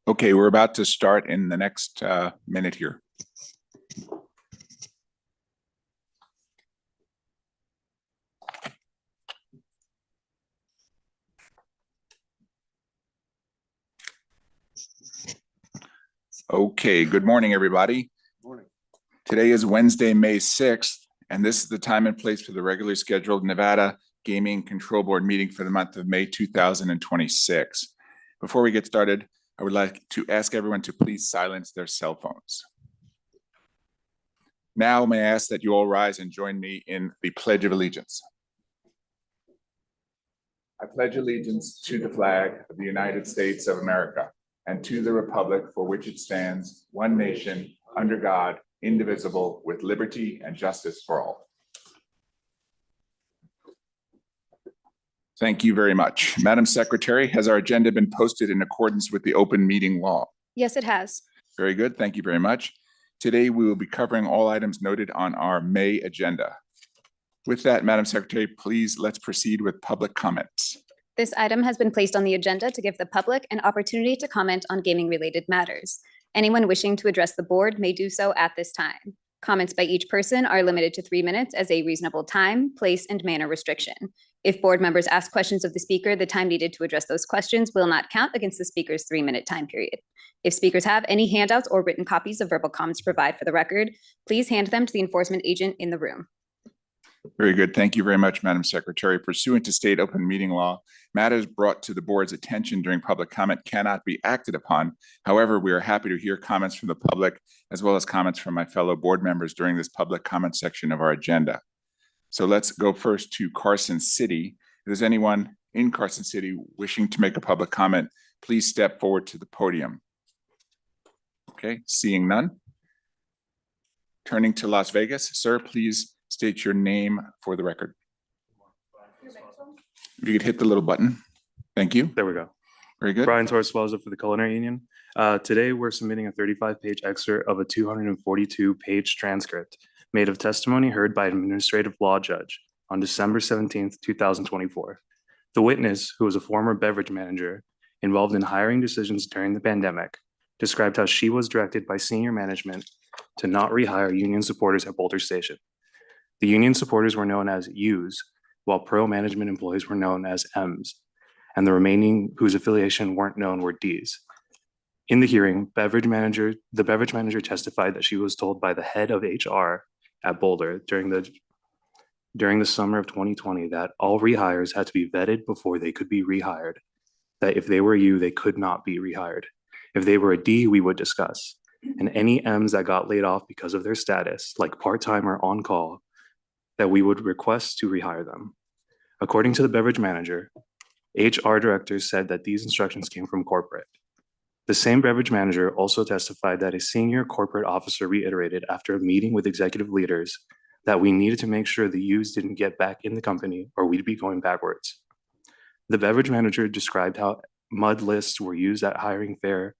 Okay, we're about to start in the next minute here. Okay, good morning, everybody. Morning. Today is Wednesday, May 6th, and this is the time and place for the regularly scheduled Nevada Gaming Control Board meeting for the month of May 2026. Before we get started, I would like to ask everyone to please silence their cell phones. Now, may I ask that you all rise and join me in the Pledge of Allegiance. I pledge allegiance to the flag of the United States of America and to the republic for which it stands, one nation, under God, indivisible, with liberty and justice for all. Thank you very much. Madam Secretary, has our agenda been posted in accordance with the open meeting law? Yes, it has. Very good. Thank you very much. Today, we will be covering all items noted on our May agenda. With that, Madam Secretary, please let's proceed with public comments. This item has been placed on the agenda to give the public an opportunity to comment on gaming-related matters. Anyone wishing to address the board may do so at this time. Comments by each person are limited to 3 minutes as a reasonable time, place, and manner restriction. If board members ask questions of the speaker, the time needed to address those questions will not count against the speaker's 3-minute time period. If speakers have any handouts or written copies of verbal comments to provide for the record, please hand them to the enforcement agent in the room. Very good. Thank you very much, Madam Secretary. Pursuant to state open meeting law, matters brought to the board's attention during public comment cannot be acted upon. However, we are happy to hear comments from the public as well as comments from my fellow board members during this public comment section of our agenda. So let's go first to Carson City. If there's anyone in Carson City wishing to make a public comment, please step forward to the podium. Okay, seeing none. Turning to Las Vegas, sir, please state your name for the record. You could hit the little button. Thank you. There we go. Very good. Brian Torres-Suazo for the Culinary Union. Today, we're submitting a 35-page excerpt of a 242-page transcript made of testimony heard by an administrative law judge on December 17th, 2024. The witness, who was a former beverage manager involved in hiring decisions during the pandemic, described how she was directed by senior management to not rehire union supporters at Boulder Station. The union supporters were known as U's, while pro management employees were known as M's, and the remaining whose affiliation weren't known were D's. In the hearing, the beverage manager testified that she was told by the head of HR at Boulder during the summer of 2020 that all rehires had to be vetted before they could be rehired, that if they were U, they could not be rehired. If they were a D, we would discuss. And any M's that got laid off because of their status, like part-time or on-call, that we would request to rehire them. According to the beverage manager, HR directors said that these instructions came from corporate. The same beverage manager also testified that a senior corporate officer reiterated after a meeting with executive leaders that we needed to make sure the U's didn't get back in the company or we'd be going backwards. The beverage manager described how mud lists were used at a hiring fair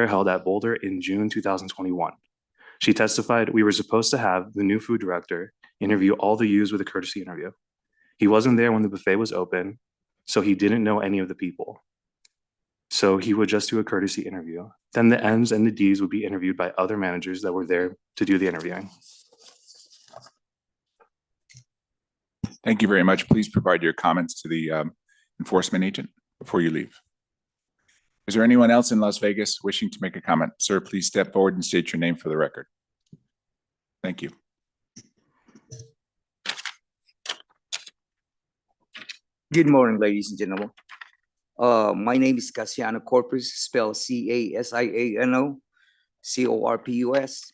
held at Boulder in June 2021. She testified we were supposed to have the new food director interview all the U's with a courtesy interview. He wasn't there when the buffet was open, so he didn't know any of the people. So he would just do a courtesy interview. Then the M's and the D's would be interviewed by other managers that were there to do the interviewing. Thank you very much. Please provide your comments to the enforcement agent before you leave. Is there anyone else in Las Vegas wishing to make a comment? Sir, please step forward and state your name for the record. Thank you. Good morning, ladies and gentlemen. My name is Casiano Corpus, spelled Casiano Corpus.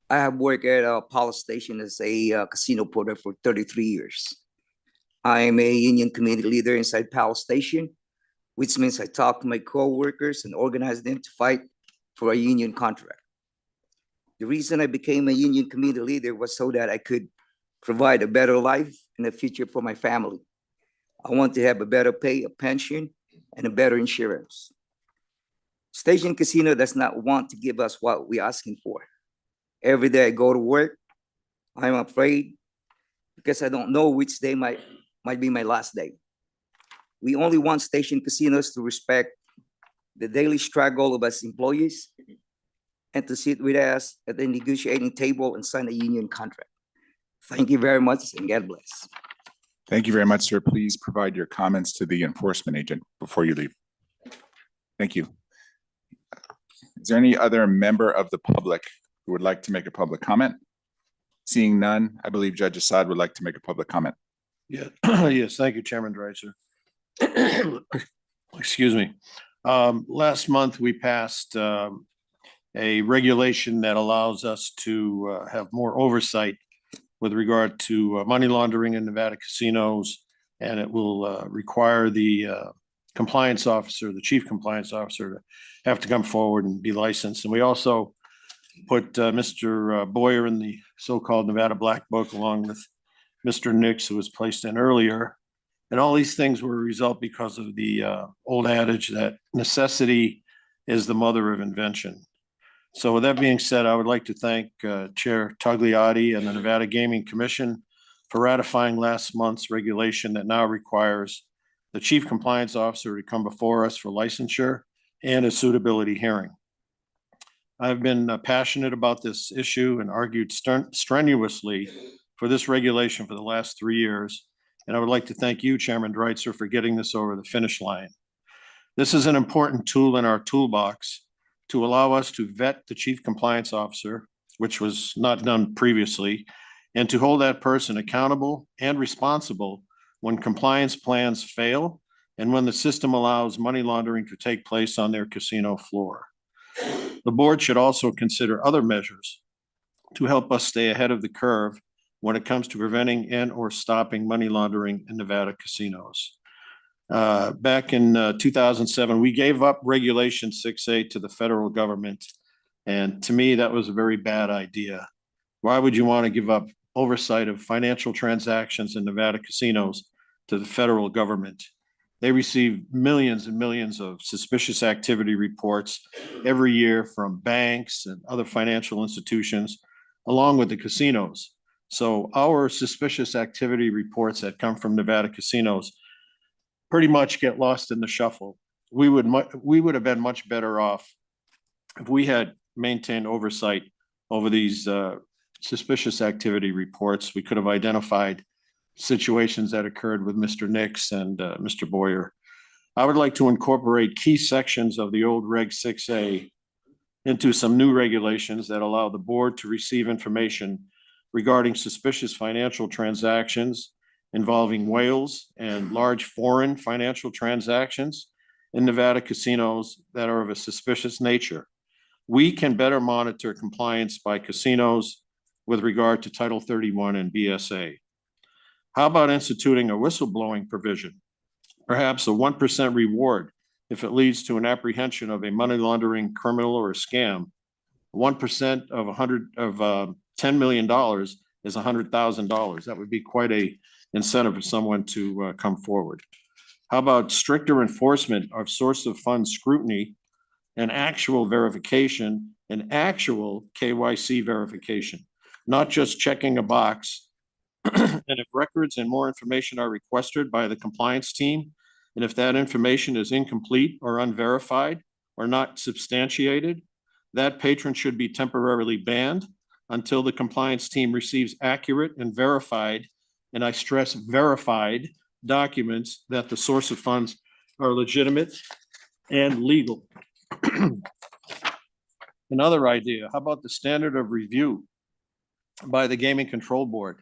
I have worked at Palace Station as a casino porter for 33 years. I am a union committee leader inside Palace Station, which means I talk to my co-workers and organize them to fight for a union contract. The reason I became a union committee leader was so that I could provide a better life and a future for my family. I want to have a better pay, a pension, and a better insurance. Station Casino does not want to give us what we're asking for. Every day I go to work, I'm afraid because I don't know which day might be my last day. We only want station casinos to respect the daily struggle of us employees, and to sit with us at the negotiating table and sign a union contract. Thank you very much and God bless. Thank you very much, sir. Please provide your comments to the enforcement agent before you leave. Thank you. Is there any other member of the public who would like to make a public comment? Seeing none, I believe Judge Assad would like to make a public comment. Yeah, yes, thank you, Chairman Dreitzer. Excuse me. Last month, we passed a regulation that allows us to have more oversight with regard to money laundering in Nevada casinos, and it will require the compliance officer, the chief compliance officer, to have to come forward and be licensed. And we also put Mr. Boyer in the so-called Nevada Black Book along with Mr. Nix, who was placed in earlier. And all these things were a result because of the old adage that necessity is the mother of invention. So with that being said, I would like to thank Chair Tagliotti and the Nevada Gaming Commission for ratifying last month's regulation that now requires the chief compliance officer to come before us for licensure and a suitability hearing. I've been passionate about this issue and argued strenuously for this regulation for the last 3 years. And I would like to thank you, Chairman Dreitzer, for getting this over the finish line. This is an important tool in our toolbox to allow us to vet the chief compliance officer, which was not done previously, and to hold that person accountable and responsible when compliance plans fail and when the system allows money laundering to take place on their casino floor. The board should also consider other measures to help us stay ahead of the curve when it comes to preventing and or stopping money laundering in Nevada casinos. Back in 2007, we gave up Regulation 6A to the federal government. And to me, that was a very bad idea. Why would you want to give up oversight of financial transactions in Nevada casinos to the federal government? They receive millions and millions of suspicious activity reports every year from banks and other financial institutions, along with the casinos. So our suspicious activity reports that come from Nevada casinos pretty much get lost in the shuffle. We would have been much better off if we had maintained oversight over these suspicious activity reports. We could have identified situations that occurred with Mr. Nix and Mr. Boyer. I would like to incorporate key sections of the old Reg 6A into some new regulations that allow the board to receive information regarding suspicious financial transactions involving whales and large foreign financial transactions in Nevada casinos that are of a suspicious nature. We can better monitor compliance by casinos with regard to Title 31 and BSA. How about instituting a whistleblowing provision? Perhaps a 1% reward if it leads to an apprehension of a money laundering criminal or a scam. 1% of $10 million is $100,000. That would be quite a incentive for someone to come forward. How about stricter enforcement of source of funds scrutiny and actual verification and actual KYC verification, not just checking a box. And if records and more information are requested by the compliance team, and if that information is incomplete or unverified or not substantiated, that patron should be temporarily banned until the compliance team receives accurate and verified, and I stress verified, documents that the source of funds are legitimate and legal. Another idea, how about the standard of review by the Gaming Control Board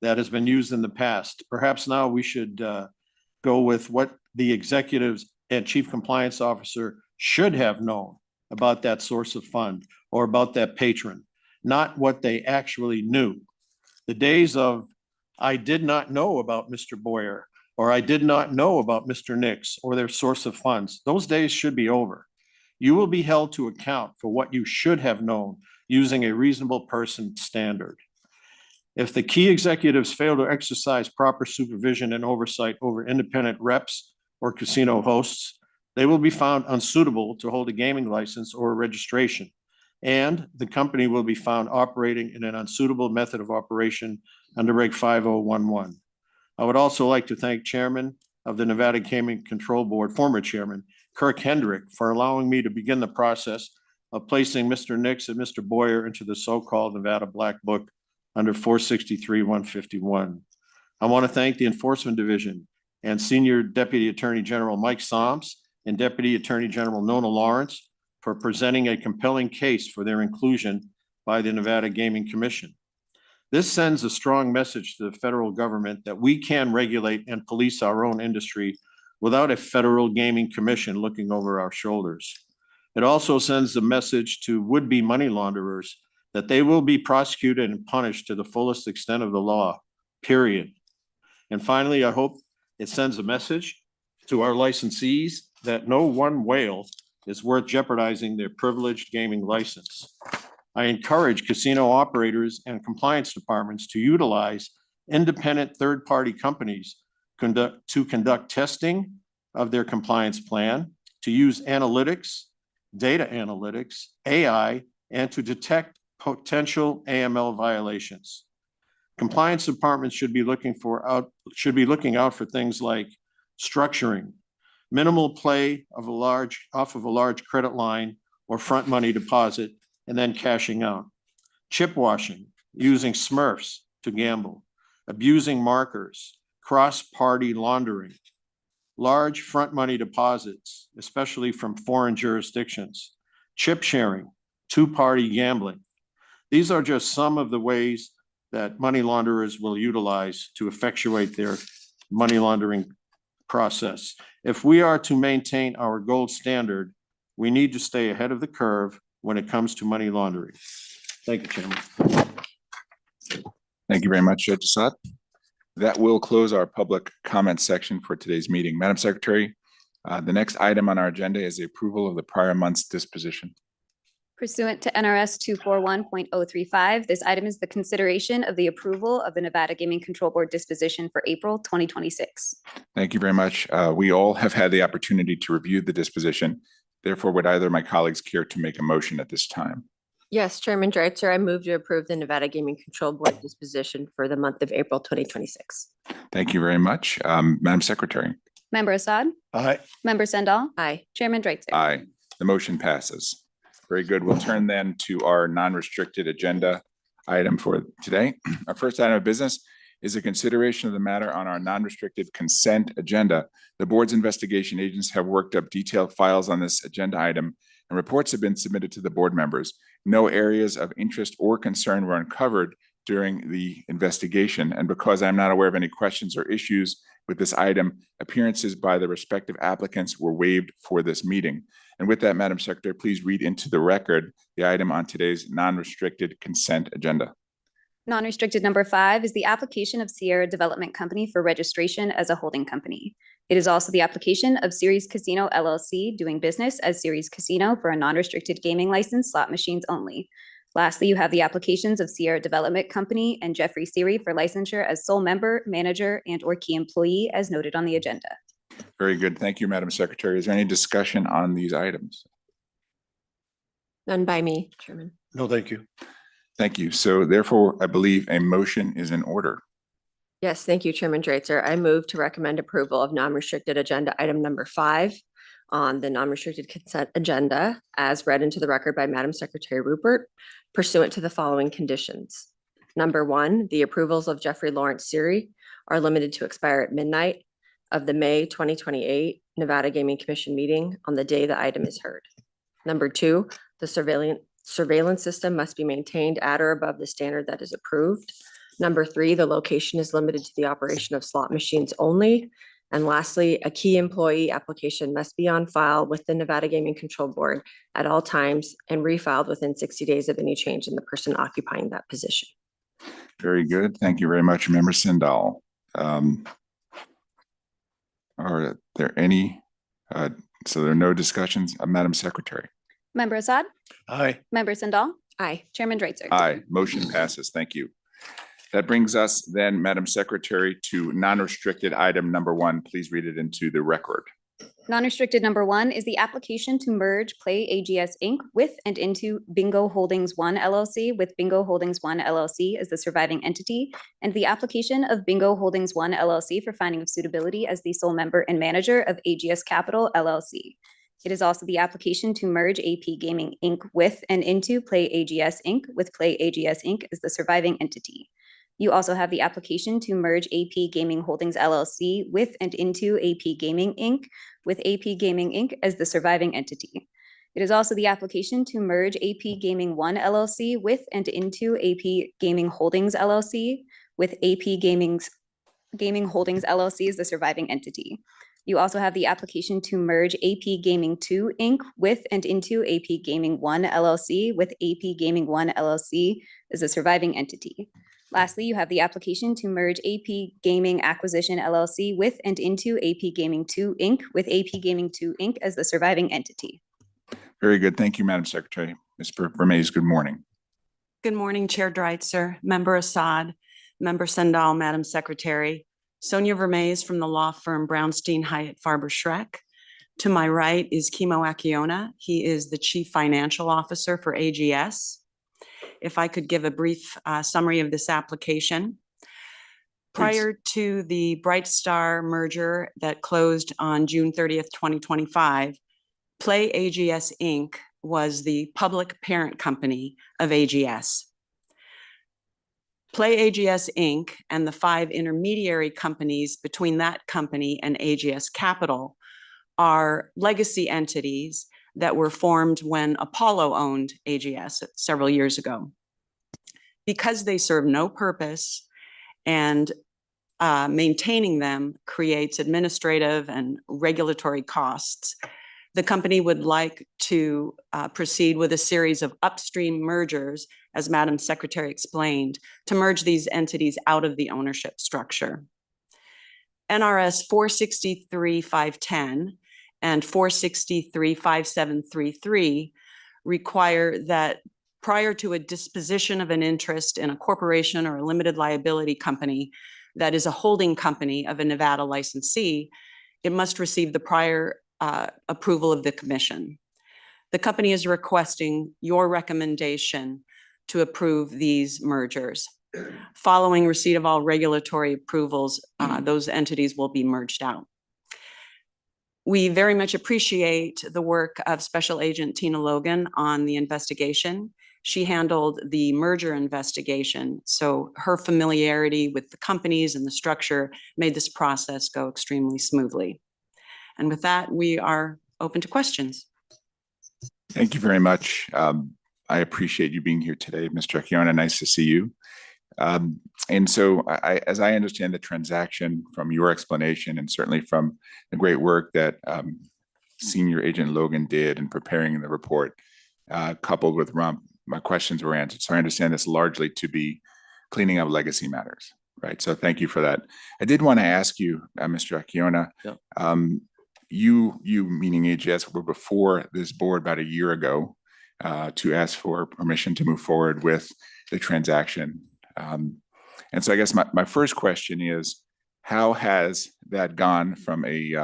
that has been used in the past? Perhaps now we should go with what the executives and chief compliance officer should have known about that source of fund or about that patron, not what they actually knew. The days of, I did not know about Mr. Boyer, or I did not know about Mr. Nix or their source of funds, those days should be over. You will be held to account for what you should have known using a reasonable person standard. If the key executives fail to exercise proper supervision and oversight over independent reps or casino hosts, they will be found unsuitable to hold a gaming license or a registration, and the company will be found operating in an unsuitable method of operation under Reg 5011. I would also like to thank Chairman of the Nevada Gaming Control Board, former Chairman Kirk Hendrick for allowing me to begin the process of placing Mr. Nix and Mr. Boyer into the so-called Nevada Black Book under 463-151. I want to thank the Enforcement Division and Senior Deputy Attorney General Mike Soms and Deputy Attorney General Nona Lawrence for presenting a compelling case for their inclusion by the Nevada Gaming Commission. This sends a strong message to the federal government that we can regulate and police our own industry without a federal gaming commission looking over our shoulders. It also sends a message to would-be money launderers that they will be prosecuted and punished to the fullest extent of the law, period. And finally, I hope it sends a message to our licensees that no one whale is worth jeopardizing their privileged gaming license. I encourage casino operators and compliance departments to utilize independent third-party companies to conduct testing of their compliance plan, to use analytics, data analytics, AI, and to detect potential AML violations. Compliance departments should be looking out for things like structuring, minimal play of off of a large credit line or front money deposit, and then cashing out. Chip washing, using Smurfs to gamble, abusing markers, cross-party laundering, large front money deposits, especially from foreign jurisdictions, chip sharing, two-party gambling. These are just some of the ways that money launderers will utilize to effectuate their money laundering process. If we are to maintain our gold standard, we need to stay ahead of the curve when it comes to money laundering. Thank you, Chairman. Thank you very much, Judge Assad. That will close our public comment section for today's meeting. Madam Secretary, the next item on our agenda is the approval of the prior month's disposition. Pursuant to NRS 241.035, this item is the consideration of the approval of the Nevada Gaming Control Board disposition for April 2026. Thank you very much. We all have had the opportunity to review the disposition. Therefore, would either of my colleagues care to make a motion at this time? Yes, Chairman Dreitzer, I move to approve the Nevada Gaming Control Board disposition for the month of April 2026. Thank you very much. Madam Secretary. Member Assad? Aye. Member Sandal? Aye. Chairman Dreitzer? Aye. The motion passes. Very good. We'll turn then to our non-restricted agenda item for today. Our first item of business is a consideration of the matter on our non-restricted consent agenda. The board's investigation agents have worked up detailed files on this agenda item, and reports have been submitted to the board members. No areas of interest or concern were uncovered during the investigation, and because I'm not aware of any questions or issues with this item, appearances by the respective applicants were waived for this meeting. And with that, Madam Secretary, please read into the record the item on today's non-restricted consent agenda. Non-restricted number 5 is the application of Sierra Development Company for registration as a holding company. It is also the application of Series Casino LLC doing business as Series Casino for a non-restricted gaming license, slot machines only. Lastly, you have the applications of Sierra Development Company and Jeffrey Siri for licensure as sole member, manager, and/or key employee as noted on the agenda. Very good. Thank you, Madam Secretary. Is there any discussion on these items? None by me, Chairman. No, thank you. Thank you. So therefore, I believe a motion is in order. Yes, thank you, Chairman Dreitzer. I move to recommend approval of non-restricted agenda item number 5 on the non-restricted consent agenda as read into the record by Madam Secretary Rupert pursuant to the following conditions. Number 1, the approvals of Jeffrey Lawrence Siri are limited to expire at midnight of the May 2028 Nevada Gaming Commission meeting on the day the item is heard. Number 2, the surveillance system must be maintained at or above the standard that is approved. Number 3, the location is limited to the operation of slot machines only. And lastly, a key employee application must be on file with the Nevada Gaming Control Board at all times and refiled within 60 days of any change in the person occupying that position. Very good. Thank you very much, Member Sandal. Are there any, so there are no discussions, Madam Secretary? Member Assad? Aye. Member Sandal? Aye. Chairman Dreitzer? Aye, motion passes. Thank you. That brings us then, Madam Secretary, to non-restricted item number 1. Please read it into the record. Non-restricted number 1 is the application to merge Play AGS Inc. with and into Bingo Holdings 1 LLC with Bingo Holdings 1 LLC as the surviving entity, and the application of Bingo Holdings 1 LLC for finding of suitability as the sole member and manager of AGS Capital LLC. It is also the application to merge AP Gaming Inc. with and into Play AGS Inc. with Play AGS Inc. as the surviving entity. You also have the application to merge AP Gaming Holdings LLC with and into AP Gaming Inc. with AP Gaming Inc. as the surviving entity. It is also the application to merge AP Gaming One LLC with and into AP Gaming Holdings LLC with AP Gaming Holdings LLC as the surviving entity. You also have the application to merge AP Gaming 2 Inc. with and into AP Gaming 1 LLC with AP Gaming 1 LLC as the surviving entity. Lastly, you have the application to merge AP Gaming Acquisition LLC with and into AP Gaming 2 Inc. with AP Gaming 2 Inc. as the surviving entity. Very good. Thank you, Madam Secretary. Ms. Vermes, good morning. Good morning, Chair Dreitzer, Member Assad, Member Sandal, Madam Secretary. Sonia Vermes from the law firm Brownstein Hyatt Farber Schreck. To my right is Kimo Akiona. He is the Chief Financial Officer for AGS. If I could give a brief summary of this application. Prior to the Brightstar merger that closed on June 30th, 2025, Play AGS Inc. was the public parent company of AGS. Play AGS Inc. and the 5 intermediary companies between that company and AGS Capital are legacy entities that were formed when Apollo owned AGS several years ago. Because they serve no purpose and maintaining them creates administrative and regulatory costs, the company would like to proceed with a series of upstream mergers, as Madam Secretary explained, to merge these entities out of the ownership structure. NRS 463-510 and 463-5733 require that prior to a disposition of an interest in a corporation or a limited liability company that is a holding company of a Nevada licensee, it must receive the prior approval of the commission. The company is requesting your recommendation to approve these mergers. Following receipt of all regulatory approvals, those entities will be merged out. We very much appreciate the work of Special Agent Tina Logan on the investigation. She handled the merger investigation, so her familiarity with the companies and the structure made this process go extremely smoothly. And with that, we are open to questions. Thank you very much. I appreciate you being here today, Mr. Akiona. Nice to see you. And so as I understand the transaction from your explanation and certainly from the great work that Senior Agent Logan did in preparing the report, coupled with my questions were answered. So I understand this largely to be cleaning up legacy matters, right? So thank you for that. I did want to ask you, Mr. Akiona, you meaning AGS were before this board about a year ago to ask for permission to move forward with the transaction. And so I guess my first question is, how has that gone from a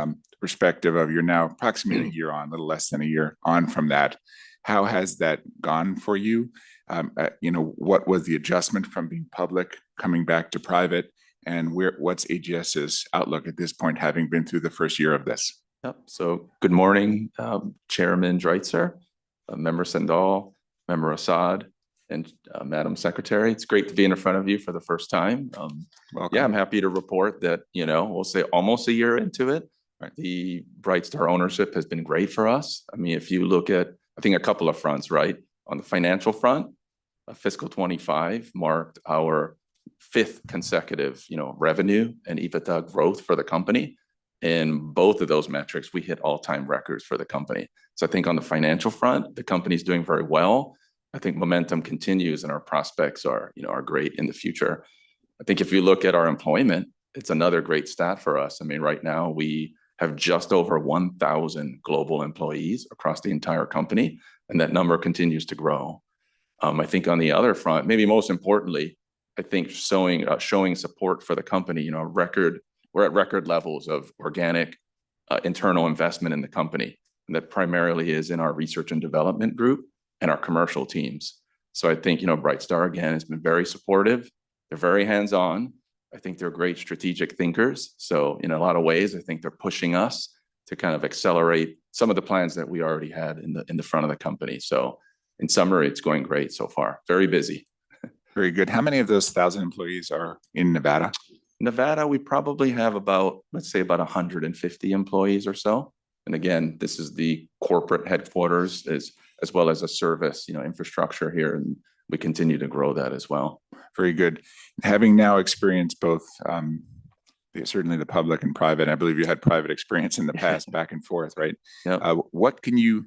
perspective of you're now approximately a year on, a little less than a year on from that? How has that gone for you? What was the adjustment from being public, coming back to private, and what's AGS's outlook at this point, having been through the first year of this? Yep. So good morning, Chairman Dreitzer, Member Sandal, Member Assad, and Madam Secretary. It's great to be in front of you for the first time. Yeah, I'm happy to report that, we'll say almost a year into it. Right. The Brightstar ownership has been great for us. I mean, if you look at, I think a couple of fronts, right? On the financial front, fiscal 25 marked our 5th consecutive, revenue and EBITDA growth for the company. In both of those metrics, we hit all-time records for the company. So I think on the financial front, the company's doing very well. I think momentum continues and our prospects are great in the future. I think if you look at our employment, it's another great stat for us. I mean, right now we have just over 1,000 global employees across the entire company, and that number continues to grow. I think on the other front, maybe most importantly, I think showing support for the company, we're at record levels of organic internal investment in the company. And that primarily is in our research and development group and our commercial teams. So I think, Brightstar, again, has been very supportive. They're very hands-on. I think they're great strategic thinkers. So in a lot of ways, I think they're pushing us to kind of accelerate some of the plans that we already had in the front of the company. So in summary, it's going great so far. Very busy. Very good. How many of those 1,000 employees are in Nevada? Nevada, we probably have about, let's say about 150 employees or so. And again, this is the corporate headquarters as well as a service, infrastructure here. And we continue to grow that as well. Very good. Having now experienced both, certainly the public and private, I believe you had private experience in the past back and forth, right? Yep. What can you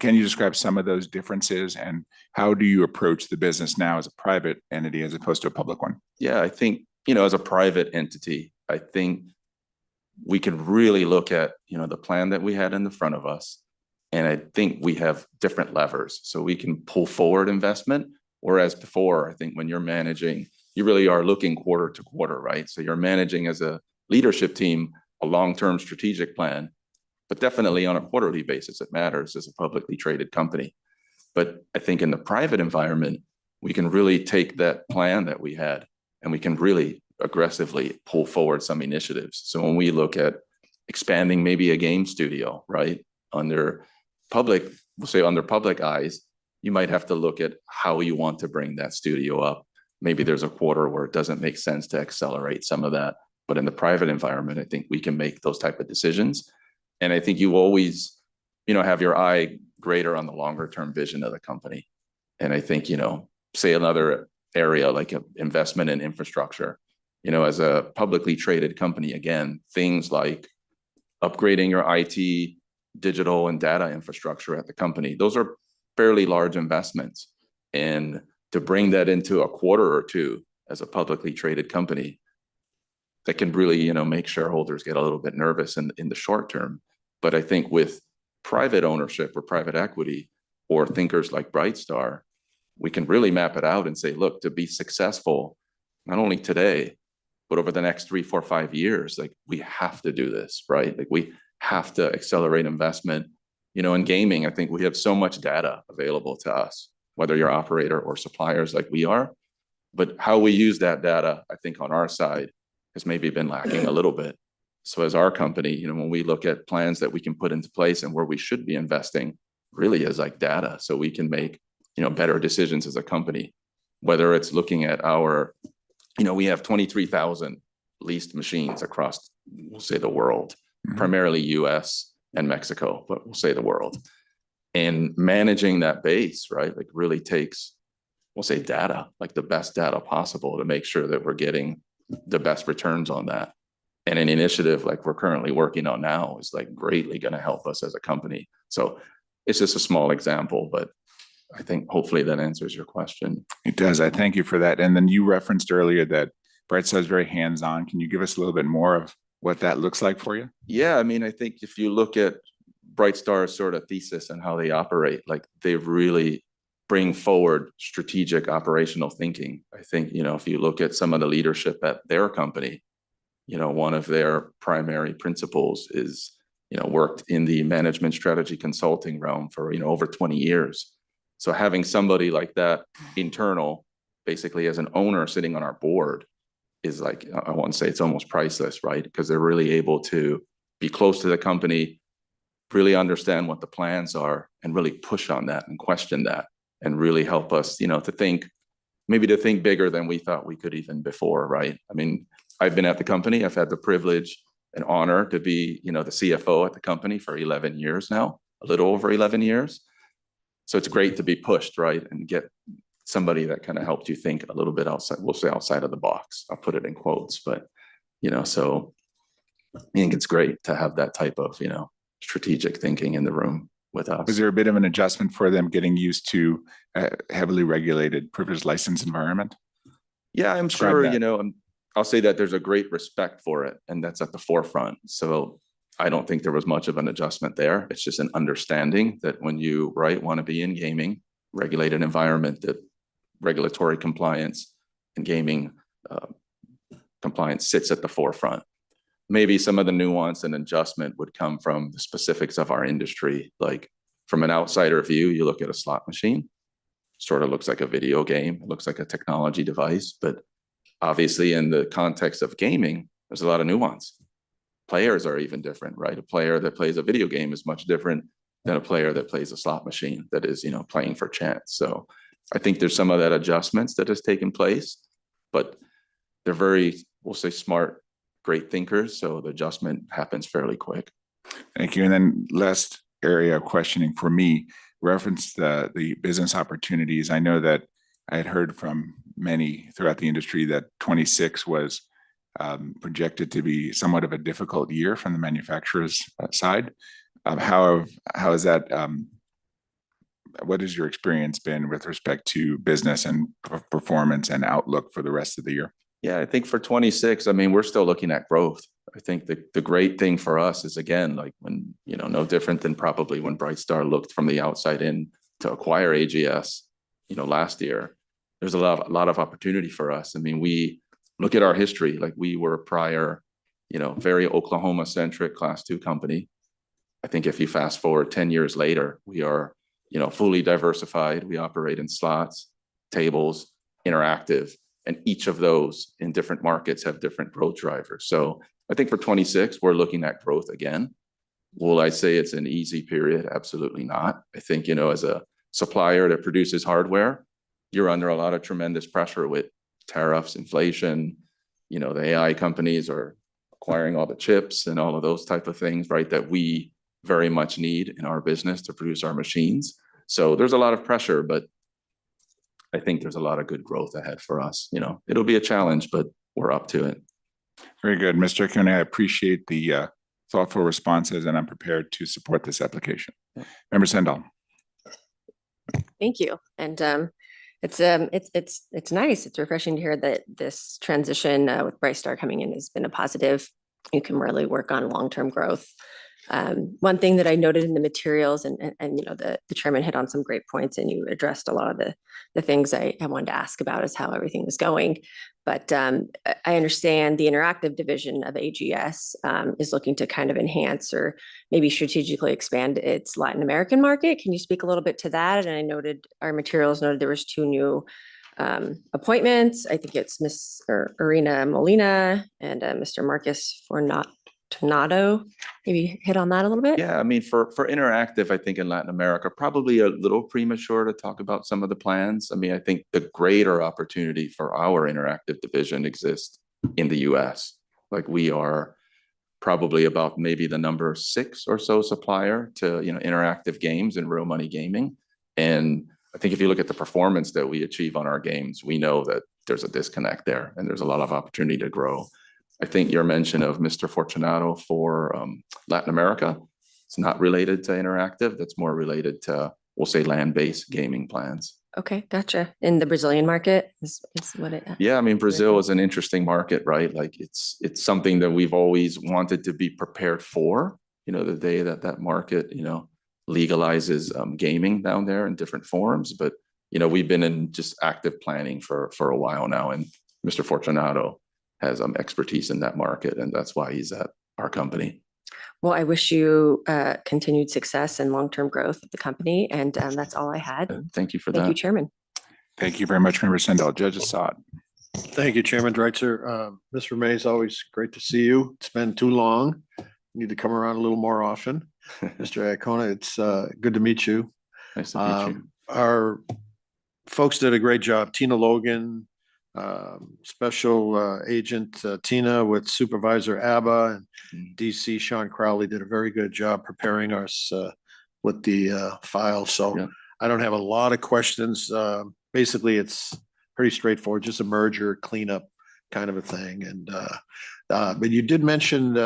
describe some of those differences, and how do you approach the business now as a private entity as opposed to a public one? Yeah, I think, as a private entity, I think we can really look at, the plan that we had in the front of us. And I think we have different levers, so we can pull forward investment. Whereas before, I think when you're managing, you really are looking quarter to quarter, right? So you're managing as a leadership team, a long-term strategic plan, but definitely on a quarterly basis, it matters as a publicly traded company. But I think in the private environment, we can really take that plan that we had and we can really aggressively pull forward some initiatives. So when we look at expanding maybe a game studio, right, under public eyes, you might have to look at how you want to bring that studio up. Maybe there's a quarter where it doesn't make sense to accelerate some of that. But in the private environment, I think we can make those type of decisions. And I think you always, have your eye greater on the longer term vision of the company. And I think, say another area like investment in infrastructure, as a publicly traded company, again, things like upgrading your IT, digital and data infrastructure at the company, those are fairly large investments. And to bring that into a quarter or two as a publicly traded company, that can really, make shareholders get a little bit nervous in the short term. But I think with private ownership or private equity or thinkers like Brightstar, we can really map it out and say, look, to be successful, not only today, but over the next 3, 4, 5 years, like we have to do this, right? Like we have to accelerate investment. In gaming, I think we have so much data available to us, whether you're operator or suppliers like we are. But how we use that data, I think on our side, has maybe been lacking a little bit. So as our company, when we look at plans that we can put into place and where we should be investing, really is like data. So we can make, better decisions as a company, whether it's looking at our, we have 23,000 leased machines across, we'll say the world, primarily US and Mexico, but we'll say the world. And managing that base, right, like really takes, we'll say data, like the best data possible to make sure that we're getting the best returns on that. And an initiative like we're currently working on now is like greatly going to help us as a company. So it's just a small example, but I think hopefully that answers your question. It does. I thank you for that. And then you referenced earlier that Brightstar is very hands-on. Can you give us a little bit more of what that looks like for you? Yeah, I mean, I think if you look at Brightstar's sort of thesis and how they operate, like they really bring forward strategic operational thinking. I think, if you look at some of the leadership at their company, one of their primary principles is, worked in the management strategy consulting realm for, over 20 years. So having somebody like that internal, basically as an owner sitting on our board is like, I want to say it's almost priceless, right? Because they're really able to be close to the company, really understand what the plans are and really push on that and question that and really help us, to think bigger than we thought we could even before, right? I mean, I've been at the company. I've had the privilege and honor to be, the CFO at the company for 11 years now, a little over 11 years. So it's great to be pushed, right? And get somebody that kind of helped you think a little bit outside, we'll say outside of the box. I'll put it in quotes, but, so I think it's great to have that type of, strategic thinking in the room with us. Was there a bit of an adjustment for them getting used to a heavily regulated privileged license environment? Yeah, I'm sure, I'll say that there's a great respect for it, and that's at the forefront. So I don't think there was much of an adjustment there. It's just an understanding that when you, want to be in gaming, regulated environment, that regulatory compliance and gaming compliance sits at the forefront. Maybe some of the nuance and adjustment would come from the specifics of our industry. Like from an outsider view, you look at a slot machine, sort of looks like a video game. It looks like a technology device, but obviously in the context of gaming, there's a lot of nuance. players are even different, right? A player that plays a video game is much different than a player that plays a slot machine that is, playing for chance. So I think there's some of that adjustments that has taken place, but they're very, we'll say, smart, great thinkers. So the adjustment happens fairly quick. Thank you. And then last area of questioning for me, reference the business opportunities. I know that I had heard from many throughout the industry that 26 was projected to be somewhat of a difficult year from the manufacturer's side. How is that? What has your experience been with respect to business and performance and outlook for the rest of the year? Yeah, I think for 26, I mean, we're still looking at growth. I think the great thing for us is, again, like when, no different than probably when Brightstar looked from the outside in to acquire AGS, last year, there's a lot of opportunity for us. I mean, we look at our history, like we were prior, very Oklahoma centric Class II company. I think if you fast forward 10 years later, we are, fully diversified. We operate in slots, tables, interactive, and each of those in different markets have different growth drivers. So I think for 26, we're looking at growth again. Will I say it's an easy period? Absolutely not. I think, as a supplier that produces hardware, you're under a lot of tremendous pressure with tariffs, inflation, the AI companies are acquiring all the chips and all of those type of things, right, that we very much need in our business to produce our machines. So there's a lot of pressure, but I think there's a lot of good growth ahead for us. It'll be a challenge, but we're up to it. Very good. Mr. Cooney, I appreciate the thoughtful responses, and I'm prepared to support this application. Member Sendall. Thank you. And it's nice. It's refreshing to hear that this transition with Brightstar coming in has been a positive. You can really work on long-term growth. One thing that I noted in the materials, and the chairman hit on some great points, and you addressed a lot of the things I wanted to ask about, is how everything was going. But I understand the interactive division of AGS is looking to kind of enhance or maybe strategically expand its Latin American market. Can you speak a little bit to that? And I noted our materials noted there was 2 new appointments. I think it's Miss Irina Molina and Mr. Marcus Fortunato. Maybe hit on that a little bit. Yeah, I mean, for interactive, I think in Latin America, probably a little premature to talk about some of the plans. I mean, I think the greater opportunity for our interactive division exists in the US. Like we are probably about maybe the number 6 or so supplier to, interactive games and real money gaming. And I think if you look at the performance that we achieve on our games, we know that there's a disconnect there and there's a lot of opportunity to grow. I think your mention of Mr. Fortunato for Latin America, it's not related to interactive. That's more related to, we'll say, land-based gaming plans. Okay, gotcha. In the Brazilian market is what it. Yeah, I mean, Brazil is an interesting market, right? Like it's something that we've always wanted to be prepared for. The day that market, legalizes gaming down there in different forms. But we've been in just active planning for a while now, and Mr. Fortunato has expertise in that market, and that's why he's at our company. Well, I wish you continued success and long-term growth of the company, and that's all I had. Thank you for that. Thank you, Chairman. Thank you very much, Member Sendall. Judge Assad. Thank you, Chairman Dreitzer. Mr. May, it's always great to see you. It's been too long. You need to come around a little more often. Mr. Iacona, it's good to meet you. Nice to meet you. Our folks did a great job. Tina Logan, Special Agent Tina with Supervisor Abba, and DC Sean Crowley did a very good job preparing us with the file. So yeah. I don't have a lot of questions. Basically, it's pretty straightforward, just a merger cleanup kind of a thing. And but you did mention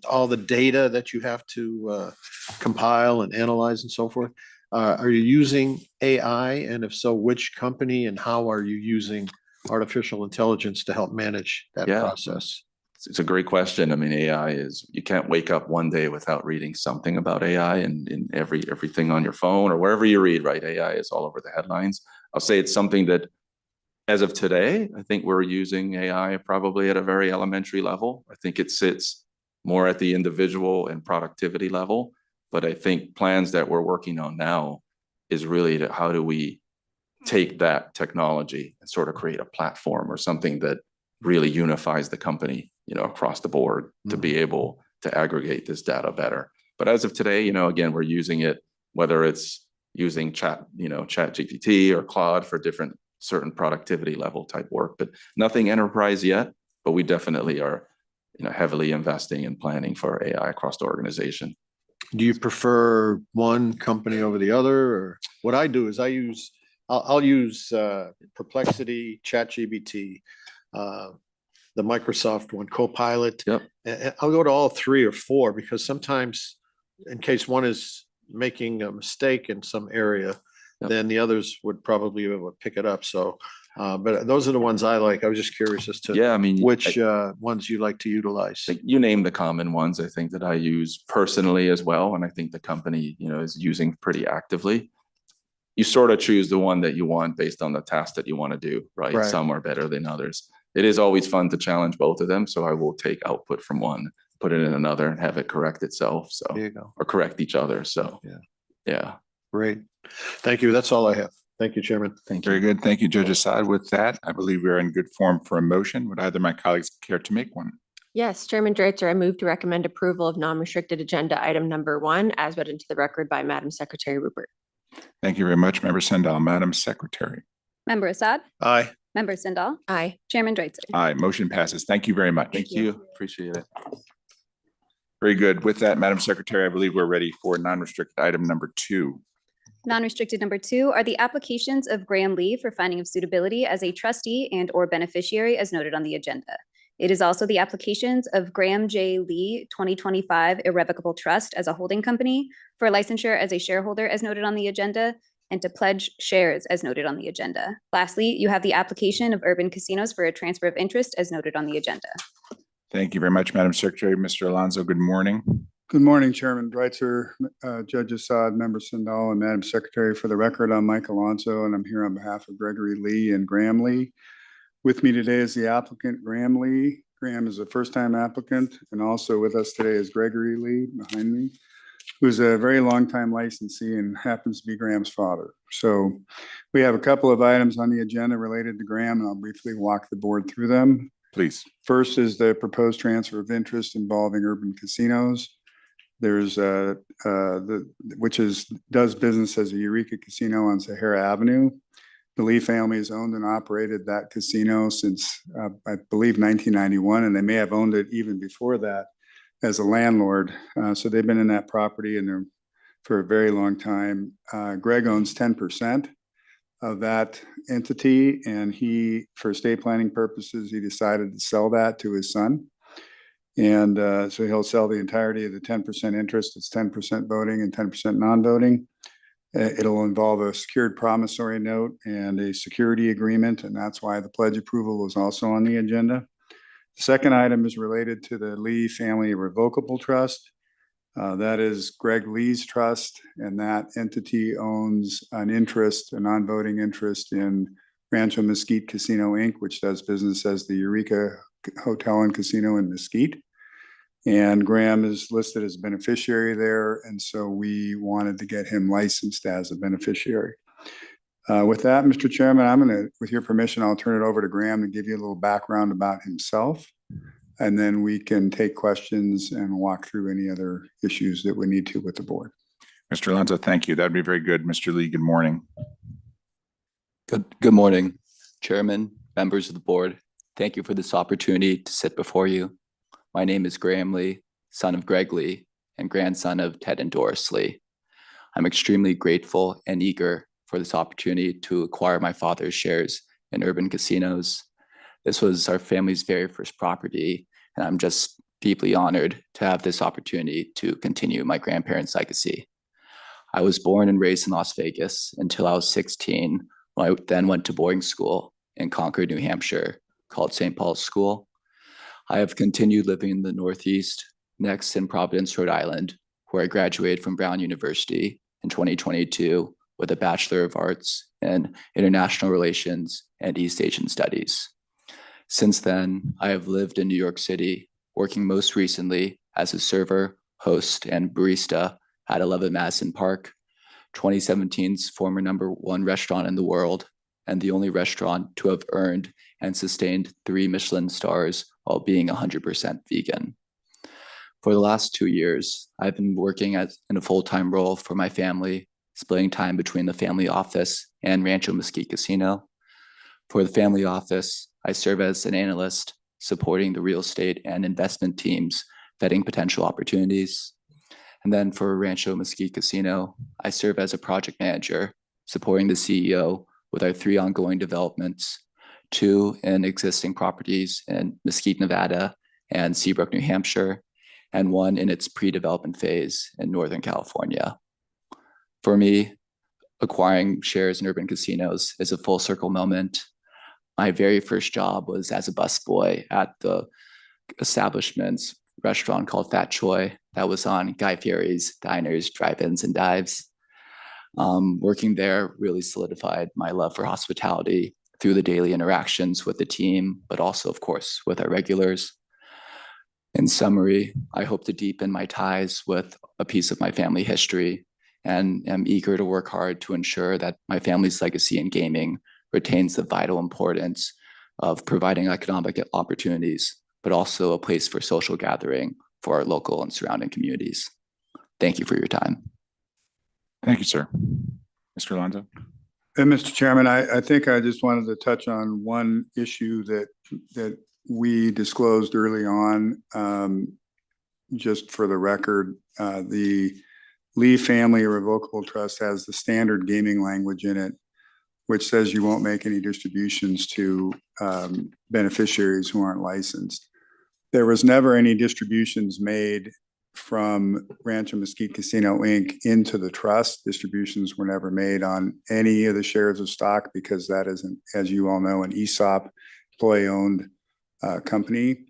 all the data that you have to compile and analyze and so forth. Are you using AI? And if so, which company, and how are you using artificial intelligence to help manage that process? It's a great question. I mean, AI is, you can't wake up one day without reading something about AI, and in everything on your phone or wherever you read, right? AI is all over the headlines. I'll say it's something that, as of today, I think we're using AI probably at a very elementary level. I think it sits more at the individual and productivity level. But I think plans that we're working on now is really to how do we take that technology and sort of create a platform or something that really unifies the company, across the board to be able to aggregate this data better. But as of today, again, we're using it, whether it's using ChatGPT or Claude for different certain productivity level type work, but nothing enterprise yet. But we definitely are, heavily investing and planning for AI across the organization. Do you prefer one company over the other? Or what I do is I'll use Perplexity, ChatGPT, the Microsoft one, Copilot. Yep. And I'll go to all 3 or 4 because sometimes in case one is making a mistake in some area, Yep. then the others would probably be able to pick it up. So, but those are the ones I like. I was just curious as to Yeah, I mean, which ones you like to utilize. I think you name the common ones, I think, that I use personally as well. And I think the company, is using pretty actively. You sort of choose the one that you want based on the task that you want to do, right? Right. Some are better than others. It is always fun to challenge both of them. So I will take output from one, put it in another and have it correct itself. So, There you go. or correct each other. So, Yeah. Yeah. Great. Thank you. That's all I have. Thank you, Chairman. Thank Very you. good. Thank you, Judge Assad. With that, I believe we are in good form for a motion. Would either of my colleagues care to make one? Yes, Chairman Dreitzer, I move to recommend approval of non-restricted agenda item number 1 as read into the record by Madam Secretary Rupert. Thank you very much, Member Sendall. Madam Secretary. Member Assad, Aye. Member Sindall, Aye. Chairman Dreitzer. Aye, motion passes. Thank you very much. Thank you. Appreciate it. Very good. With that, Madam Secretary, I believe we're ready for non-restricted item number 2. Non-restricted number 2 are the applications of Graham Lee for finding of suitability as a trustee and/or beneficiary as noted on the agenda. It is also the applications of Graham J. Lee 2025 Irrevocable Trust as a holding company for licensure as a shareholder as noted on the agenda and to pledge shares as noted on the agenda. Lastly, you have the application of Urban Casinos for a transfer of interest as noted on the agenda. Thank you very much, Madam Secretary. Mr. Alonso, good morning. Good morning, Chairman Dreitzer, Judge Assad, Member Sindall, and Madam Secretary. For the record, I'm Mike Alonso, and I'm here on behalf of Gregory Lee and Graham Lee. With me today is the applicant, Graham Lee. Graham is a first-time applicant, and also with us today is Gregory Lee behind me, who's a very long-time licensee and happens to be Graham's father. So we have a couple of items on the agenda related to Graham, and I'll briefly walk the board through them. Please. First is the proposed transfer of interest involving Urban Casinos. There's does business as a Eureka Casino on Sahara Avenue. The Lee family has owned and operated that casino since, I believe, 1991, and they may have owned it even before that as a landlord. So they've been in that property and for a very long time. Greg owns 10% of that entity, and for estate planning purposes, he decided to sell that to his son. And so he'll sell the entirety of the 10% interest. It's 10% voting and 10% non-voting. It'll involve a secured promissory note and a security agreement, and that's why the pledge approval is also on the agenda. The second item is related to the Lee Family Irrevocable Trust. That is Greg Lee's trust, and that entity owns a non-voting interest in Rancho Mesquite Casino, Inc., which does business as the Eureka Hotel and Casino in Mesquite. And Graham is listed as a beneficiary there, and so we wanted to get him licensed as a beneficiary. With that, Mr. Chairman, with your permission, I'll turn it over to Graham to give you a little background about himself, and then we can take questions and walk through any other issues that we need to with the board. Mr. Alonso, thank you. That'd be very good. Mr. Lee, good morning. Good morning, Chairman, members of the board. Thank you for this opportunity to sit before you. My name is Graham Lee, son of Greg Lee and grandson of Ted and Doris Lee. I'm extremely grateful and eager for this opportunity to acquire my father's shares in Urban Casinos. This was our family's very first property, and I'm just deeply honored to have this opportunity to continue my grandparents' legacy. I was born and raised in Las Vegas until I was 16, when I then went to boarding school in Concord, New Hampshire, called St. Paul's School. I have continued living in the Northeast, next in Providence, Rhode Island, where I graduated from Brown University in 2022 with a Bachelor of Arts in International Relations and East Asian Studies. Since then, I have lived in New York City, working most recently as a server, host, and barista at 11 Madison Park, 2017's former #1 restaurant in the world, and the only restaurant to have earned and sustained 3 Michelin stars while being 100% vegan. For the last 2 years, I've been working in a full-time role for my family, splitting time between the family office and Rancho Mesquite Casino. For the family office, I serve as an analyst supporting the real estate and investment teams, vetting potential opportunities. And then for Rancho Mesquite Casino, I serve as a project manager, supporting the CEO with our 3 ongoing developments, 2 in existing properties in Mesquite, Nevada, and Seabrook, New Hampshire, and 1 in its pre-development phase in Northern California. For me, acquiring shares in urban casinos is a full circle moment. My very first job was as a busboy at the establishment's restaurant called Fat Choi that was on Guy Fieri's Diners, Drive-Ins, and Dives. Working there really solidified my love for hospitality through the daily interactions with the team, but also, of course, with our regulars. In summary, I hope to deepen my ties with a piece of my family history and am eager to work hard to ensure that my family's legacy in gaming retains the vital importance of providing economic opportunities, but also a place for social gathering for our local and surrounding communities. Thank you for your time. Thank you, sir. Mr. Alonso? And Mr. Chairman, I think I just wanted to touch on one issue that we disclosed early on. Just for the record, the Lee Family Irrevocable Trust has the standard gaming language in it, which says you won't make any distributions to beneficiaries who aren't licensed. There was never any distributions made from Rancho Mesquite Casino Inc. into the trust. Distributions were never made on any of the shares of stock because that is, as you all know, an ESOP, employee-owned company.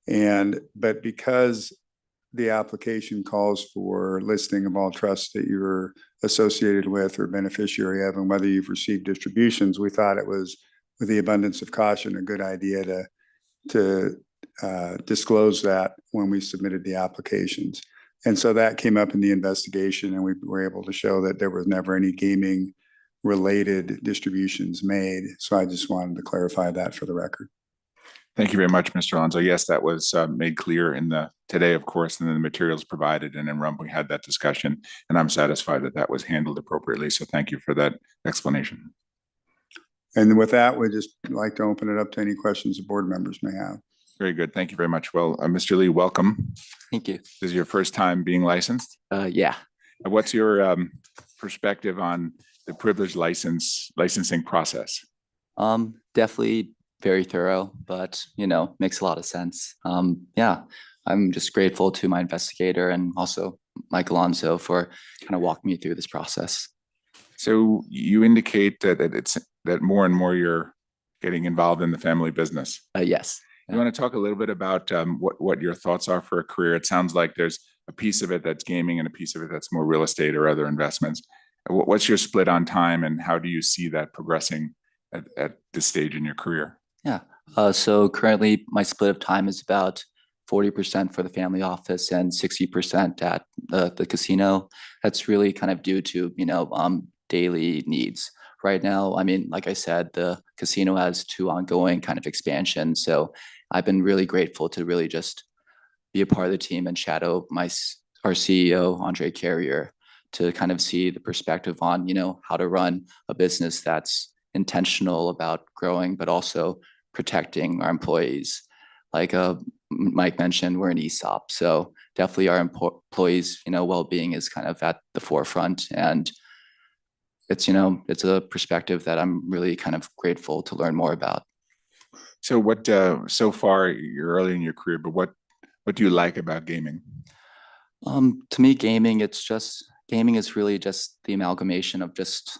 But because the application calls for listing of all trusts that you're associated with or beneficiary of and whether you've received distributions, we thought it was, with the abundance of caution, a good idea to disclose that when we submitted the applications. And so that came up in the investigation, and we were able to show that there was never any gaming related distributions made. So I just wanted to clarify that for the record. Thank you very much, Mr. Alonso. Yes, that was made clear in today, of course, and then the materials provided, and in RUMP we had that discussion, and I'm satisfied that that was handled appropriately. So thank you for that explanation. And with that, we'd just like to open it up to any questions the board members may have. Very good. Thank you very much. Well, Mr. Lee, welcome. Thank you. This is your first time being licensed? Yeah. What's your perspective on the privileged licensing process? Definitely very thorough, but makes a lot of sense. Yeah, I'm just grateful to my investigator and also Mike Alonso for kind of walking me through this process. So you indicate that more and more you're getting involved in the family business. Yes. You want to talk a little bit about what your thoughts are for a career? It sounds like there's a piece of it that's gaming and a piece of it that's more real estate or other investments. What's your split on time, and how do you see that progressing at this stage in your career? Yeah. So currently my split of time is about 40% for the family office and 60% at the casino. That's really kind of due to, daily needs. Right now, I mean, like I said, the casino has 2 ongoing kind of expansions. So I've been really grateful to really just be a part of the team and shadow our CEO, Andre Carrier, to kind of see the perspective on, how to run a business that's intentional about growing, but also protecting our employees. Like Mike mentioned, we're an ESOP. So definitely our employees, well-being is kind of at the forefront. And it's a perspective that I'm really kind of grateful to learn more about. So so far you're early in your career, but what do you like about gaming? To me, gaming is really just the amalgamation of just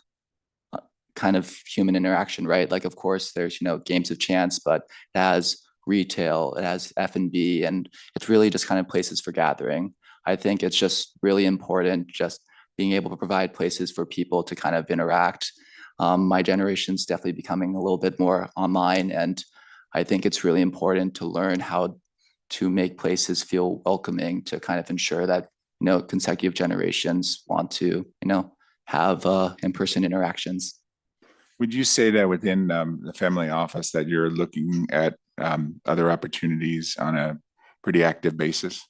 kind of human interaction, right? Like, of course, there's, games of chance, but it has retail, it has F&B, and it's really just kind of places for gathering. I think it's just really important just being able to provide places for people to kind of interact. My generation's definitely becoming a little bit more online, and I think it's really important to learn how to make places feel welcoming to kind of ensure that, consecutive generations want to, have in-person interactions. Would you say that within the family office that you're looking at other opportunities on a pretty active basis?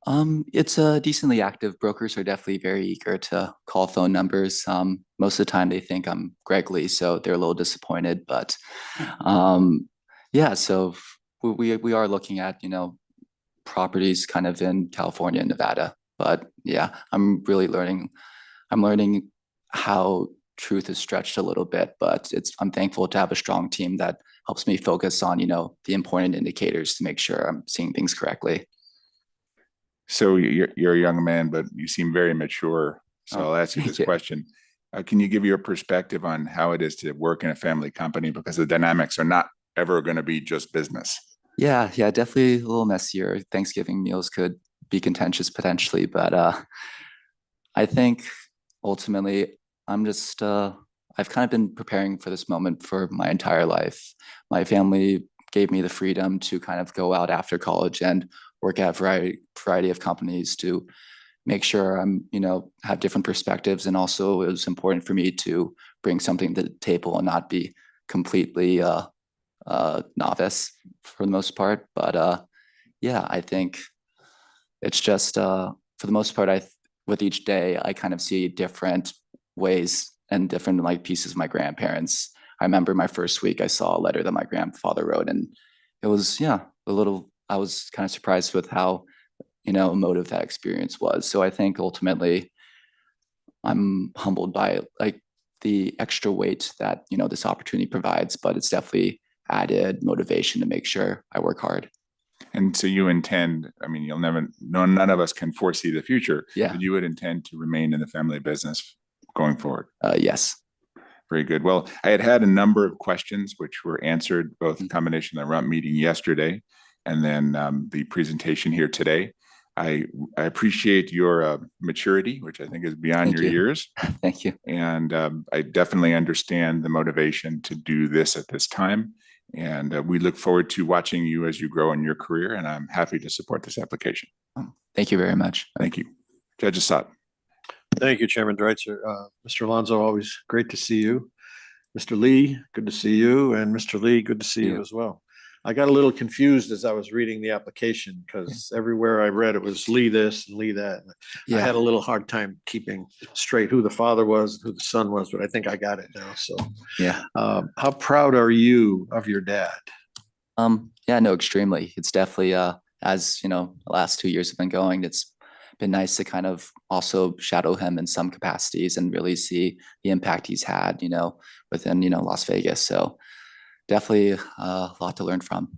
It's decently active. Brokers are definitely very eager to call phone numbers. Most of the time they think I'm Greg Lee, so they're a little disappointed, but yeah, so we are looking at, properties kind of in California and Nevada. But yeah, I'm learning how truth is stretched a little bit, but I'm thankful to have a strong team that helps me focus on, the important indicators to make sure I'm seeing things correctly. So you're a young man, but you seem very mature. So I'll ask you this question. Can you give your perspective on how it is to work in a family company? Because the dynamics are not ever going to be just business. Yeah, definitely a little messier. Thanksgiving meals could be contentious potentially, but I think ultimately I've kind of been preparing for this moment for my entire life. My family gave me the freedom to kind of go out after college and work at a variety of companies to make sure I'm, have different perspectives. And also it was important for me to bring something to the table and not be completely novice for the most part. But yeah, I think it's just for the most part, with each day, I kind of see different ways and different pieces of my grandparents. I remember my first week, I saw a letter that my grandfather wrote, and it was, I was kind of surprised with how, emotive that experience was. So I think ultimately I'm humbled by the extra weight that, this opportunity provides, but it's definitely added motivation to make sure I work hard. And so you intend, none of us can foresee the future. Yeah. But you would intend to remain in the family business going forward? Yes. Very good. Well, I had a number of questions which were answered, both in combination of the RUMP meeting yesterday and then the presentation here today. I appreciate your maturity, which I think is beyond your years. Thank you. And I definitely understand the motivation to do this at this time. And we look forward to watching you as you grow in your career. And I'm happy to support this application. Thank you very much. Thank you. Judge Assad. Thank you, Chairman Dreitzer. Mr. Alonso, always great to see you. Mr. Lee, good to see you. And Mr. Lee, good to see you as well. I got a little confused as I was reading the application because everywhere I read it was Lee this and Lee that. I had a little hard time keeping straight who the father was, who the son was, but I think I got it now. So yeah. How proud are you of your dad? Yeah, no, extremely. It's definitely as the last 2 years have been going, it's been nice to kind of also shadow him in some capacities and really see the impact he's had, within, Las Vegas. So definitely a lot to learn from.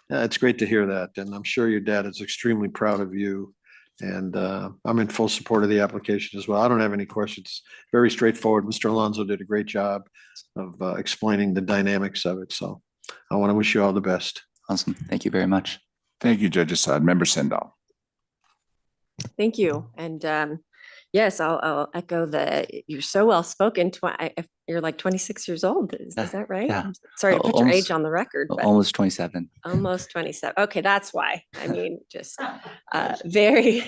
Yeah, it's great to hear that. And I'm sure your dad is extremely proud of you. And I'm in full support of the application as well. I don't have any questions. Very straightforward. Mr. Alonso did a great job of explaining the dynamics of it. So I want to wish you all the best. Awesome. Thank you very much. Thank you, Judge Assad. Member Sendall. Thank you. And yes, I'll echo that you're so well spoken. You're like 26 years old. Is that right? Yeah. Sorry to put your age on the record. But Almost 27. almost 27. Okay, that's why. I mean, just very,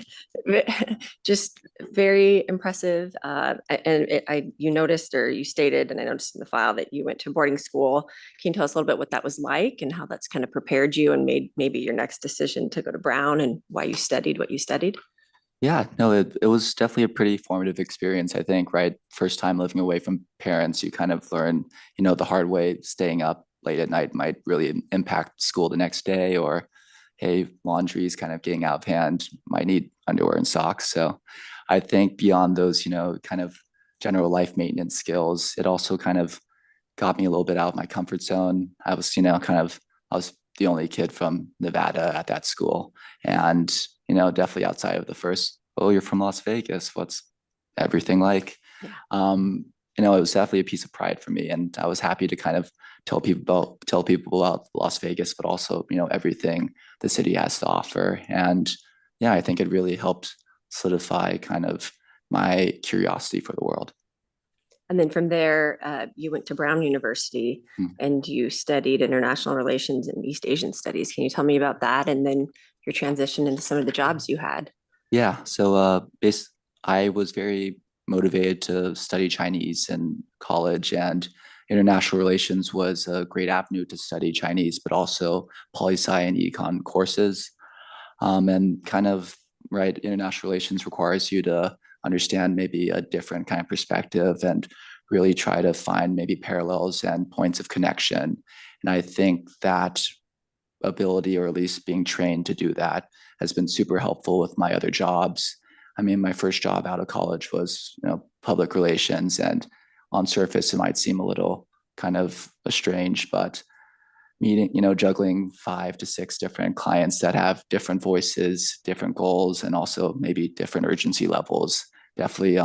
just very impressive. You noticed, or you stated, and I noticed in the file that you went to boarding school. Can you tell us a little bit what that was like and how that's kind of prepared you and made maybe your next decision to go to Brown and why you studied what you studied? Yeah, no, it was definitely a pretty formative experience, I think, right? First time living away from parents, you kind of learn, the hard way, staying up late at night might really impact school the next day, or, hey, laundry is kind of getting out of hand, might need underwear and socks. So I think beyond those, kind of general life maintenance skills, it also kind of got me a little bit out of my comfort zone. I was, I was the only kid from Nevada at that school. And definitely outside of the first, oh, you're from Las Vegas, what's everything like? Yeah. It was definitely a piece of pride for me. And I was happy to kind of tell people about Las Vegas, but also, everything the city has to offer. And yeah, I think it really helped solidify kind of my curiosity for the world. And then from there, you went to Brown University and you studied international relations and East Asian studies. Can you tell me about that? And then your transition into some of the jobs you had? Yeah. So I was very motivated to study Chinese in college, and international relations was a great avenue to study Chinese, but also poli-sci and econ courses. And kind of right, international relations requires you to understand maybe a different kind of perspective and really try to find maybe parallels and points of connection. And I think that ability, or at least being trained to do that, has been super helpful with my other jobs. I mean, my first job out of college was, public relations, and on surface, it might seem a little kind of strange, but juggling 5 to 6 different clients that have different voices, different goals, and also maybe different urgency levels. Definitely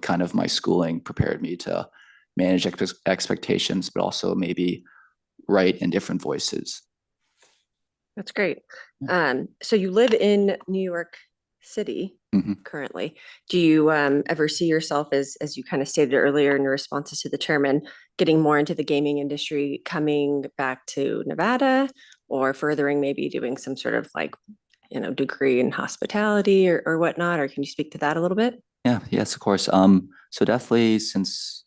kind of my schooling prepared me to manage expectations, but also maybe write in different voices. That's great. So you live in New York City Mhm. currently. Do you ever see yourself as you kind of stated earlier in your responses to the chairman, getting more into the gaming industry, coming back to Nevada, or furthering maybe doing some sort of degree in hospitality or whatnot? Or can you speak to that a little bit? Yeah, yes, of course. So definitely, since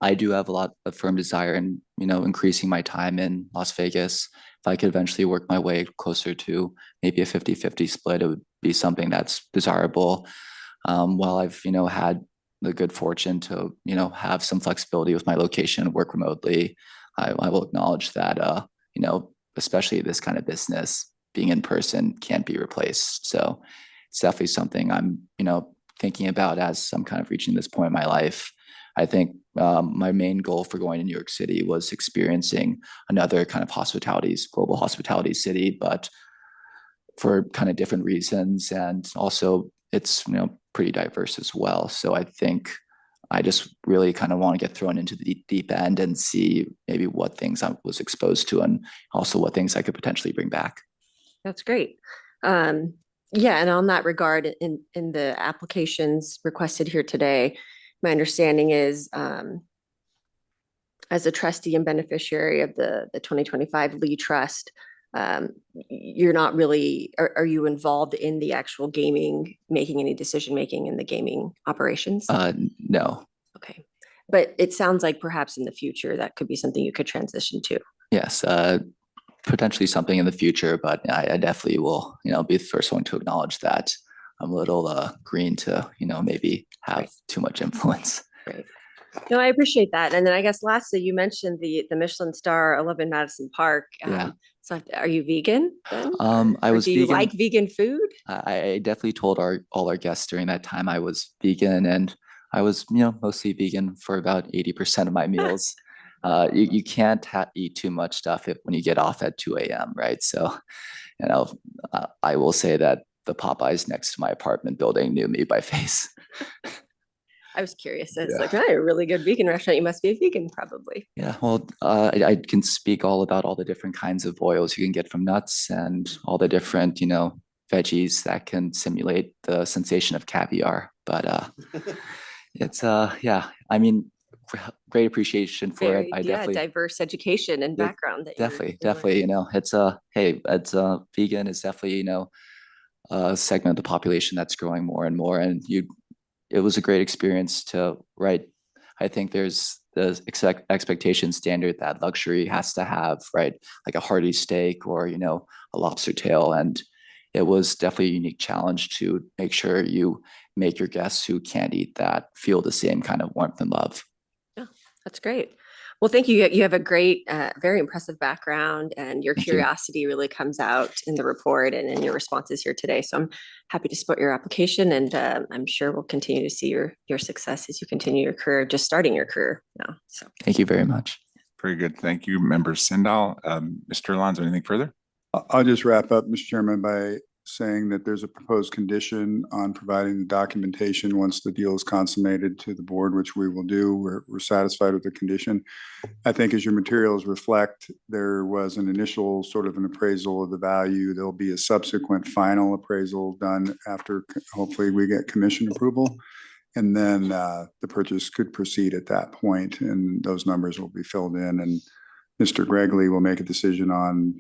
I do have a lot of firm desire in, increasing my time in Las Vegas, if I could eventually work my way closer to maybe a 50-50 split, it would be something that's desirable. While I've, had the good fortune to, have some flexibility with my location, work remotely, I will acknowledge that, especially this kind of business, being in person can't be replaced. So it's definitely something I'm, thinking about as I'm kind of reaching this point in my life. I think my main goal for going to New York City was experiencing another kind of global hospitality city, but for kind of different reasons. And also it's, pretty diverse as well. So I think I just really kind of want to get thrown into the deep end and see maybe what things I was exposed to and also what things I could potentially bring back. That's great. Yeah, and on that regard, in the applications requested here today, my understanding is as a trustee and beneficiary of the 2025 Lee Trust, you're not really, are you involved in the actual gaming, making any decision making in the gaming operations? No. Okay, but it sounds like perhaps in the future that could be something you could transition to. Yes, potentially something in the future, but I definitely will, be the first one to acknowledge that I'm a little green to, maybe have too much influence. Great. No, I appreciate that. And then I guess lastly, you mentioned the Michelin star 11 Madison Park. Yeah. So are you vegan then? I was do you vegan. like vegan food? I definitely told all our guests during that time I was vegan, and I was, mostly vegan for about 80% of my meals. You can't eat too much stuff when you get off at 2 a.m., right? So, I will say that the Popeyes next to my apartment building knew me by face. I was curious. It's like, a really good vegan restaurant. You must be a vegan, probably. Yeah, well, I can speak all about all the different kinds of oils you can get from nuts and all the different, veggies that can simulate the sensation of caviar. But it's, I mean, great appreciation for it. I definitely diverse education and background. That definitely, learning. it's vegan is definitely, a segment of the population that's growing more and more. And it was a great experience to write. I think there's the expectation standard that luxury has to have, right? Like a hearty steak or, a lobster tail. And it was definitely a unique challenge to make sure you make your guests who can't eat that feel the same kind of warmth and love. Yeah, that's great. Well, thank you. You have a great, very impressive background, and your curiosity really comes out in the report and in your responses here today. So I'm happy to support your application, and I'm sure we'll continue to see your success as you continue your career, just starting your career now. So thank you very much. Very good. Thank you, Member Sindall. Mr. Alonso, anything further? I'll just wrap up, Mr. Chairman, by saying that there's a proposed condition on providing the documentation once the deal is consummated to the board, which we will do. We're satisfied with the condition. I think as your materials reflect, there was an initial sort of an appraisal of the value. There'll be a subsequent final appraisal done after hopefully we get commission approval. And then the purchase could proceed at that point, and those numbers will be filled in, and Mr. Gregley will make a decision on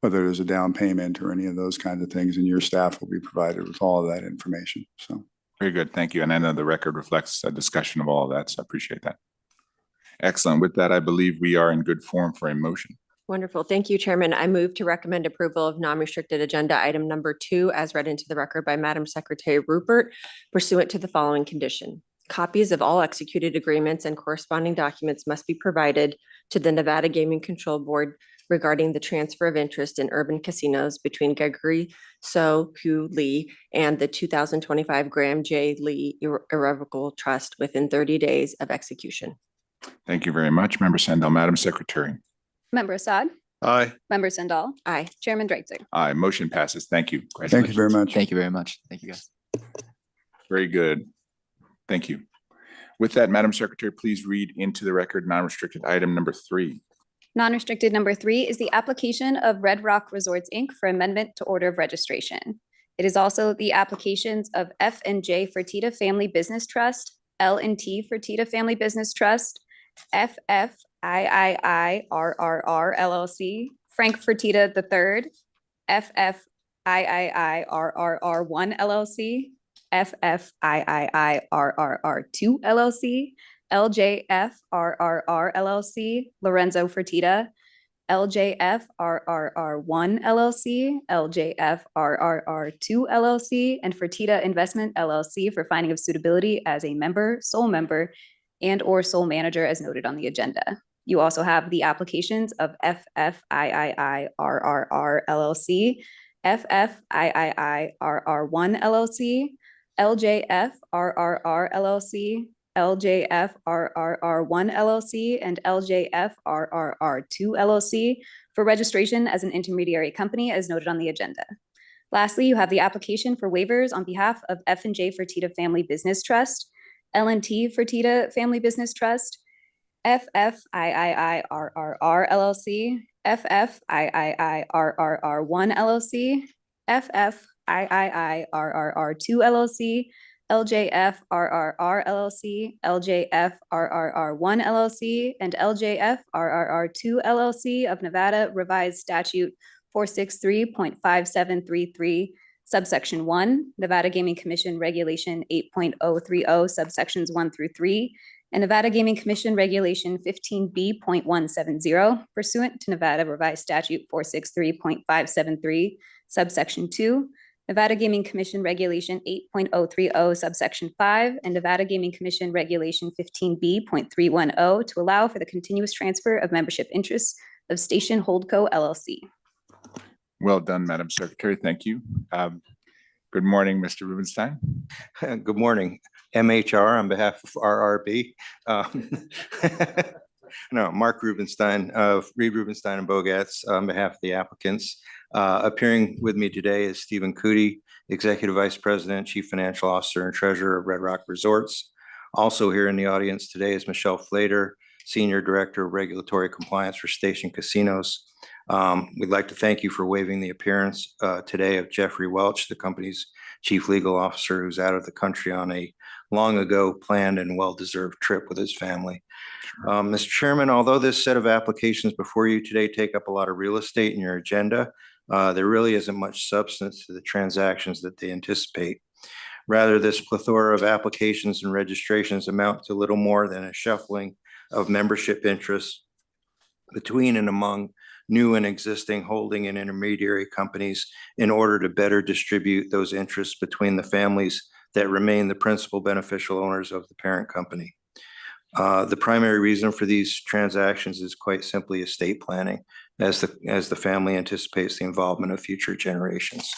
whether there's a down payment or any of those kinds of things, and your staff will be provided with all of that information. So very good. Thank you. And I know the record reflects a discussion of all of that, so I appreciate that. Excellent. With that, I believe we are in good form for a motion. Wonderful. Thank you, Chairman. I move to recommend approval of non-restricted agenda item number 2 as read into the record by Madam Secretary Rupert pursuant to the following condition. Copies of all executed agreements and corresponding documents must be provided to the Nevada Gaming Control Board regarding the transfer of interest in urban casinos between Gregory So Hu Lee and the 2025 Graham J. Lee Irrevocable Trust within 30 days of execution. Thank you very much, Member Sandal. Madam Secretary. Member Assad, Aye. Member Sandal, Aye. Chairman Dreitzer. Aye, motion passes. Thank you. Thank you very much. Thank you very much. Thank you, guys. Very good. Thank you. With that, Madam Secretary, please read into the record non-restricted item number 3. Non-restricted number 3 is the application of Red Rock Resorts, Inc. for amendment to order of registration. It is also the applications of F&J Fertitta Family Business Trust, L&T Fertitta Family Business Trust, FFIII RRR LLC, Frank Fertitta III, FFIII RRR1 LLC, FFIII RRR2 LLC, LJF RRR LLC, Lorenzo Fertitta, LJF RRR1 LLC, LJF RRR2 LLC, and Fertitta Investment LLC for finding of suitability as a member, sole member, and/or sole manager as noted on the agenda. You also have the applications of FFIII RRR LLC, FFIII RR1 LLC, LJF RRR LLC, LJF RRR1 LLC, and LJF RRR2 LLC for registration as an intermediary company as noted on the agenda. Lastly, you have the application for waivers on behalf of F&J Fertitta Family Business Trust, L&T Fertitta Family Business Trust, FFIII RRR LLC, FFIII RRR1 LLC, FFIII RRR2 LLC, LJF RRR LLC, LJF RRR1 LLC, and LJF RRR2 LLC of Nevada Revised Statute 463.5733, subsection 1, Nevada Gaming Commission Regulation 8.030, subsections 1 through 3, and Nevada Gaming Commission Regulation 15B.170 pursuant to Nevada Revised Statute 463.573, subsection 2, Nevada Gaming Commission Regulation 8.030, subsection 5, and Nevada Gaming Commission Regulation 15B.310 to allow for the continuous transfer of membership interests of Station Holdco LLC. Well done, Madam Secretary. Thank you. Good morning, Mr. Rubenstein. Good morning. MHR on behalf of RRB. No, Mark Rubenstein of Reed Rubenstein and Bogatz on behalf of the applicants. Appearing with me today is Stephen Cootie, Executive Vice President, Chief Financial Officer, and Treasurer of Red Rock Resorts. Also here in the audience today is Michelle Flater, Senior Director of Regulatory Compliance for Station Casinos. We'd like to thank you for waiving the appearance today of Jeffrey Welch, the company's Chief Legal Officer, who's out of the country on a long ago planned and well-deserved trip with his family. Mr. Chairman, although this set of applications before you today take up a lot of real estate in your agenda, there really isn't much substance to the transactions that they anticipate. Rather, this plethora of applications and registrations amount to little more than a shuffling of membership interests between and among new and existing holding and intermediary companies in order to better distribute those interests between the families that remain the principal beneficial owners of the parent company. The primary reason for these transactions is quite simply estate planning, as the family anticipates the involvement of future generations.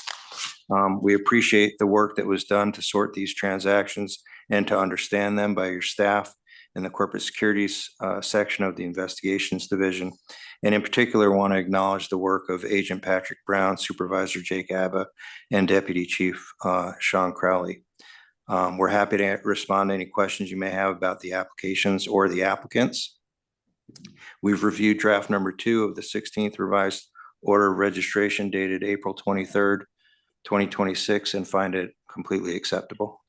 We appreciate the work that was done to sort these transactions and to understand them by your staff in the Corporate Securities section of the Investigations Division. And in particular, want to acknowledge the work of Agent Patrick Brown, Supervisor Jake Abba, and Deputy Chief Sean Crowley. We're happy to respond to any questions you may have about the applications or the applicants. We've reviewed draft number 2 of the 16th revised order of registration dated April 23rd, 2026, and find it completely acceptable.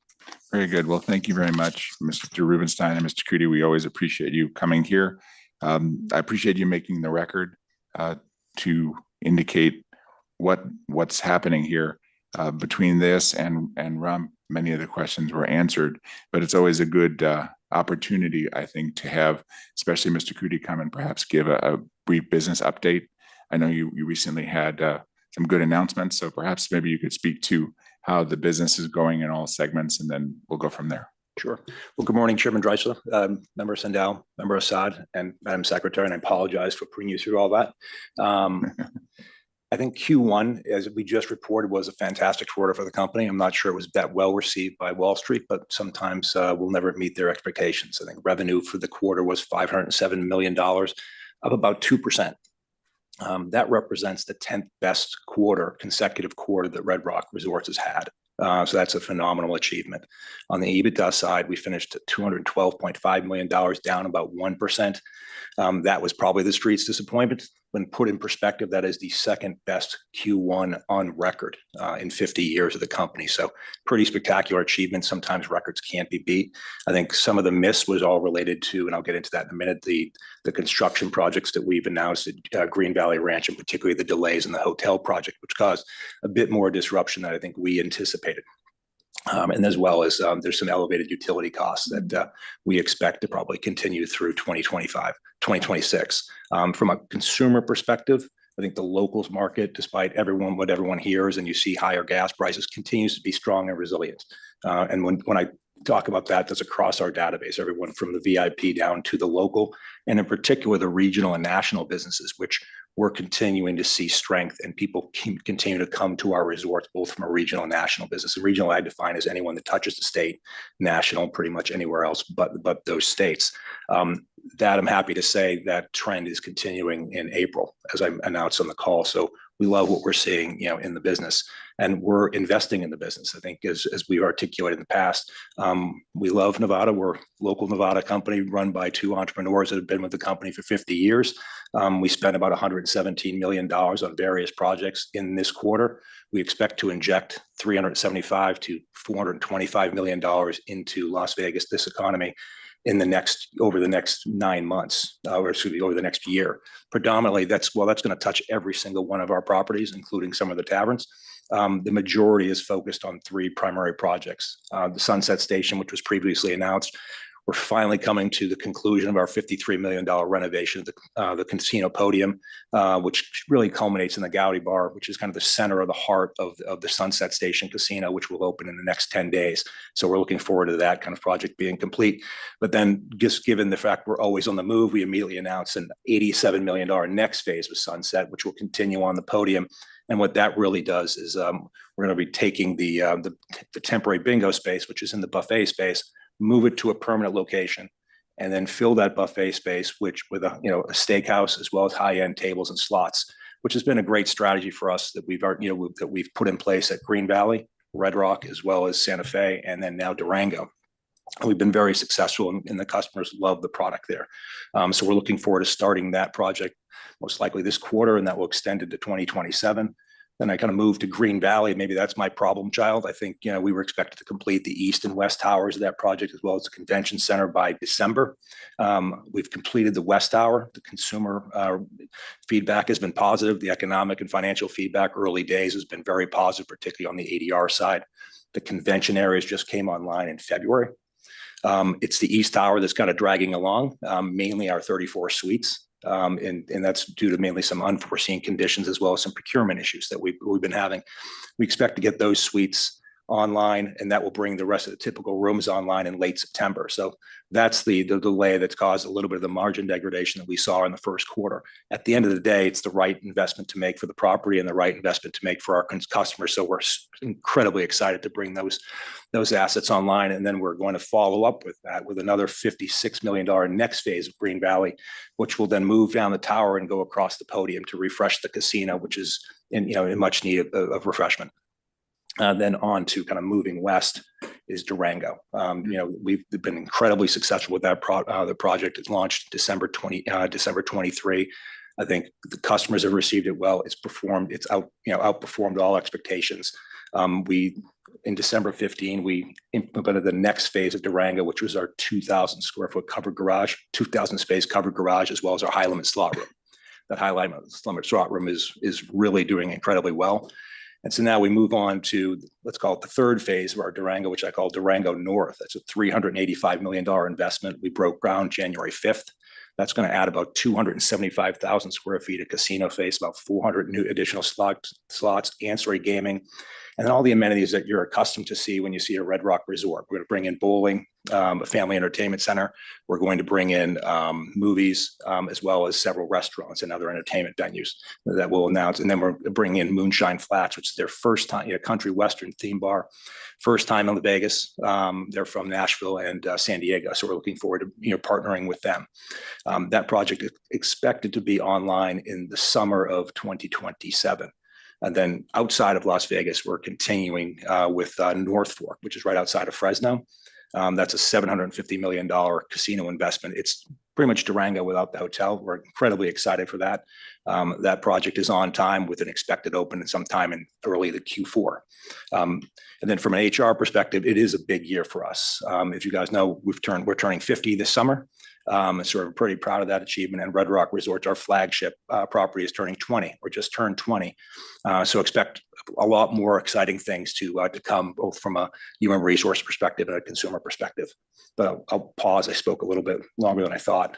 Very good. Well, thank you very much, Mr. Rubenstein and Mr. Cootie. We always appreciate you coming here. I appreciate you making the record to indicate what's happening here between this and RUM. Many of the questions were answered, but it's always a good opportunity, I think, to have, especially Mr. Cootie, come and perhaps give a brief business update I know you recently had some good announcements, so perhaps maybe you could speak to how the business is going in all segments, and then we'll go from there. Sure. Well, good morning, Chairman Dreisler, Member Sandell, Member Assad, and Madam Secretary, and I apologize for putting you through all that. I think Q1, as we just reported, was a fantastic quarter for the company. I'm not sure it was that well received by Wall Street, but sometimes we'll never meet their expectations. I think revenue for the quarter was $507 million, up about 2%. That represents the 10th best consecutive quarter that Red Rock Resorts has had. So that's a phenomenal achievement. On the EBITDA side, we finished at $212.5 million, down about 1%. That was probably the street's disappointment. When put in perspective, that is the second best Q1 on record in 50 years of the company. So pretty spectacular achievement. Sometimes records can't be beat. I think some of the miss was all related to, and I'll get into that in a minute, the construction projects that we've announced at Green Valley Ranch, and particularly the delays in the hotel project, which caused a bit more disruption than I think we anticipated. And as well as there's some elevated utility costs that we expect to probably continue through 2025, 2026. From a consumer perspective, I think the locals market, despite what everyone hears, and you see higher gas prices, continues to be strong and resilient. And when I talk about that, that's across our database, everyone from the VIP down to the local, and in particular, the regional and national businesses, which we're continuing to see strength, and people continue to come to our resorts, both from a regional and national business. And regional I define as anyone that touches the state, national pretty much anywhere else but those states. That I'm happy to say that trend is continuing in April, as I announced on the call. So we love what we're seeing, in the business, and we're investing in the business. I think as we've articulated in the past, we love Nevada. We're a local Nevada company run by two entrepreneurs that have been with the company for 50 years. We spent about $117 million on various projects in this quarter. We expect to inject $375 to $425 million into Las Vegas, this economy, over the next 9 months, over the next year. Predominantly, that's going to touch every single one of our properties, including some of the taverns. The majority is focused on 3 primary projects. The Sunset Station, which was previously announced. We're finally coming to the conclusion of our $53 million renovation of the casino podium, which really culminates in the Gaudi Bar, which is kind of the center of the heart of the Sunset Station Casino, which will open in the next 10 days. So we're looking forward to that kind of project being complete. But then just given the fact we're always on the move, we immediately announced an $87 million next phase with Sunset, which will continue on the podium. And what that really does is we're going to be taking the temporary bingo space, which is in the buffet space, move it to a permanent location, and then fill that buffet space, with a steakhouse as well as high-end tables and slots, which has been a great strategy for us that we've put in place at Green Valley, Red Rock, as well as Santa Fe, and then now Durango. And we've been very successful, and the customers love the product there. So we're looking forward to starting that project most likely this quarter, and that will extend into 2027. Then I kind of moved to Green Valley. Maybe that's my problem child. I think, we were expected to complete the east and west towers of that project, as well as the convention center by December. We've completed the west tower. The consumer feedback has been positive. The economic and financial feedback early days has been very positive, particularly on the ADR side. The convention areas just came online in February. It's the east tower that's kind of dragging along, mainly our 34 suites. And that's due to mainly some unforeseen conditions, as well as some procurement issues that we've been having. We expect to get those suites online, and that will bring the rest of the typical rooms online in late September. So that's the delay that's caused a little bit of the margin degradation that we saw in the first quarter. At the end of the day, it's the right investment to make for the property and the right investment to make for our customers. So we're incredibly excited to bring those assets online. And then we're going to follow up with that with another $56 million next phase of Green Valley, which will then move down the tower and go across the podium to refresh the casino, which is in much need of refreshment. Then on to kind of moving west is Durango. We've been incredibly successful with that the project. It's launched December 23. I think the customers have received it well. It's outperformed all expectations. In December 15, we implemented the next phase of Durango, which was our 2,000 square foot covered garage, 2,000 space covered garage, as well as our high limit slot room. That high limit slot room is really doing incredibly well. And so now we move on to, let's call it the third phase of our Durango, which I call Durango North. That's a $385 million investment. We broke ground January 5th. That's going to add about 275,000 square feet of casino space, about 400 new additional slots, ancillary gaming, and then all the amenities that you're accustomed to see when you see a Red Rock Resort. We're going to bring in bowling, a family entertainment center. We're going to bring in movies, as well as several restaurants and other entertainment venues that we'll announce. And then we're bringing in Moonshine Flats, which is their first time, country western theme bar, first time in Vegas. They're from Nashville and San Diego, so we're looking forward to partnering with them. That project is expected to be online in the summer of 2027. And then outside of Las Vegas, we're continuing with North Fork, which is right outside of Fresno. That's a $750 million casino investment. It's pretty much Durango without the hotel. We're incredibly excited for that. That project is on time with an expected open sometime in early the Q4. And then from an HR perspective, it is a big year for us. If you guys know, we're turning 50 this summer. And so we're pretty proud of that achievement. And Red Rock Resorts, our flagship property, is turning 20 or just turned 20. So expect a lot more exciting things to come, both from a human resource perspective and a consumer perspective. But I'll pause. I spoke a little bit longer than I thought.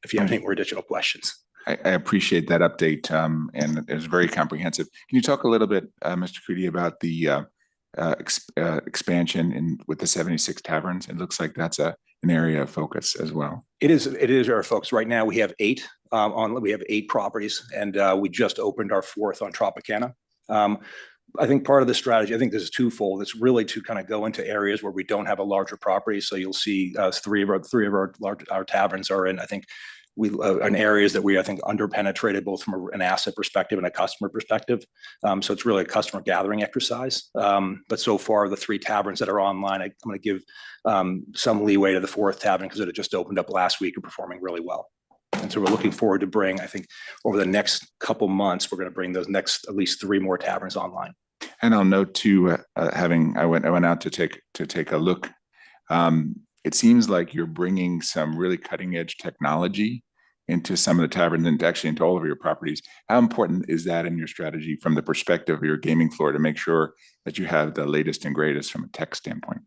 If you have any more additional questions. I appreciate that update, and it's very comprehensive. Can you talk a little bit, Mr. Coody, about the expansion with the 76 taverns? It looks like that's an area of focus as well. It is our focus. Right now, we have 8 we have 8 properties, and we just opened our 4th on Tropicana. I think part of the strategy, I think this is twofold. It's really to kind of go into areas where we don't have a larger property. So you'll see 3 of our taverns are in, I think, in areas that we, I think, underpenetrated both from an asset perspective and a customer perspective. So it's really a customer gathering exercise. But so far, the 3 taverns that are online, I'm going to give some leeway to the 4th tavern because it had just opened up last week and performing really well. And so we're looking forward to bring, I think, over the next couple months, we're going to bring those next at least 3 more taverns online. And I'll note too, I went out to take a look. It seems like you're bringing some really cutting edge technology into some of the taverns and actually into all of your properties. How important is that in your strategy from the perspective of your gaming floor to make sure that you have the latest and greatest from a tech standpoint?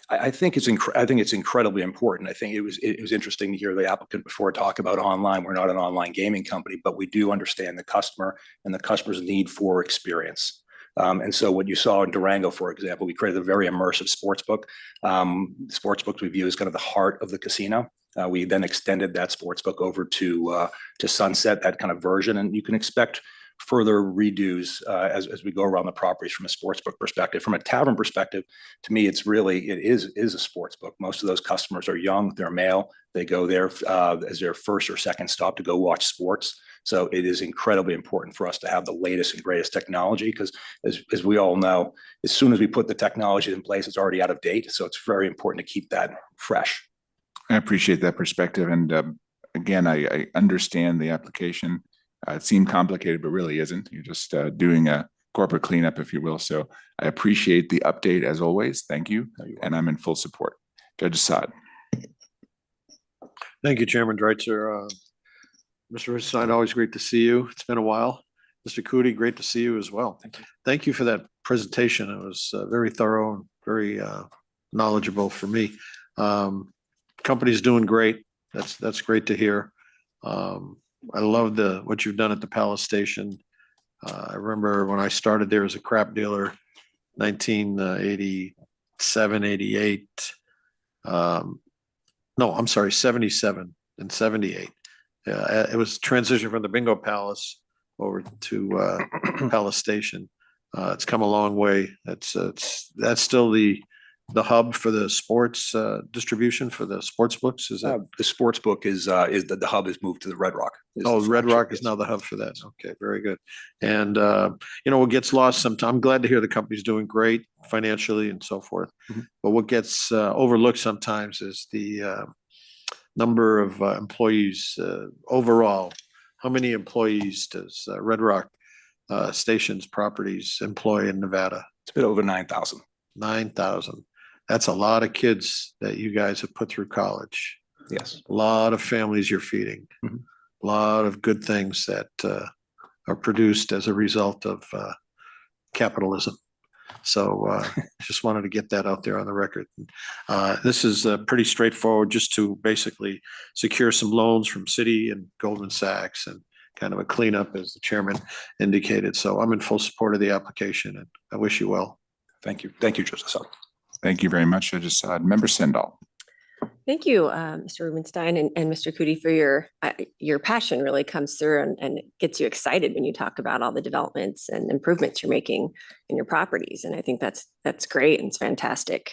I think it's incredibly important. I think it was interesting to hear the applicant before talk about online. We're not an online gaming company, but we do understand the customer and the customer's need for experience. And so what you saw in Durango, for example, we created a very immersive sportsbook. Sportsbooks we view as kind of the heart of the casino. We then extended that sportsbook over to Sunset, that kind of version, and you can expect further redos as we go around the properties from a sportsbook perspective. From a tavern perspective, to me, it is a sportsbook. Most of those customers are young, they're male, they go there as their first or second stop to go watch sports. So it is incredibly important for us to have the latest and greatest technology because as we all know, as soon as we put the technology in place, it's already out of date. So it's very important to keep that fresh. I appreciate that perspective. And again, I understand the application. It seemed complicated, but really isn't. You're just doing a corporate cleanup, if you will. So I appreciate the update as always. Thank you. And I'm in full support. Judge Assad. Thank you, Chairman Dreitzer. Mr. Stein, always great to see you. It's been a while. Mr. Coody, great to see you as well. Thank you for that presentation. It was very thorough and very knowledgeable for me. Company's doing great. That's great to hear. I love what you've done at the Palace Station. I remember when I started there as a crap dealer, 1987, 88. No, I'm sorry, 77 and 78. It was transition from the Bingo Palace over to Palace Station. It's come a long way. That's still the hub for the sports distribution for the sports books. Is that the sports book is the hub is moved to the Red Rock. Red Rock is now the hub for that. Okay, very good. And what gets lost sometimes, I'm glad to hear the company's doing great financially and so forth. Mm-hmm. But what gets overlooked sometimes is the number of employees overall. How many employees does Red Rock Stations properties employ in Nevada? It's a bit over 9,000. 9,000. That's a lot of kids that you guys have put through college. Yes. A lot of families you're feeding. Mm-hmm. A lot of good things that are produced as a result of capitalism. So just wanted to get that out there on the record. This is pretty straightforward, just to basically secure some loans from Citi and Goldman Sachs and kind of a cleanup, as the chairman indicated. So I'm in full support of the application, and I wish you well. Thank you. Thank you, Judge Assad. Thank you very much, Judge Assad. Member Sendall. Thank you, Mr. Rubenstein and Mr. Cootie, for your passion really comes through and it gets you excited when you talk about all the developments and improvements you're making in your properties. And I think that's great and it's fantastic.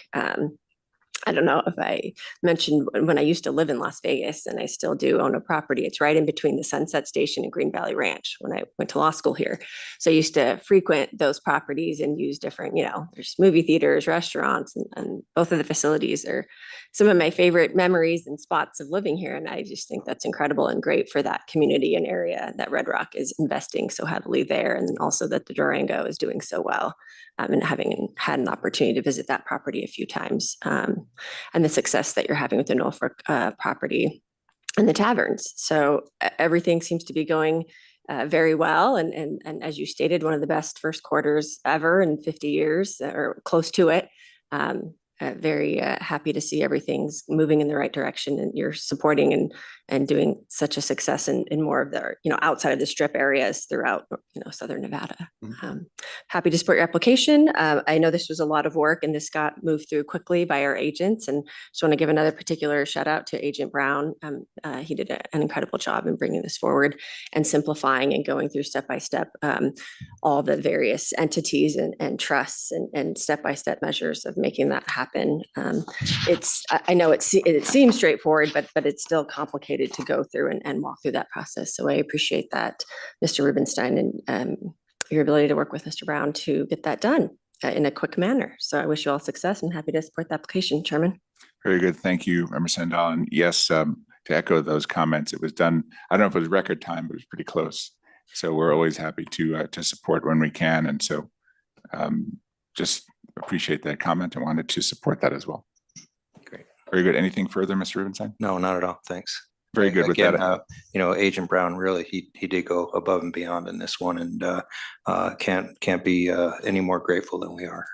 I don't know if I mentioned when I used to live in Las Vegas, and I still do own a property. It's right in between the Sunset Station and Green Valley Ranch when I went to law school here. So I used to frequent those properties and use different, there's movie theaters, restaurants, and both of the facilities are some of my favorite memories and spots of living here. And I just think that's incredible and great for that community and area that Red Rock is investing so heavily there. And also that the Durango is doing so well, and having had an opportunity to visit that property a few times. And the success that you're having with the Norfolk property and the taverns. So everything seems to be going very well. And as you stated, one of the best first quarters ever in 50 years or close to it. Very happy to see everything's moving in the right direction, and you're supporting and doing such a success in more of the, outside of the strip areas throughout, Southern Nevada. Happy to support your application. I know this was a lot of work and this got moved through quickly by our agents, and just want to give another particular shout out to Agent Brown. He did an incredible job in bringing this forward and simplifying and going through step by step all the various entities and trusts and step-by-step measures of making that happen. I know it seems straightforward, but it's still complicated to go through and walk through that process. So I appreciate that, Mr. Rubenstein, and your ability to work with Mr. Brown to get that done in a quick manner. So I wish you all success and happy to support the application, Chairman. Very good. Thank you, Member Sendall. And yes, to echo those comments, it was done, I don't know if it was record time, but it was pretty close. So we're always happy to support when we can. And so just appreciate that comment and wanted to support that as well. Great. Very good. Anything further, Mr. Rubenstein? No, not at all. Thanks. Very good with that. Again, Agent Brown, really, he did go above and beyond in this one, and can't be any more grateful than we are.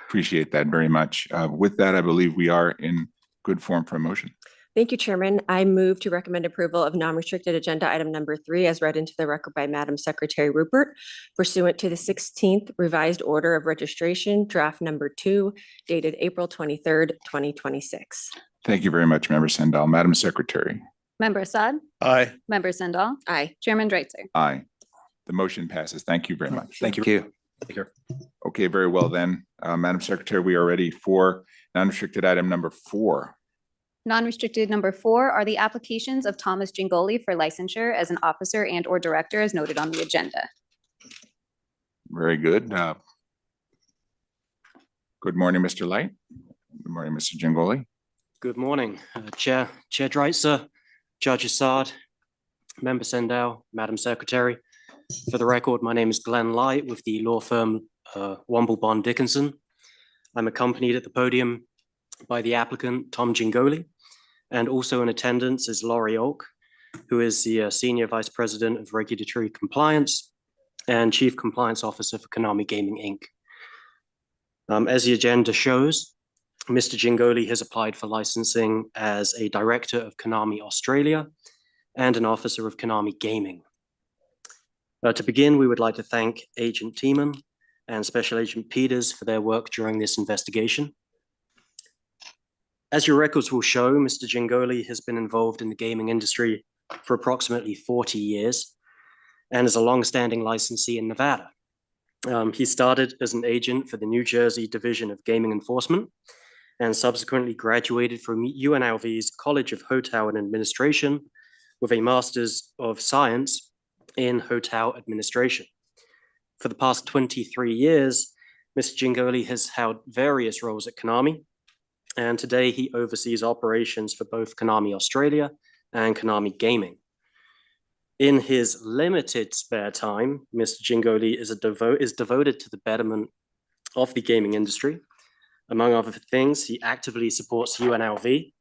Appreciate that very much. With that, I believe we are in good form for a motion. Thank you, Chairman. I move to recommend approval of non-restricted agenda item number 3 as read into the record by Madam Secretary Rupert pursuant to the 16th revised order of registration, draft number 2, dated April 23rd, 2026. Thank you very much, Member Sendall. Madam Secretary. Member Assad? Aye. Member Sendall? Aye. Chairman Dreitzer? Aye. The motion passes. Thank you very much. Thank you. Thank you. Okay, very well then. Madam Secretary, we are ready for non-restricted item number 4. Non-restricted number 4 are the applications of Thomas Gingoli for licensure as an officer and/or director as noted on the agenda. Very good. Good morning, Mr. Light. Good morning, Mr. Gingoli. Good morning, Chair Dreitzer, Judge Assad, Member Sendall, Madam Secretary. For the record, my name is Glenn Light with the law firm Womble Bond Dickinson. I'm accompanied at the podium by the applicant, Tom Gingoli, and also in attendance is Laurie Oak, who is the Senior Vice President of Regulatory Compliance and Chief Compliance Officer for Konami Gaming, Inc. As the agenda shows, Mr. Gingoli has applied for licensing as a director of Konami Australia and an officer of Konami Gaming. To begin, we would like to thank Agent Tiemann and Special Agent Peters for their work during this investigation. As your records will show, Mr. Gingoli has been involved in the gaming industry for approximately 40 years and is a long-standing licensee in Nevada. He started as an agent for the New Jersey Division of Gaming Enforcement and subsequently graduated from UNLV's College of Hotel and Administration with a Master's of Science in Hotel Administration. For the past 23 years, Mr. Gingoli has held various roles at Konami, and today he oversees operations for both Konami Australia and Konami Gaming. In his limited spare time, Mr. Gingoli is devoted to the betterment of the gaming industry. Among other things, he actively supports UNLV.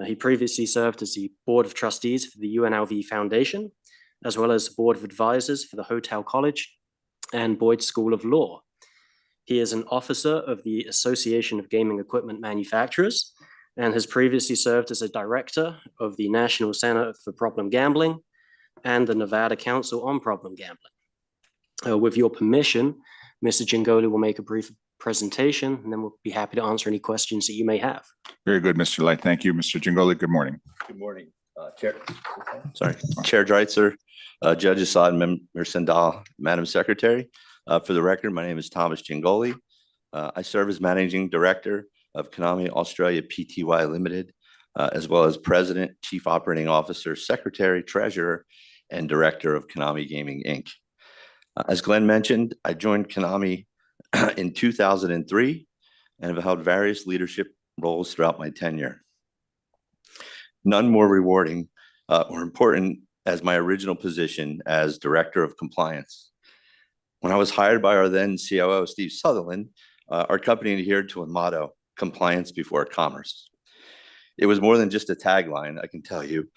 He previously served as the Board of Trustees for the UNLV Foundation, as well as Board of Advisors for the Hotel College and Boyd School of Law. He is an officer of the Association of Gaming Equipment Manufacturers and has previously served as a director of the National Center for Problem Gambling and the Nevada Council on Problem Gambling. With your permission, Mr. Gingoli will make a brief presentation, and then we'll be happy to answer any questions that you may have. Very good, Mr. Light. Thank you. Mr. Gingoli, good morning. Good morning, Chair. Sorry, Chair Dreitzer, Judge Assad, Member Sandal, Madam Secretary. For the record, my name is Thomas Gingoli. I serve as Managing Director of Konami Australia Pty Limited, as well as President, Chief Operating Officer, Secretary, Treasurer, and Director of Konami Gaming, Inc. As Glenn mentioned, I joined Konami in 2003 and have held various leadership roles throughout my tenure. None more rewarding or important as my original position as Director of Compliance. When I was hired by our then COO, Steve Sutherland, our company adhered to a motto, compliance before commerce. It was more than just a tagline, I can tell you,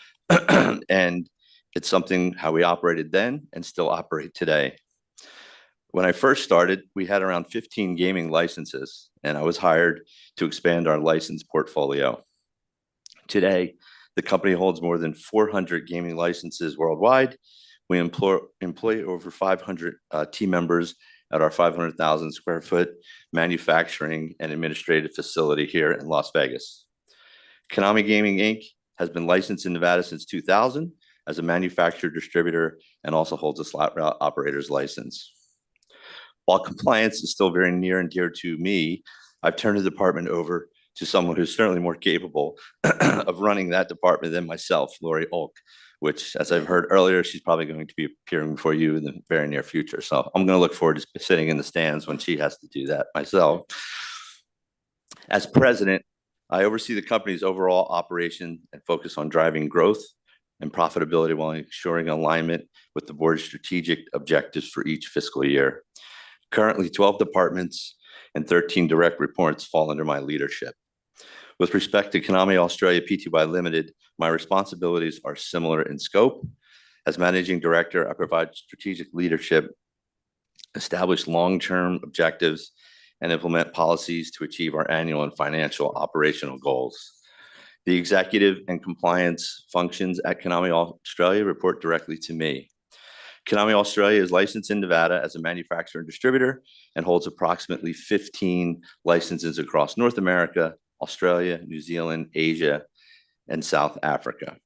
and it's something how we operated then and still operate today. When I first started, we had around 15 gaming licenses, and I was hired to expand our license portfolio. Today, the company holds more than 400 gaming licenses worldwide. We employ over 500 team members at our 500,000 square foot manufacturing and administrative facility here in Las Vegas. Konami Gaming, Inc. has been licensed in Nevada since 2000 as a manufacturer distributor and also holds a slot route operator's license. While compliance is still very near and dear to me, I've turned the department over to someone who's certainly more capable of running that department than myself, Lori Olk, which, as I've heard earlier, she's probably going to be appearing before you in the very near future. So I'm going to look forward to sitting in the stands when she has to do that myself. As president, I oversee the company's overall operation and focus on driving growth and profitability while ensuring alignment with the board's strategic objectives for each fiscal year. Currently, 12 departments and 13 direct reports fall under my leadership. With respect to Konami Australia Pty Limited, my responsibilities are similar in scope. As managing director, I provide strategic leadership, establish long-term objectives, and implement policies to achieve our annual and financial operational goals. The executive and compliance functions at Konami Australia report directly to me. Konami Australia is licensed in Nevada as a manufacturer and distributor and holds approximately 15 licenses across North America, Australia, New Zealand, Asia, and South Africa.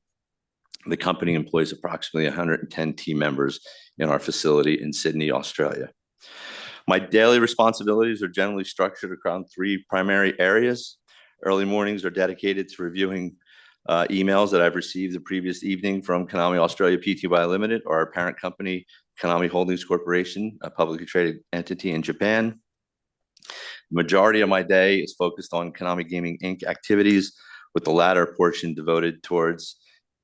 The company employs approximately 110 team members in our facility in Sydney, Australia. My daily responsibilities are generally structured around three primary areas. Early mornings are dedicated to reviewing emails that I've received the previous evening from Konami Australia Pty Limited, or our parent company, Konami Holdings Corporation, a publicly traded entity in Japan. The majority of my day is focused on Konami Gaming, Inc. activities, with the latter portion devoted towards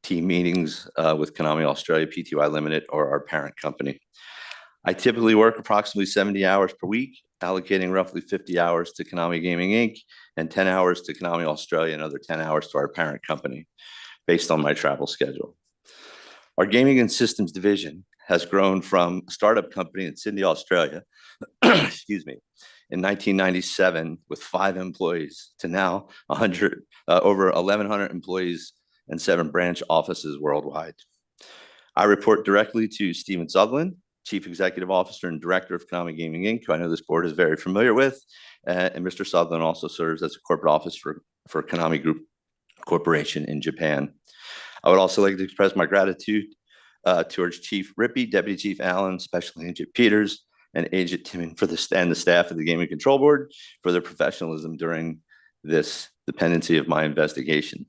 team meetings with Konami Australia Pty Limited, or our parent company. I typically work approximately 70 hours per week, allocating roughly 50 hours to Konami Gaming, Inc. and 10 hours to Konami Australia, and another 10 hours to our parent company, based on my travel schedule. Our gaming and systems division has grown from a startup company in Sydney, Australia, excuse me, in 1997 with 5 employees to now over 1,100 employees and 7 branch offices worldwide. I report directly to Steven Sutherland, Chief Executive Officer and Director of Konami Gaming, Inc., who I know this board is very familiar with. And Mr. Sutherland also serves as a corporate office for Konami Group Corporation in Japan. I would also like to express my gratitude towards Chief Rippey, Deputy Chief Allen, Special Agent Peters, and Agent Timmon and the staff of the Gaming Control Board for their professionalism during this dependency of my investigation.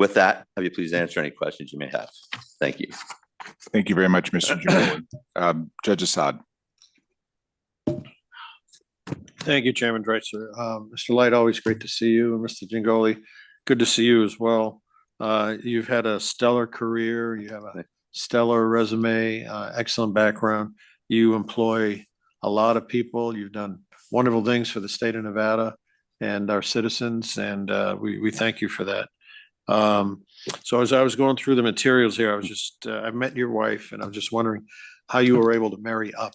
With that, have you please answer any questions you may have. Thank you. Thank you very much, Mr. Gingoli. Judge Assad. Thank you, Chairman Dreitzer. Mr. Light, always great to see you, and Mr. Gingoli, good to see you as well. You've had a stellar career. You have a stellar resume, excellent background. You employ a lot of people. You've done wonderful things for the state of Nevada and our citizens, and we thank you for that. So as I was going through the materials here, I was just, I met your wife, and I'm just wondering how you were able to marry up.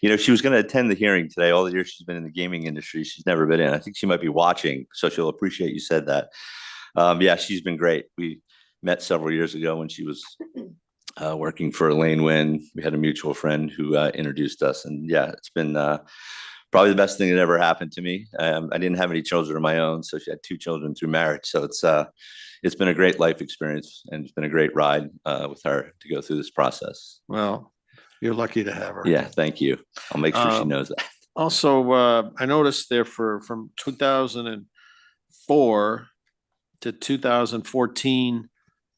You know, she was going to attend the hearing today. All the years she's been in the gaming industry, she's never been in. I think she might be watching, so she'll appreciate you said that. Yeah, she's been great. We met several years ago when she was working for Elaine Wynn. We had a mutual friend who introduced us, and yeah, it's been probably the best thing that ever happened to me. I didn't have any children of my own, so she had 2 children through marriage. So it's been a great life experience, and it's been a great ride with her to go through this process. Well, you're lucky to have her. Yeah, thank you. I'll make sure she knows that. Also, I noticed there from 2004 to 2014,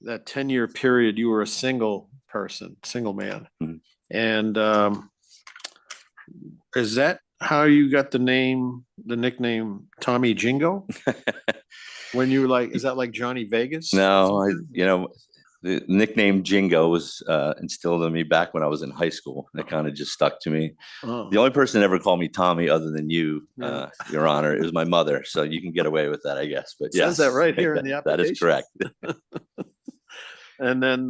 that 10-year period, you were a single person, single man. Mhm. And is that how you got the nickname Tommy Jingo? When you were like, is that like Johnny Vegas? No, the nickname Jingo was instilled in me back when I was in high school. It kind of just stuck to me. Oh. The only person that ever called me Tommy other than you, Yeah. Your Honor, is my mother. So you can get away with that, I guess. But Says that right here in the That is application. correct. And then,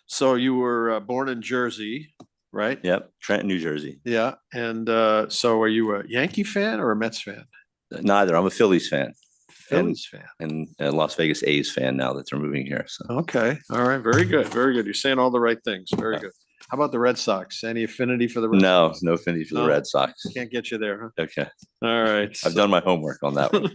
so you were born in Jersey, right? Yep, Trenton, New Jersey. Yeah. And so are you a Yankee fan or a Mets fan? Neither. I'm a Phillies fan. Phillies fan. And a Las Vegas A's fan now that they're moving here. So Okay. All right. Very good. Very good. You're saying all the right things. Very good. How about the Red Sox? Any affinity for the Red no, Sox? no affinity for the No? Red Sox. Can't get you there, Okay, huh? All right. I've done my homework on that one.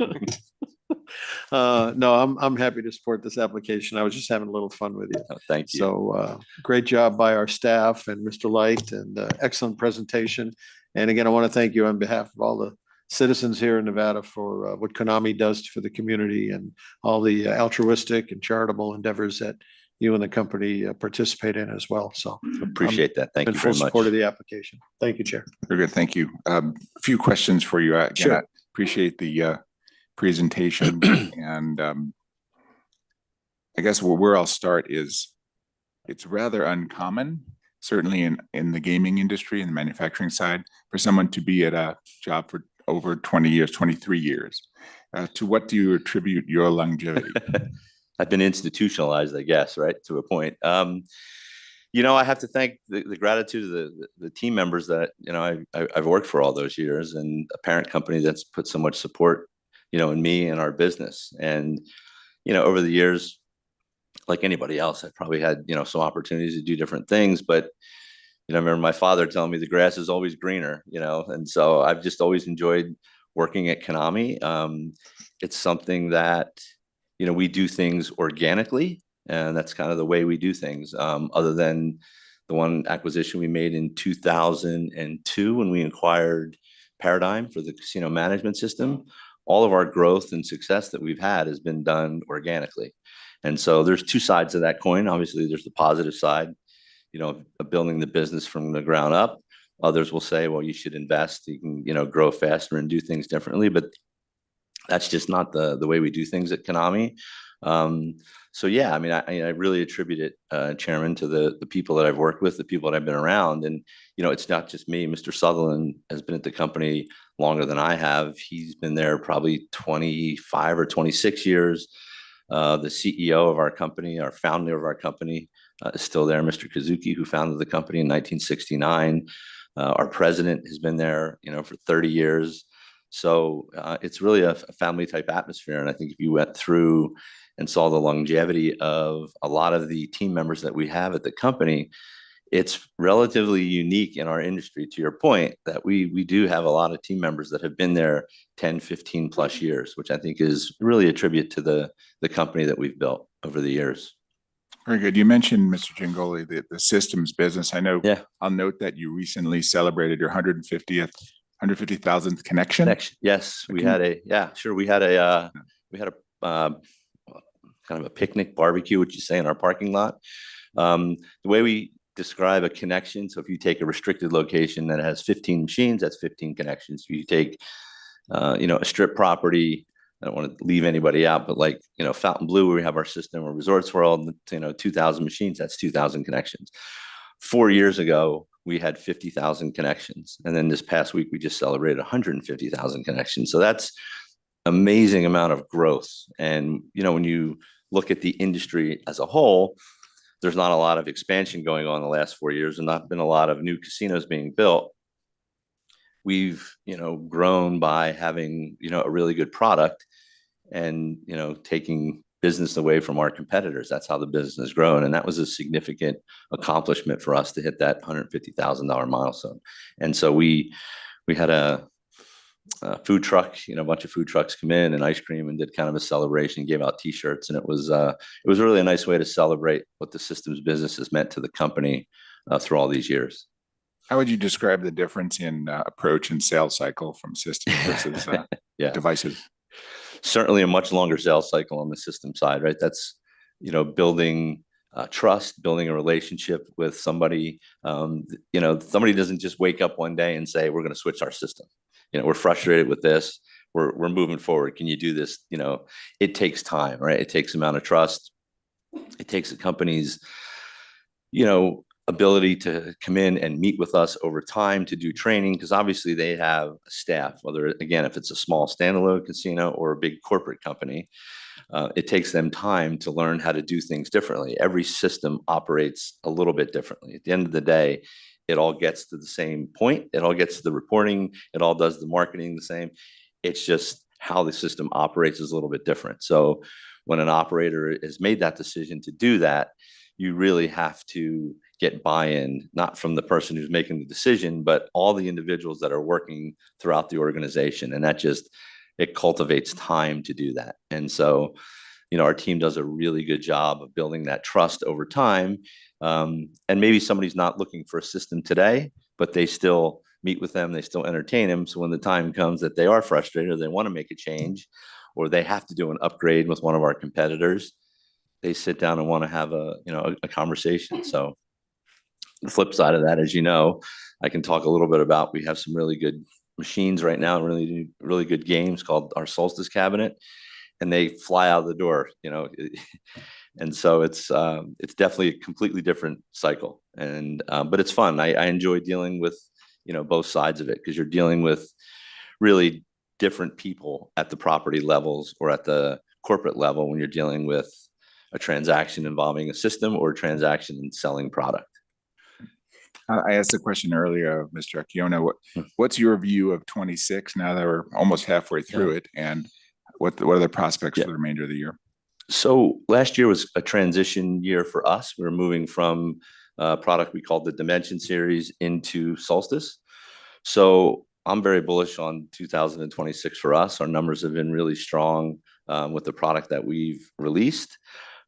No, I'm happy to support this application. I was just having a little fun with you. Oh, thank you. So great job by our staff and Mr. Light, and excellent presentation. And again, I want to thank you on behalf of all the citizens here in Nevada for what Konami does for the community and all the altruistic and charitable endeavors that you and the company participate in as well. So Appreciate that. Thank in you full very much. support of the application. Thank you, Chair. Very good. Thank you. A few questions for you. Again, Sure. I appreciate the presentation. And I guess where I'll start is it's rather uncommon, certainly in the gaming industry and the manufacturing side, for someone to be at a job for over 20 years, 23 years. To what do you attribute your longevity? I've been institutionalized, I guess, right, to a point. I have to thank the gratitude of the team members that, I've worked for all those years, and a parent company that's put so much support, in me and our business. And, over the years, like anybody else, I've probably had, some opportunities to do different things, but I remember my father telling me the grass is always greener, and so I've just always enjoyed working at Konami. It's something that, we do things organically, and that's kind of the way we do things. Other than the one acquisition we made in 2002 when we acquired Paradigm for the casino management system, all of our growth and success that we've had has been done organically. And so there's two sides of that coin. Obviously, there's the positive side, of building the business from the ground up. Others will say, well, you should invest, you can, grow faster and do things differently. But that's just not the way we do things at Konami. So yeah, I really attribute it, Chairman, to the people that I've worked with, the people that I've been around. And, it's not just me. Mr. Sutherland has been at the company longer than I have. He's been there probably 25 or 26 years. The CEO of our company, our founder of our company, is still there, Mr. Kazuki, who founded the company in 1969. Our president has been there, for 30 years. So it's really a family type atmosphere. And I think if you went through and saw the longevity of a lot of the team members that we have at the company, it's relatively unique in our industry, to your point, that we do have a lot of team members that have been there 10, 15 plus years, which I think is really a tribute to the company that we've built over the years. Very good. You mentioned, Mr. Gingoli, the systems business. I know. Yeah. I'll note that you recently celebrated your 150,000th connection. Yes, we had a kind of a picnic barbecue, which you say, in our parking lot. The way we describe a connection, so if you take a restricted location that has 15 machines, that's 15 connections. If you take, a strip property, I don't want to leave anybody out, but like, Fontainebleau, where we have our system, or Resorts World, 2,000 machines, that's 2,000 connections. 4 years ago, we had 50,000 connections. And then this past week, we just celebrated 150,000 connections. So that's amazing amount of growth. And, when you look at the industry as a whole, there's not a lot of expansion going on in the last 4 years, and not been a lot of new casinos being built. we've, grown by having, a really good product and, taking business away from our competitors. That's how the business has grown. And that was a significant accomplishment for us to hit that $150,000 milestone. And so we had a food truck, a bunch of food trucks come in and ice cream and did kind of a celebration, gave out T-shirts. And it was really a nice way to celebrate what the systems business has meant to the company through all these years. How would you describe the difference in approach and sales cycle from systems versus devices? Certainly a much longer sales cycle on the system side, right? That's, building trust, building a relationship with somebody. Somebody doesn't just wake up one day and say, we're going to switch our system. We're frustrated with this. We're moving forward. Can you do this? It takes time, right? It takes amount of trust. It takes the company's, ability to come in and meet with us over time to do training, because obviously they have a staff, whether, again, if it's a small standalone casino or a big corporate company, it takes them time to learn how to do things differently. Every system operates a little bit differently. At the end of the day, it all gets to the same point. It all gets to the reporting. It all does the marketing the same. It's just how the system operates is a little bit different. So when an operator has made that decision to do that, you really have to get buy-in, not from the person who's making the decision, but all the individuals that are working throughout the organization. And that it cultivates time to do that. And so, our team does a really good job of building that trust over time. And maybe somebody's not looking for a system today, but they still meet with them, they still entertain them. So when the time comes that they are frustrated or they want to make a change, or they have to do an upgrade with one of our competitors, they sit down and want to have a conversation. So the flip side of that, as you know, I can talk a little bit about, we have some really good machines right now, really good games called our Solstice cabinet, and they fly out of the door, and so it's definitely a completely different cycle. And but it's fun. I enjoy dealing with both sides of it, because you're dealing with really different people at the property levels or at the corporate level when you're dealing with a transaction involving a system or a transaction in selling product. I asked the question earlier of Mr. Acciona, what's your view of 26 now that we're almost halfway through it, and what are the prospects for the remainder of the year? So last year was a transition year for us. We were moving from a product we called the Dimension series into Solstice. So I'm very bullish on 2026 for us. Our numbers have been really strong with the product that we've released.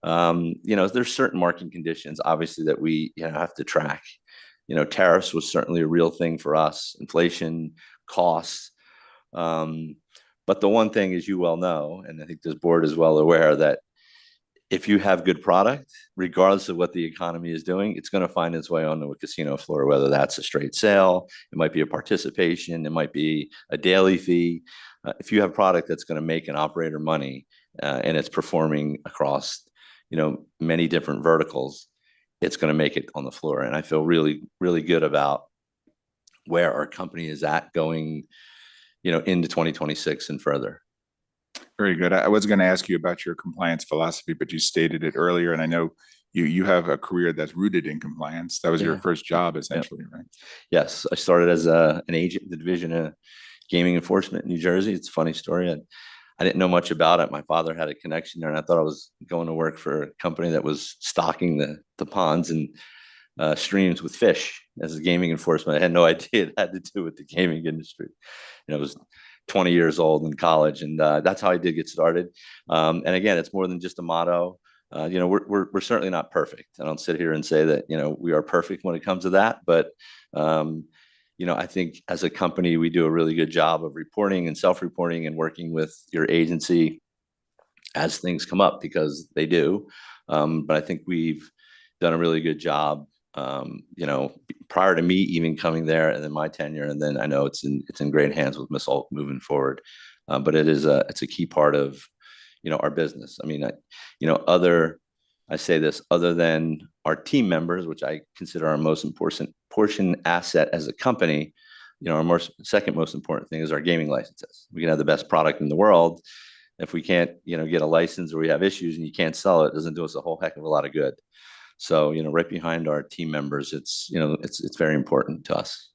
There's certain market conditions, obviously, that we have to track. Tariffs was certainly a real thing for us, inflation, costs. But the one thing, as you well know, and I think this board is well aware, that if you have good product, regardless of what the economy is doing, it's going to find its way onto a casino floor, whether that's a straight sale, it might be a participation, it might be a daily fee. If you have product that's going to make an operator money and it's performing across many different verticals, it's going to make it on the floor. And I feel really, really good about where our company is at going, into 2026 and further. Very good. I was going to ask you about your compliance philosophy, but you stated it earlier, and I know you have a career that's rooted in compliance. That was your first job, essentially, right? Yes, I started as an agent in the Division of Gaming Enforcement in New Jersey. It's a funny story. I didn't know much about it. My father had a connection there, and I thought I was going to work for a company that was stocking the ponds and streams with fish as a gaming enforcement. I had no idea it had to do with the gaming industry. I was 20 years old in college, and that's how I did get started. And again, it's more than just a motto. We're certainly not perfect. I don't sit here and say that we are perfect when it comes to that, but I think as a company, we do a really good job of reporting and self-reporting and working with your agency as things come up, because they do. But I think we've done a really good job, prior to me even coming there, and then my tenure, and then I know it's in great hands with Ms. Alt moving forward. But it's a key part of, our business. I mean, I say this, other than our team members, which I consider our most important portion asset as a company, our second most important thing is our gaming licenses. We can have the best product in the world. If we can't, get a license, or we have issues and you can't sell it, doesn't do us a whole heck of a lot of good. So, right behind our team members, it's very important to us.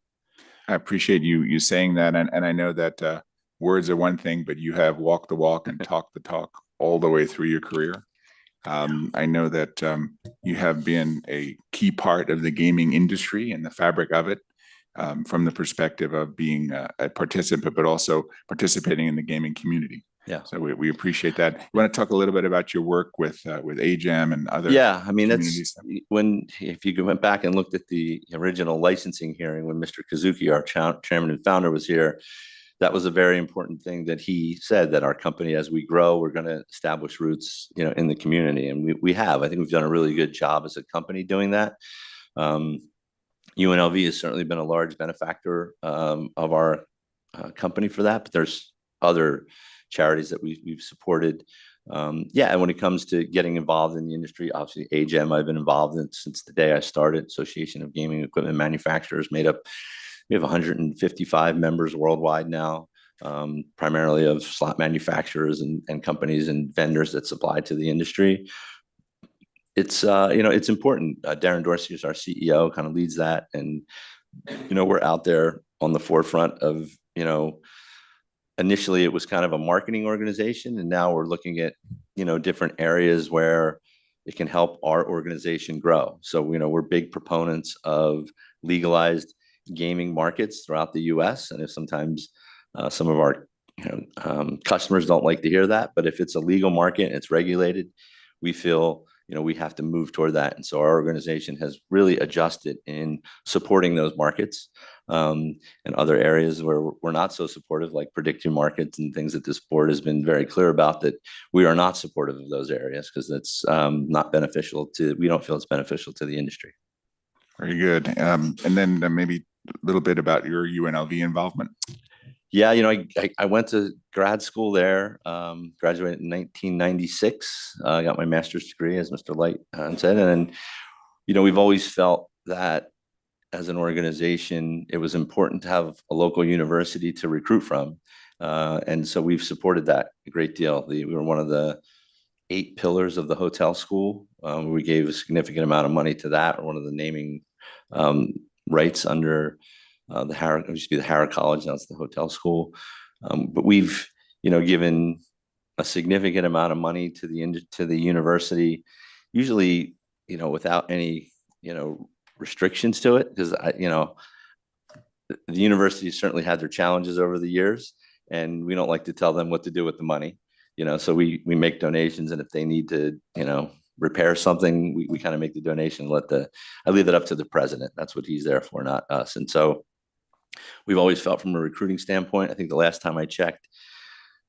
I appreciate you saying that, and I know that words are one thing, but you have walked the walk and talked the talk all the way through your career. I know that you have been a key part of the gaming industry and the fabric of it, from the perspective of being a participant, but also participating in the gaming community. Yeah. So we appreciate that. You want to talk a little bit about your work with AGEM and other? Yeah, I mean, communities? that's if you went back and looked at the original licensing hearing when Mr. Kazuki, our chairman and founder, was here, that was a very important thing that he said, that our company, as we grow, we're going to establish roots, in the community. And we have. I think we've done a really good job as a company doing that. UNLV has certainly been a large benefactor of our company for that, but there's other charities that we've supported. And when it comes to getting involved in the industry, obviously AGEM, I've been involved in since the day I started. Association of Gaming Equipment Manufacturers, we have 155 members worldwide now, primarily of slot manufacturers and companies and vendors that supply to the industry. It's it's important. Darren Dorsey is our CEO, kind of leads that, and we're out there on the forefront of initially it was kind of a marketing organization, and now we're looking at different areas where it can help our organization grow. So we're big proponents of legalized gaming markets throughout the U.S. And if sometimes some of our customers don't like to hear that, but if it's a legal market and it's regulated, we feel we have to move toward that. And so our organization has really adjusted in supporting those markets, and other areas where we're not so supportive, like prediction markets and things that this board has been very clear about, that we are not supportive of those areas because it's not beneficial we don't feel it's beneficial to the industry. Very good. And then maybe a little bit about your UNLV involvement. Yeah, I went to grad school there, graduated in 1996, got my master's degree, as Mr. Light said. And then, we've always felt that as an organization, it was important to have a local university to recruit from. And so we've supported that a great deal. We were one of the 8 pillars of the hotel school. We gave a significant amount of money to that, or one of the naming rights under it used to be the Harrah College, now it's the hotel school. But we've, given a significant amount of money to the university, usually, without any, restrictions to it, because the university certainly had their challenges over the years, and we don't like to tell them what to do with the money, so we make donations, and if they need to, repair something, we kind of make the donation, I leave it up to the president. That's what he's there for, not us. And so we've always felt, from a recruiting standpoint, I think the last time I checked,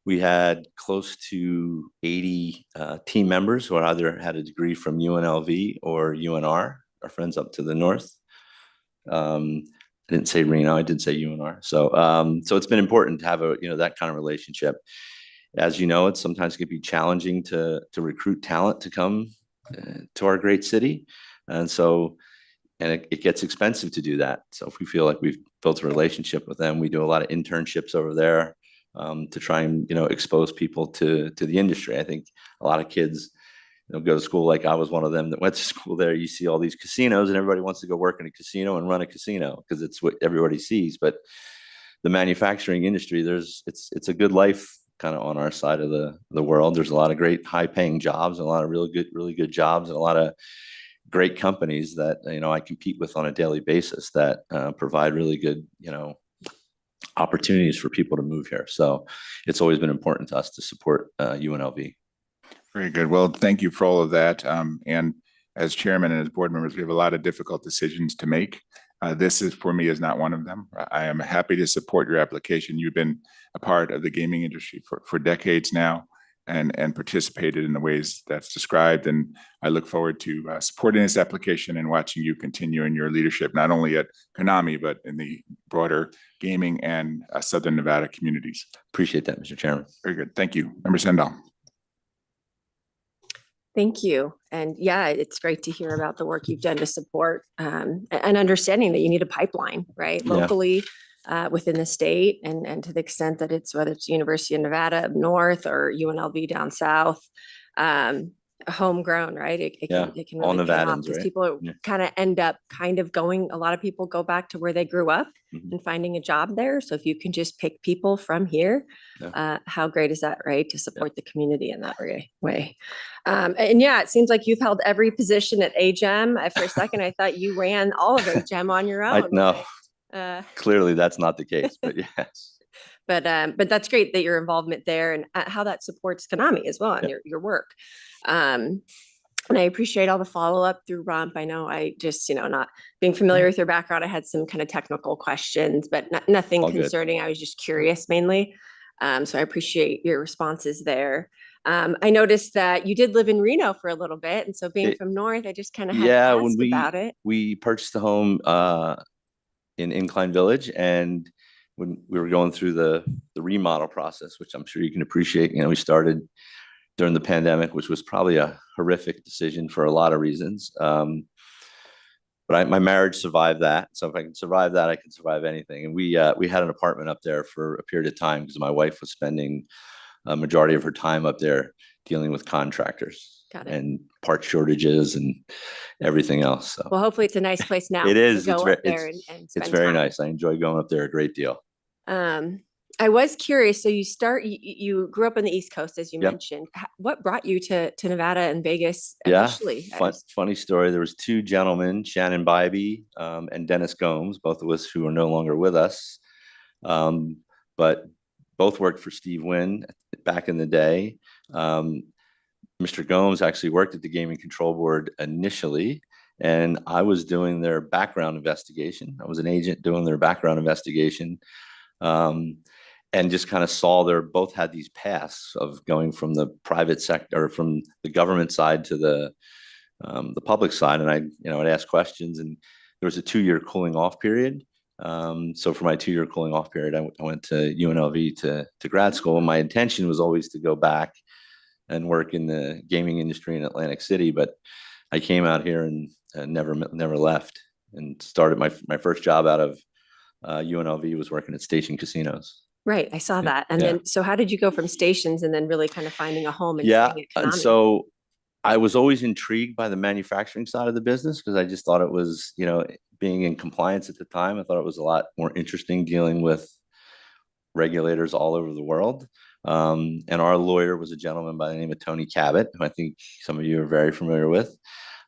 we had close to 80 team members who either had a degree from UNLV or UNR, our friends up to the north. I didn't say Reno, I did say UNR. So it's been important to have that kind of relationship. As you know, it sometimes can be challenging to recruit talent to come to our great city. And it gets expensive to do that. So if we feel like we've built a relationship with them, we do a lot of internships over there to try and, expose people to the industry. I think a lot of kids, go to school, like I was one of them that went to school there. You see all these casinos, and everybody wants to go work in a casino and run a casino because it's what everybody sees. But the manufacturing industry, it's a good life kind of on our side of the world. There's a lot of great high paying jobs, and a lot of really good jobs, and a lot of great companies that, I compete with on a daily basis that provide really good, opportunities for people to move here. So it's always been important to us to support UNLV. Very good. Well, thank you for all of that. And as chairman and as board members, we have a lot of difficult decisions to make. This for me is not one of them. I am happy to support your application. You've been a part of the gaming industry for decades now, and participated in the ways that's described. And I look forward to supporting this application and watching you continue in your leadership, not only at Konami, but in the broader gaming and Southern Nevada communities. Appreciate that, Mr. Chairman. Very good. Thank you. Member Sandal. Thank you. And yeah, it's great to hear about the work you've done to support and understanding that you need a pipeline, right? Yeah. Locally within the state, and to the extent that whether it's University of Nevada up north or UNLV down south. homegrown, right? It Yeah, can all really pay off Nevadans, because right? people Yeah. kind of end up kind of going, a lot of people go back to where they grew up Mhm. and finding a job there. So if you can just pick people from here, Yeah. how great is that, right? To support the community in that way. And yeah, it seems like you've held every position at AGEM. For a second, I thought you ran all of AGEM on your I own. know, clearly that's not the case, but yes. But that's great that your involvement there and how that supports Konami as well and Yep. your work. And I appreciate all the follow-up through RUMP. I know I just, not being familiar with your background, I had some kind of technical questions, but nothing All good. concerning. I was just curious mainly. So I appreciate your responses there. I noticed that you did live in Reno for a little bit. And so being from North, I just kind of had to Yeah, ask when about it. we purchased the home in Incline Village, and when we were going through the remodel process, which I'm sure you can appreciate, we started during the pandemic, which was probably a horrific decision for a lot of reasons. But my marriage survived that. So if I can survive that, I can survive anything. And we had an apartment up there for a period of time because my wife was spending a majority of her time up there dealing with contractors and part shortages and everything else. So Well, hopefully it's a nice place now. it to is. go up there and It's spend very time. nice. I enjoy going up there a great deal. I was curious. So you grew up on the East Coast, as you Yep. mentioned. What brought you to Nevada and Vegas Yeah, initially? funny story. There was two gentlemen, Shannon Bybee and Dennis Gomes, both of us who are no longer with us, but both worked for Steve Wynn back in the day. Mr. Gomes actually worked at the Gaming Control Board initially, and I was doing their background investigation. I was an agent doing their background investigation. And just kind of saw both had these paths of going from the private sector or from the government side to the public side. And I'd ask questions, and there was a 2-year cooling off period. So for my 2-year cooling off period, I went to UNLV to grad school. And my intention was always to go back and work in the gaming industry in Atlantic City. But I came out here and never left, and started my first job out of UNLV was working at Station Casinos. Right, I saw that. And then, so how did you go from stations and then really kind of finding a home and staying at and Konami? so I was always intrigued by the manufacturing side of the business because I just thought it was, being in compliance at the time, I thought it was a lot more interesting dealing with regulators all over the world. And our lawyer was a gentleman by the name of Tony Cabot, who I think some of you are very familiar with.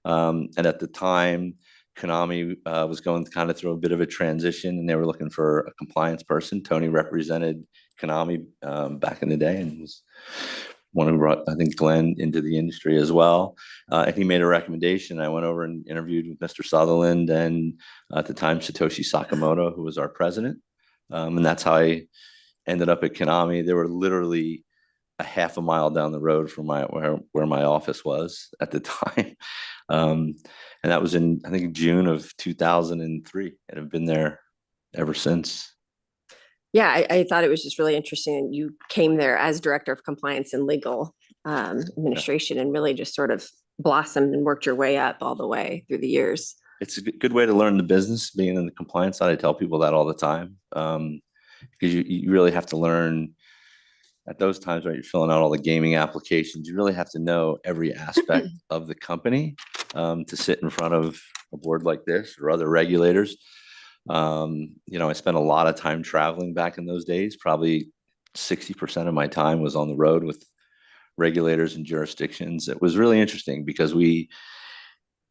And at the time, Konami was going kind of through a bit of a transition, and they were looking for a compliance person. Tony represented Konami back in the day, and was one who brought, I think, Glenn into the industry as well. And he made a recommendation. I went over and interviewed with Mr. Sutherland and at the time Satoshi Sakamoto, who was our president. And that's how I ended up at Konami. They were literally a half a mile down the road from where my office was at the time. And that was in, I think, June of 2003, and I've been there ever since. Yeah, I thought it was just really interesting. And you came there as director of compliance and legal administration and really just sort of blossomed and worked your way up all the way through the years. It's a good way to learn the business, being in the compliance side. I tell people that all the time, because you really have to learn at those times, right? You're filling out all the gaming applications. You really have to know every aspect of the company to sit in front of a board like this or other regulators. I spent a lot of time traveling back in those days. Probably 60% of my time was on the road with regulators and jurisdictions. It was really interesting because we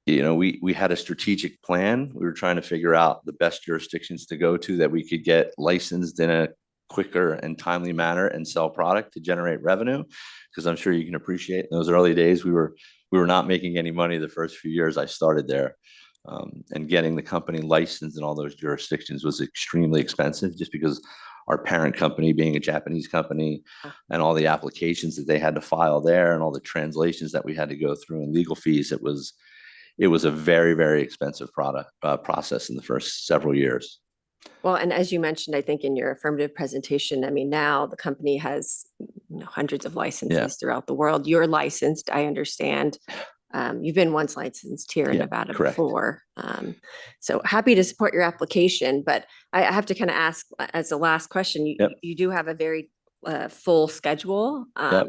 had a strategic plan. We were trying to figure out the best jurisdictions to go to that we could get licensed in a quicker and timely manner and sell product to generate revenue. Because I'm sure you can appreciate in those early days, we were not making any money the first few years I started there. And getting the company licensed in all those jurisdictions was extremely expensive just because our parent company being a Japanese company and all the applications that they had to file there and all the translations that we had to go through and legal fees, it was a very, very expensive process in the first several years. Well, and as you mentioned, I think in your affirmative presentation, I mean, now the company has hundreds of licenses throughout the world. You're licensed, I understand. You've been once licensed here in Nevada before. So happy to support your application, but I have to kind of ask as the last question, you do have a very full schedule. But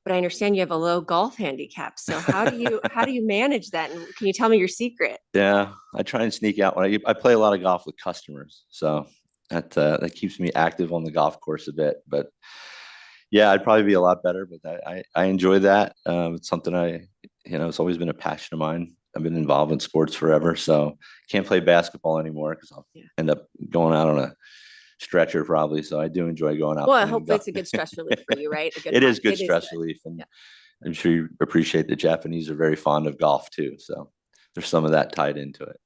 but I understand you have a low golf handicap. So how do you manage that? And can you tell me your secret? Yeah, I try and sneak out when I play a lot of golf with customers, so that keeps me active on the golf course a bit. But yeah, I'd probably be a lot better, but I enjoy that. It's something it's always been a passion of mine. I've been involved in sports forever, so can't play basketball anymore because I'll end up going out on a stretcher probably. So I do enjoy going out. Well, playing hopefully it's a good stress relief for you, right? It is good stress relief, and I'm sure you appreciate the Japanese are very fond of golf too. So there's some of that tied into it.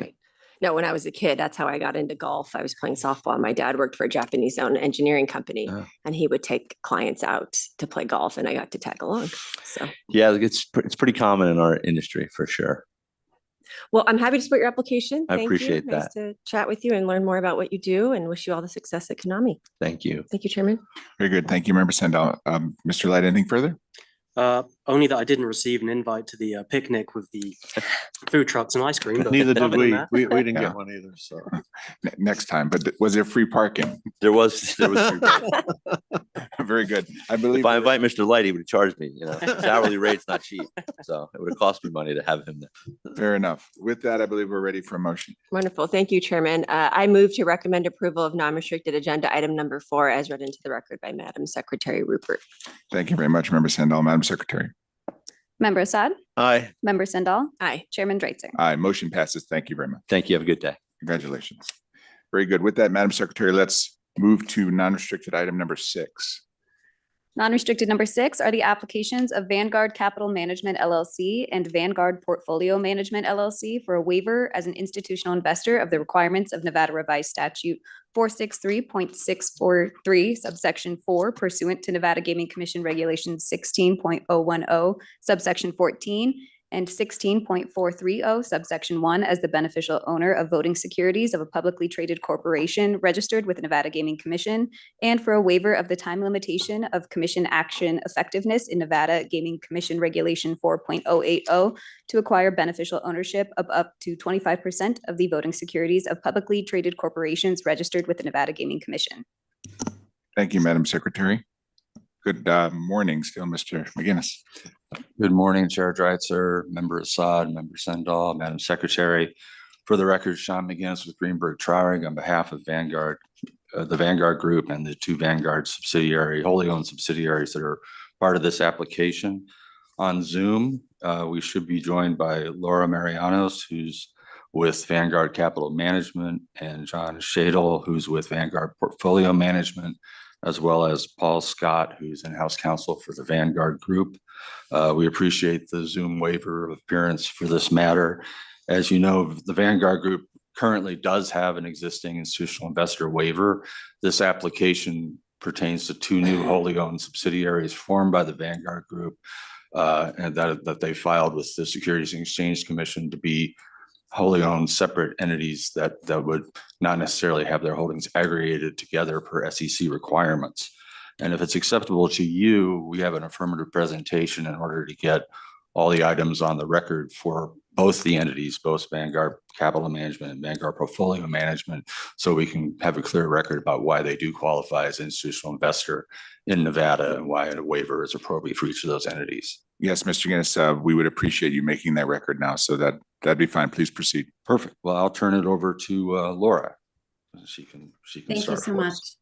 Right. No, when I was a kid, that's how I got into golf. I was playing softball. My dad worked for a Japanese-owned engineering company, and he would take clients out to play golf, and I got to tag along. So yeah, it's pretty common in our industry for sure. Well, I'm happy to support your application. I Thank appreciate you. Nice that. to chat with you and learn more about what you do, and wish you all the success at Konami. Thank you. Thank you, Chairman. Very good. Thank you, Member Sandal. Mr. Light, anything further? Only that I didn't receive an invite to the picnic with the food trucks and ice cream. But Neither did other than we. that- We didn't Yeah. get one either, so. Next time, but was there free parking? There was free parking. Very good. I believe. If I invite Mr. Light, he would charge me, his hourly rate's not cheap. So it would have cost me money to have him there. Fair enough. With that, I believe we're ready for a motion. Wonderful. Thank you, Chairman. I move to recommend approval of non-restricted agenda item number 4 as read into the record by Madam Secretary Rupert. Thank you very much, Member Sandal. Madam Secretary. Member Assad? Aye. Member Sandal? Aye. Chairman Dreitzer? Aye, motion passes. Thank you very much. Thank you. Have a good day. Congratulations. Very good. With that, Madam Secretary, let's move to non-restricted item number 6. Non-restricted number 6 are the applications of Vanguard Capital Management LLC and Vanguard Portfolio Management LLC for a waiver as an institutional investor of the requirements of Nevada Revised Statute 463.643 subsection 4 pursuant to Nevada Gaming Commission Regulations 16.010 subsection 14 and 16.430 subsection 1 as the beneficial owner of voting securities of a publicly traded corporation registered with the Nevada Gaming Commission, and for a waiver of the time limitation of commission action effectiveness in Nevada Gaming Commission Regulation 4.080 to acquire beneficial ownership of up to 25% of the voting securities of publicly traded corporations registered with the Nevada Gaming Commission. Thank you, Madam Secretary. Good morning still, Mr. McGinnis. Good morning, Chair Dreitzer, Member Assad, Member Sandal, Madam Secretary. For the record, Sean McGinnis with Greenberg Traurig on behalf of Vanguard, the Vanguard Group and the 2 Vanguard wholly owned subsidiaries that are part of this application. On Zoom, we should be joined by Laura Marianos, who's with Vanguard Capital Management, and John Shadle, who's with Vanguard Portfolio Management, as well as Paul Scott, who's in-house counsel for the Vanguard Group. We appreciate the Zoom waiver of appearance for this matter. As you know, the Vanguard Group currently does have an existing institutional investor waiver. This application pertains to 2 new wholly owned subsidiaries formed by the Vanguard Group and that they filed with the Securities and Exchange Commission to be wholly owned separate entities that would not necessarily have their holdings aggregated together per SEC requirements. And if it's acceptable to you, we have an affirmative presentation in order to get all the items on the record for both the entities, both Vanguard Capital Management and Vanguard Portfolio Management, so we can have a clear record about why they do qualify as an institutional investor in Nevada and why a waiver is appropriate for each of those entities. Yes, Mr. Guinness, we would appreciate you making that record now, so that'd be fine. Please proceed. Perfect. Well, I'll turn it over to Laura. She can Thank you start so for much. us.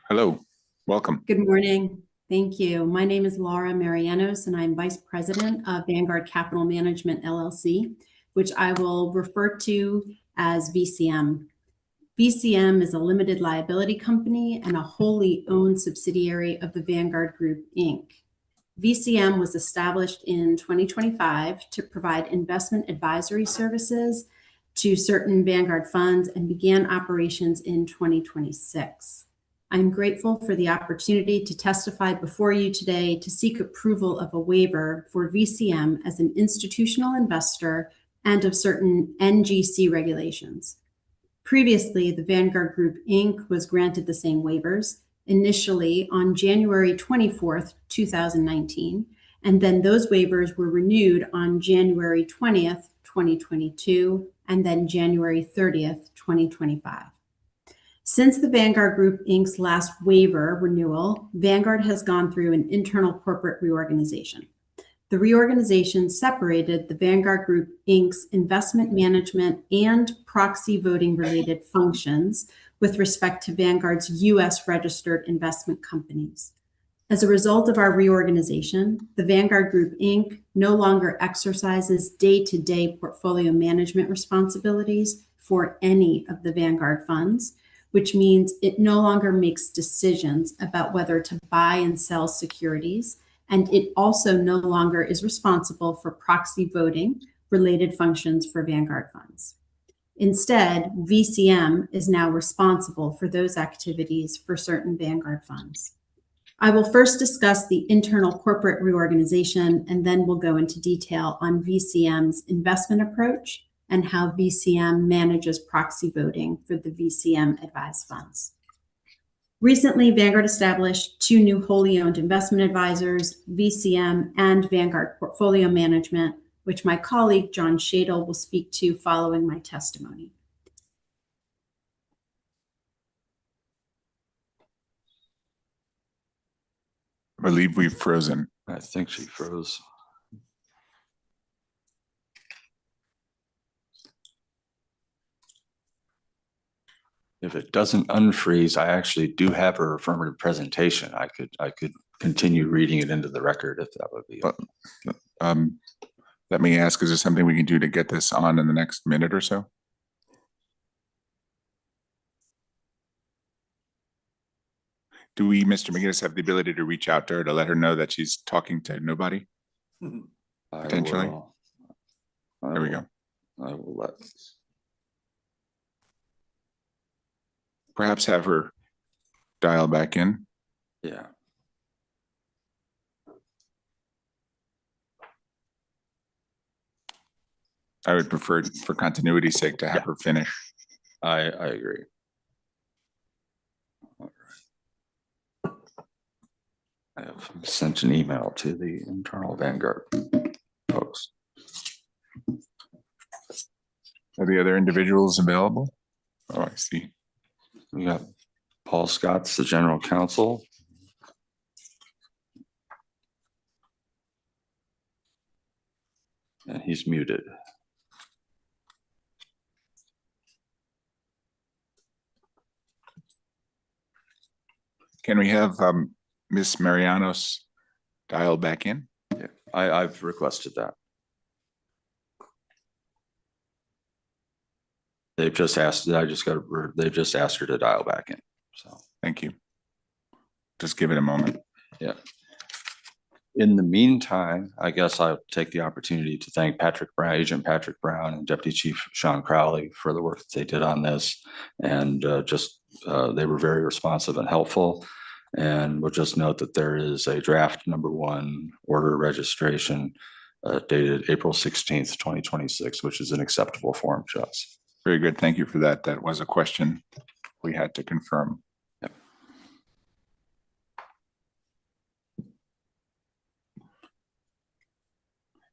Hello, welcome. Good morning. Thank you. My name is Laura Marianos, and I'm Vice President of Vanguard Capital Management LLC, which I will refer to as VCM. VCM is a limited liability company and a wholly owned subsidiary of the Vanguard Group, Inc. VCM was established in 2025 to provide investment advisory services to certain Vanguard funds and began operations in 2026. I'm grateful for the opportunity to testify before you today to seek approval of a waiver for VCM as an institutional investor and of certain NGC regulations. Previously, the Vanguard Group, Inc. was granted the same waivers, initially on January 24th, 2019, and then those waivers were renewed on January 20th, 2022, and then January 30th, 2025. Since the Vanguard Group Inc.'s last waiver renewal, Vanguard has gone through an internal corporate reorganization. The reorganization separated the Vanguard Group Inc.'s investment management and proxy voting related functions with respect to Vanguard's U.S. registered investment companies. As a result of our reorganization, the Vanguard Group Inc. no longer exercises day-to-day portfolio management responsibilities for any of the Vanguard funds, which means it no longer makes decisions about whether to buy and sell securities, and it also no longer is responsible for proxy voting related functions for Vanguard funds. Instead, VCM is now responsible for those activities for certain Vanguard funds. I will first discuss the internal corporate reorganization, and then we'll go into detail on VCM's investment approach and how VCM manages proxy voting for the VCM advised funds. Recently, Vanguard established 2 new wholly owned investment advisors, VCM and Vanguard Portfolio Management, which my colleague John Shadle will speak to following my testimony. I believe we've frozen. I think she froze. If it doesn't unfreeze, I actually do have her affirmative presentation. I could continue reading it into the record if that would be. Let me ask, is there something we can do to get this on in the next minute or so? Do we, Mr. McGinnis, have the ability to reach out to her to let her know that she's talking to nobody? Potentially? There we go. I will let. Perhaps have her dial back in. Yeah. I would prefer, for continuity's sake, to have her finish. I agree. All right. I have sent an email to the internal Vanguard folks. Are the other individuals available? Oh, I see. We got Paul Scott's the general counsel. And he's muted. Can we have Ms. Marianos dial back in? Yeah, I've requested that. They've just asked, they've just asked her to dial back in, so. Thank you. Just give it a moment. Yeah. In the meantime, I guess I'll take the opportunity to thank Patrick Brown, Agent Patrick Brown and Deputy Chief Sean Crowley for the work that they did on this. And they were very responsive and helpful. And we'll just note that there is a draft #1 order registration dated April 16th, 2026, which is an acceptable form to us. Very good. Thank you for that. That was a question we had to confirm. Yep.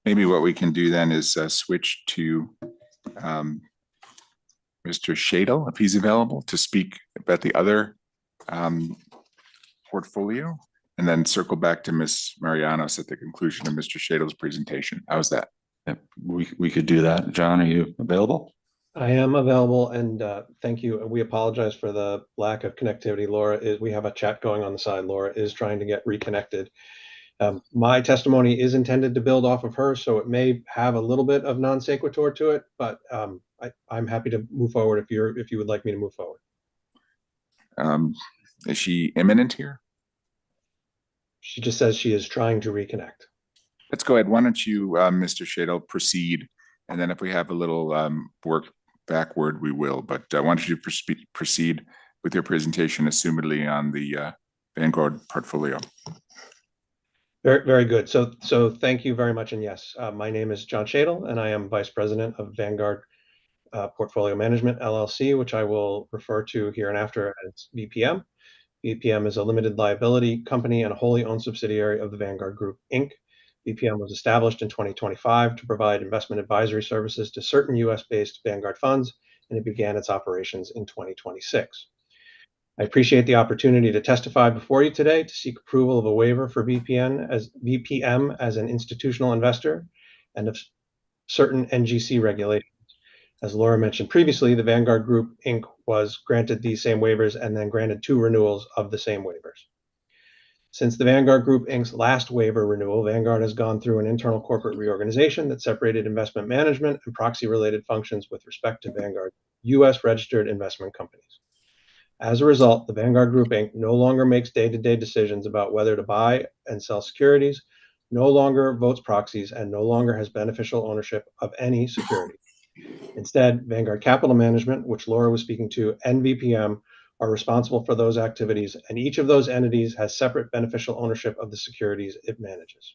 Maybe what we can do then is switch to Mr. Shadle, if he's available, to speak about the other portfolio, and then circle back to Ms. Marianos at the conclusion of Mr. Shadle's presentation. How's that? Yep. We could do that. John, are you available? I am available, and thank you. We apologize for the lack of connectivity. We have a chat going on the side. Laura is trying to get reconnected. My testimony is intended to build off of her, so it may have a little bit of non sequitur to it, but I'm happy to move forward if you would like me to move forward. Is she imminent here? She just says she is trying to reconnect. Let's go ahead. Why don't you, Mr. Shadle, proceed, and then if we have a little work backward, we will. But why don't you proceed with your presentation, assumedly on the Vanguard portfolio. Very, very good. So thank you very much. And yes, my name is John Shadle, and I am Vice President of Vanguard Portfolio Management, LLC, which I will refer to here and after as VPM. VPM is a limited liability company and a wholly owned subsidiary of the Vanguard Group, Inc. VPM was established in 2025 to provide investment advisory services to certain US-based Vanguard funds, and it began its operations in 2026. I appreciate the opportunity to testify before you today to seek approval of a waiver for VPM as an institutional investor and of certain NGC regulations. As Laura mentioned previously, the Vanguard Group, Inc. was granted these same waivers and then granted 2 renewals of the same waivers. Since the Vanguard Group, Inc.'s last waiver renewal, Vanguard has gone through an internal corporate reorganization that separated investment management and proxy-related functions with respect to Vanguard U.S. registered investment companies. As a result, the Vanguard Group, Inc. no longer makes day-to-day decisions about whether to buy and sell securities, no longer votes proxies, and no longer has beneficial ownership of any security. Instead, Vanguard Capital Management, which Laura was speaking to, and VPM are responsible for those activities, and each of those entities has separate beneficial ownership of the securities it manages.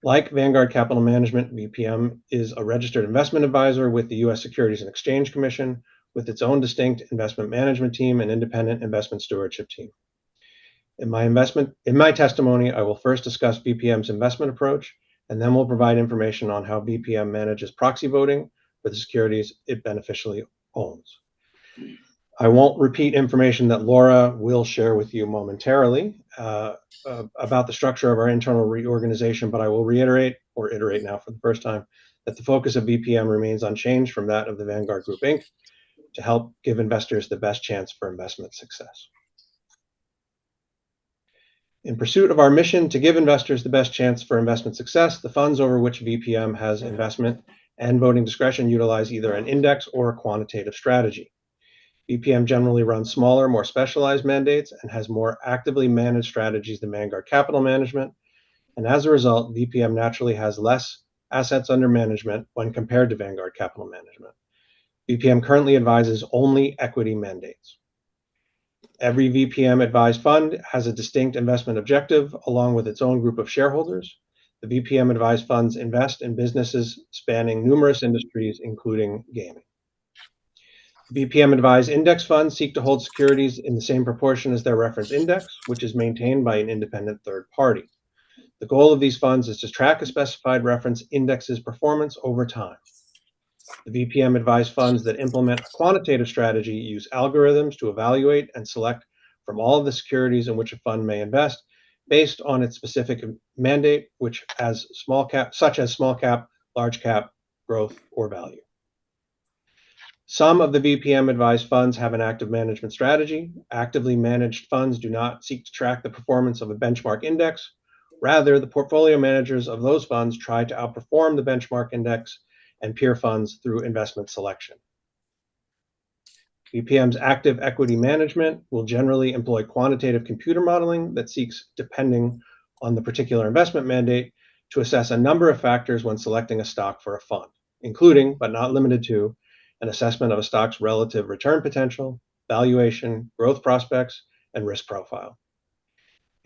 Like Vanguard Capital Management, VPM is a registered investment advisor with the U.S. Securities and Exchange Commission, with its own distinct investment management team and independent investment stewardship team. In my testimony, I will first discuss VPM's investment approach, and then we'll provide information on how VPM manages proxy voting for the securities it beneficially owns. I won't repeat information that Laura will share with you momentarily about the structure of our internal reorganization, but I will reiterate, or iterate now for the first time, that the focus of VPM remains unchanged from that of the Vanguard Group, Inc. to help give investors the best chance for investment success. In pursuit of our mission to give investors the best chance for investment success, the funds over which VPM has investment and voting discretion utilize either an index or a quantitative strategy. VPM generally runs smaller, more specialized mandates and has more actively managed strategies than Vanguard Capital Management. And as a result, VPM naturally has less assets under management when compared to Vanguard Capital Management. VPM currently advises only equity mandates. Every VPM advised fund has a distinct investment objective along with its own group of shareholders. The VPM advised funds invest in businesses spanning numerous industries, including gaming. VPM advised index funds seek to hold securities in the same proportion as their reference index, which is maintained by an independent third party. The goal of these funds is to track a specified reference index's performance over time. The VPM advised funds that implement a quantitative strategy use algorithms to evaluate and select from all of the securities in which a fund may invest based on its specific mandate, such as small cap, large cap, growth, or value. Some of the VPM advised funds have an active management strategy. Actively managed funds do not seek to track the performance of a benchmark index. Rather, the portfolio managers of those funds try to outperform the benchmark index and peer funds through investment selection. VPM's active equity management will generally employ quantitative computer modeling that seeks, depending on the particular investment mandate, to assess a number of factors when selecting a stock for a fund, including, but not limited to, an assessment of a stock's relative return potential, valuation, growth prospects, and risk profile.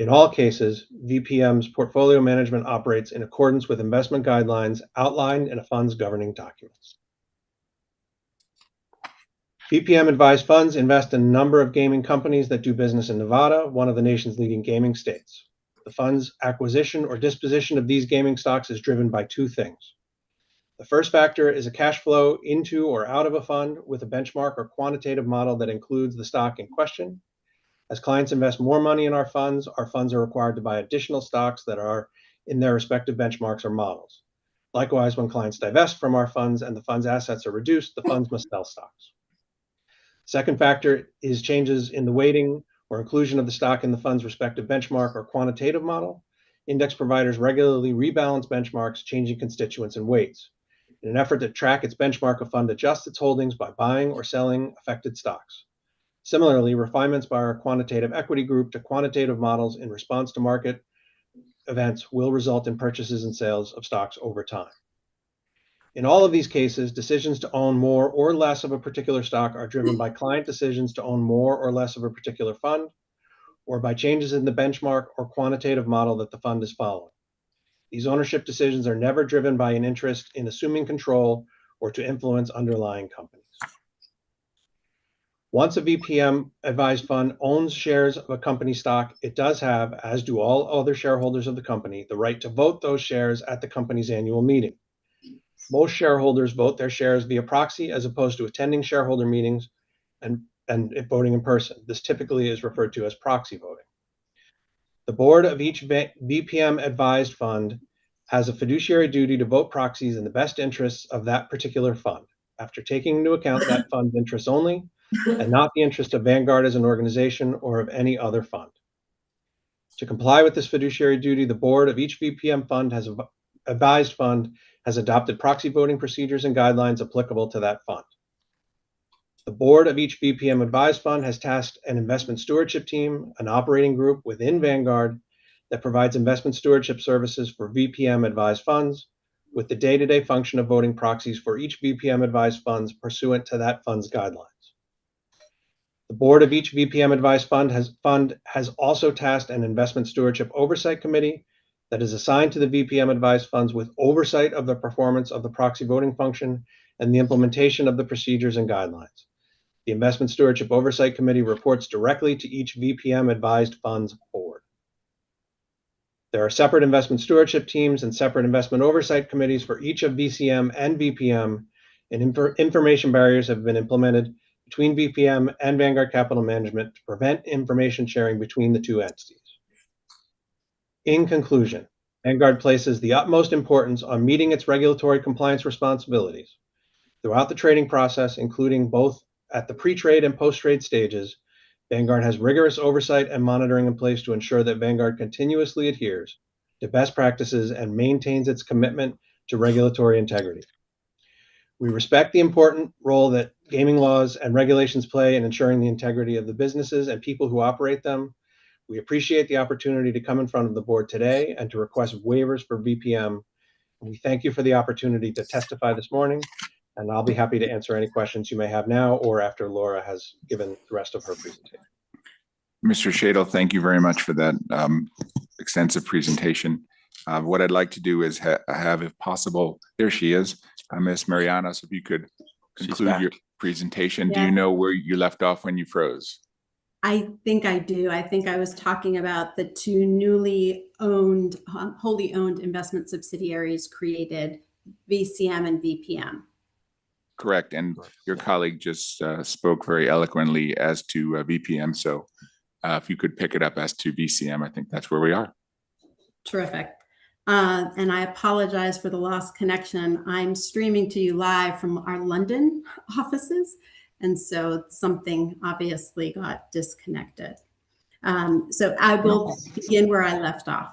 In all cases, VPM's portfolio management operates in accordance with investment guidelines outlined in a fund's governing documents. VPM advised funds invest in a number of gaming companies that do business in Nevada, one of the nation's leading gaming states. The fund's acquisition or disposition of these gaming stocks is driven by 2 things. The first factor is a cash flow into or out of a fund with a benchmark or quantitative model that includes the stock in question. As clients invest more money in our funds are required to buy additional stocks that are in their respective benchmarks or models. Likewise, when clients divest from our funds and the fund's assets are reduced, the funds must sell stocks. Second factor is changes in the weighting or inclusion of the stock in the fund's respective benchmark or quantitative model. Index providers regularly rebalance benchmarks, changing constituents and weights. In an effort to track its benchmark, a fund adjusts its holdings by buying or selling affected stocks. Similarly, refinements by our quantitative equity group to quantitative models in response to market events will result in purchases and sales of stocks over time. In all of these cases, decisions to own more or less of a particular stock are driven by client decisions to own more or less of a particular fund, or by changes in the benchmark or quantitative model that the fund is following. These ownership decisions are never driven by an interest in assuming control or to influence underlying companies. Once a VPM advised fund owns shares of a company stock, it does have, as do all other shareholders of the company, the right to vote those shares at the company's annual meeting. Most shareholders vote their shares via proxy as opposed to attending shareholder meetings, and and voting in person. This typically is referred to as proxy voting. The board of each VPM advised fund has a fiduciary duty to vote proxies in the best interests of that particular fund, after taking into account that fund's interests only and not the interest of Vanguard as an organization or of any other fund. To comply with this fiduciary duty, the board of each VPM fund advised fund has adopted proxy voting procedures and guidelines applicable to that fund. The board of each VPM advised fund has tasked an investment stewardship team, an operating group within Vanguard that provides investment stewardship services for VPM advised funds, with the day-to-day function of voting proxies for each VPM advised funds pursuant to that fund's guidelines. The board of each VPM advised fund has also tasked an investment stewardship oversight committee that is assigned to the VPM advised funds with oversight of the performance of the proxy voting function and the implementation of the procedures and guidelines. The investment stewardship oversight committee reports directly to each VPM advised funds board. There are separate investment stewardship teams and separate investment oversight committees for each of VCM and VPM, and information barriers have been implemented between VPM and Vanguard Capital Management to prevent information sharing between the two entities. In conclusion, Vanguard places the utmost importance on meeting its regulatory compliance responsibilities. Throughout the trading process, including both at the pre-trade and post-trade stages, Vanguard has rigorous oversight and monitoring in place to ensure that Vanguard continuously adheres to best practices and maintains its commitment to regulatory integrity. We respect the important role that gaming laws and regulations play in ensuring the integrity of the businesses and people who operate them. We appreciate the opportunity to come in front of the board today and to request waivers for VPM. We thank you for the opportunity to testify this morning, and I'll be happy to answer any questions you may have now or after Laura has given the rest of her presentation. Mr. Shadle, thank you very much for that extensive presentation. What I'd like to do is have, if possible, there she is, Ms. Marianos, if you could conclude your presentation. Do you know where you left off when you froze? I think I do. I think I was talking about the two newly owned, wholly owned investment subsidiaries created, VCM and VPM. Correct. And your colleague just spoke very eloquently as to VPM. So if you could pick it up as to VCM, I think that's where we are. Terrific. And I apologize for the lost connection. I'm streaming to you live from our London offices. And so something obviously got disconnected. So I will begin where I left off.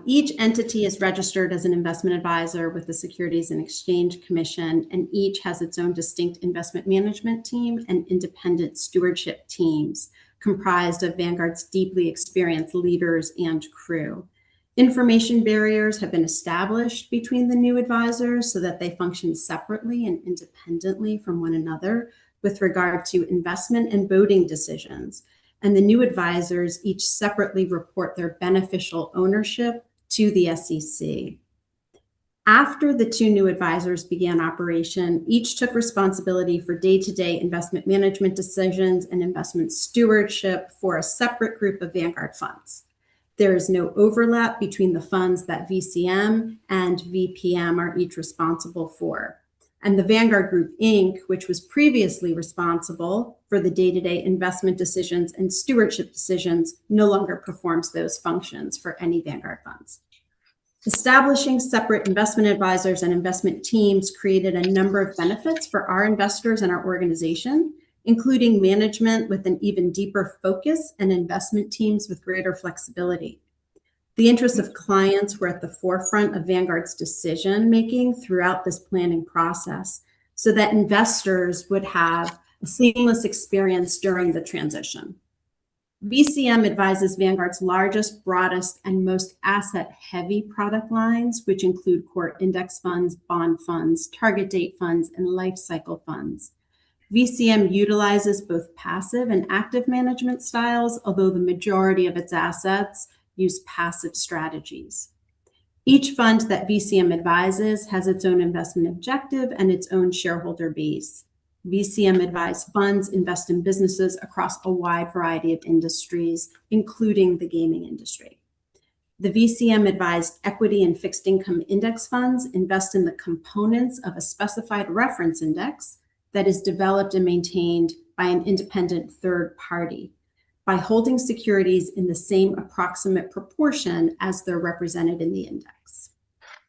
Each entity is registered as an investment advisor with the Securities and Exchange Commission, and each has its own distinct investment management team and independent stewardship teams comprised of Vanguard's deeply experienced leaders and crew. Information barriers have been established between the new advisors so that they function separately and independently from one another with regard to investment and voting decisions. And the new advisors each separately report their beneficial ownership to the SEC. After the two new advisors began operation, each took responsibility for day-to-day investment management decisions and investment stewardship for a separate group of Vanguard funds. There is no overlap between the funds that VCM and VPM are each responsible for. And the Vanguard Group, Inc., which was previously responsible for the day-to-day investment decisions and stewardship decisions, no longer performs those functions for any Vanguard funds. Establishing separate investment advisors and investment teams created a number of benefits for our investors and our organization, including management with an even deeper focus and investment teams with greater flexibility. The interests of clients were at the forefront of Vanguard's decision-making throughout this planning process so that investors would have a seamless experience during the transition. VCM advises Vanguard's largest, broadest, and most asset-heavy product lines, which include core index funds, bond funds, target date funds, and life cycle funds. VCM utilizes both passive and active management styles, although the majority of its assets use passive strategies. Each fund that VCM advises has its own investment objective and its own shareholder base. VCM advised funds invest in businesses across a wide variety of industries, including the gaming industry. The VCM advised equity and fixed income index funds invest in the components of a specified reference index that is developed and maintained by an independent third party by holding securities in the same approximate proportion as they're represented in the index.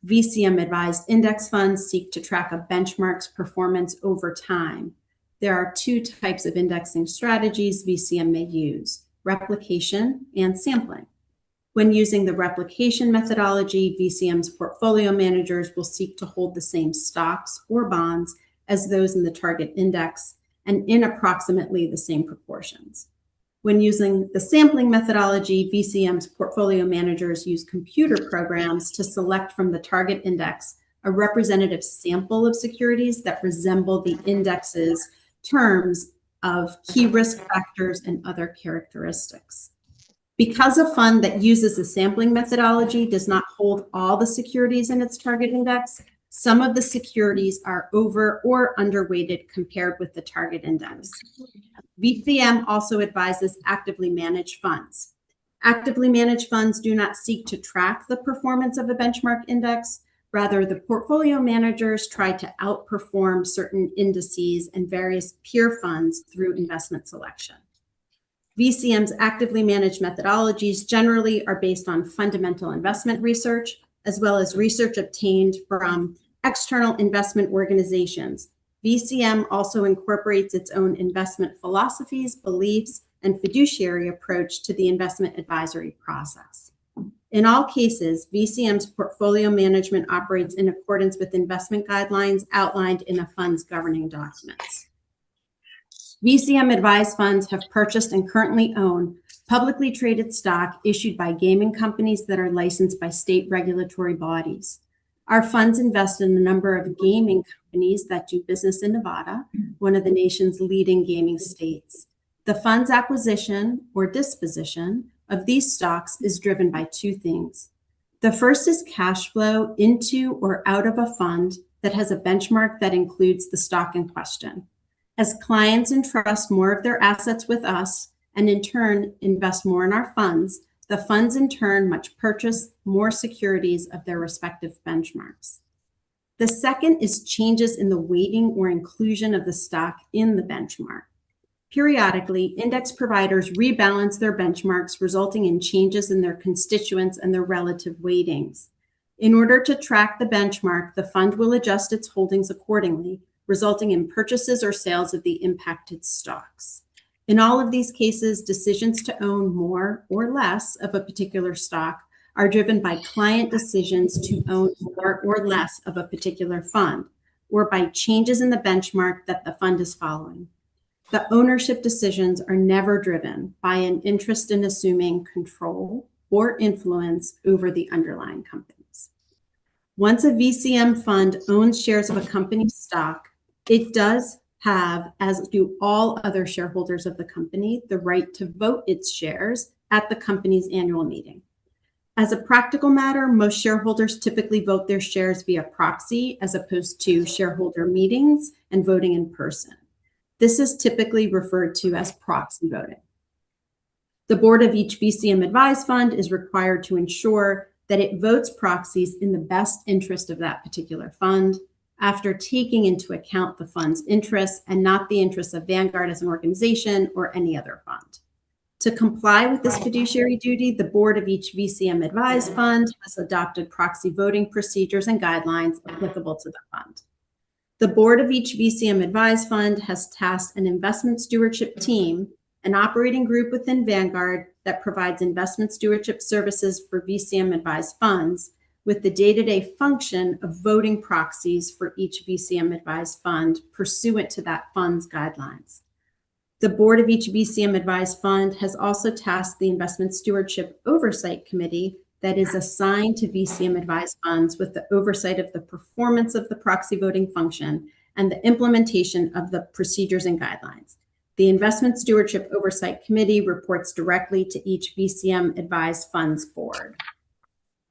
VCM advised index funds seek to track a benchmark's performance over time. There are two types of indexing strategies VCM may use: replication and sampling. When using the replication methodology, VCM's portfolio managers will seek to hold the same stocks or bonds as those in the target index and in approximately the same proportions. When using the sampling methodology, VCM's portfolio managers use computer programs to select from the target index a representative sample of securities that resemble the index's terms of key risk factors and other characteristics. Because a fund that uses the sampling methodology does not hold all the securities in its target index, some of the securities are over or underweighted compared with the target index. VCM also advises actively managed funds. Actively managed funds do not seek to track the performance of a benchmark index. Rather, the portfolio managers try to outperform certain indices and various peer funds through investment selection. VCM's actively managed methodologies generally are based on fundamental investment research, as well as research obtained from external investment organizations. VCM also incorporates its own investment philosophies, beliefs, and fiduciary approach to the investment advisory process. In all cases, VCM's portfolio management operates in accordance with investment guidelines outlined in a fund's governing documents. VCM advised funds have purchased and currently own publicly traded stock issued by gaming companies that are licensed by state regulatory bodies. Our funds invest in a number of gaming companies that do business in Nevada, one of the nation's leading gaming states. The fund's acquisition or disposition of these stocks is driven by two things. The first is cash flow into or out of a fund that has a benchmark that includes the stock in question. As clients entrust more of their assets with us and in turn invest more in our funds, the funds in turn must purchase more securities of their respective benchmarks. The second is changes in the weighting or inclusion of the stock in the benchmark. Periodically, index providers rebalance their benchmarks, resulting in changes in their constituents and their relative weightings. In order to track the benchmark, the fund will adjust its holdings accordingly, resulting in purchases or sales of the impacted stocks. In all of these cases, decisions to own more or less of a particular stock are driven by client decisions to own more or less of a particular fund, or by changes in the benchmark that the fund is following. The ownership decisions are never driven by an interest in assuming control or influence over the underlying companies. Once a VCM fund owns shares of a company's stock, it does have, as do all other shareholders of the company, the right to vote its shares at the company's annual meeting. As a practical matter, most shareholders typically vote their shares via proxy as opposed to shareholder meetings and voting in person. This is typically referred to as proxy voting. The board of each VCM advised fund is required to ensure that it votes proxies in the best interest of that particular fund, after taking into account the fund's interests and not the interests of Vanguard as an organization or any other fund. To comply with this fiduciary duty, the board of each VCM advised fund has adopted proxy voting procedures and guidelines applicable to the fund. The board of each VCM advised fund has tasked an investment stewardship team, an operating group within Vanguard that provides investment stewardship services for VCM advised funds, with the day-to-day function of voting proxies for each VCM advised fund pursuant to that fund's guidelines. The board of each VCM advised fund has also tasked the Investment Stewardship Oversight Committee that is assigned to VCM advised funds with the oversight of the performance of the proxy voting function and the implementation of the procedures and guidelines. The Investment Stewardship Oversight Committee reports directly to each VCM advised funds board.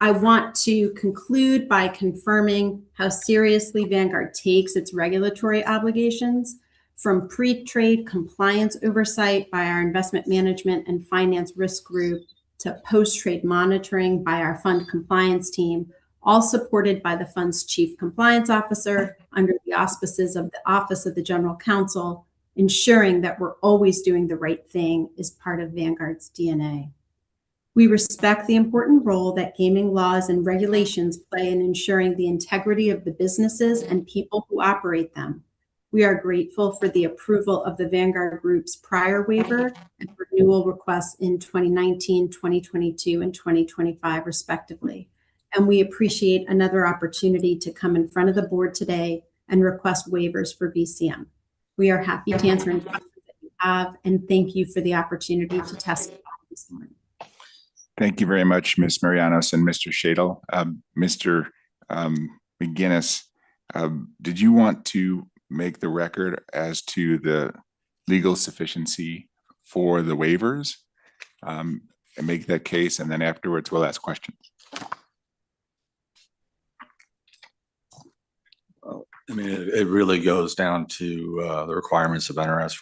I want to conclude by confirming how seriously Vanguard takes its regulatory obligations, from pre-trade compliance oversight by our investment management and finance risk group to post-trade monitoring by our fund compliance team, all supported by the fund's chief compliance officer under the auspices of the Office of the General Counsel, Ensuring that we're always doing the right thing is part of Vanguard's DNA. We respect the important role that gaming laws and regulations play in ensuring the integrity of the businesses and people who operate them. We are grateful for the approval of the Vanguard Group's prior waiver and renewal requests in 2019, 2022, and 2025, respectively. And we appreciate another opportunity to come in front of the board today and request waivers for VCM. We are happy to answer any questions that you have, and thank you for the opportunity to testify this morning. Thank you very much, Ms. Marianos and Mr. Shadle. Mr. McGinnis, did you want to make the record as to the legal sufficiency for the waivers and make that case, and then afterwards we'll ask questions? I mean, it really goes down to the requirements of NRS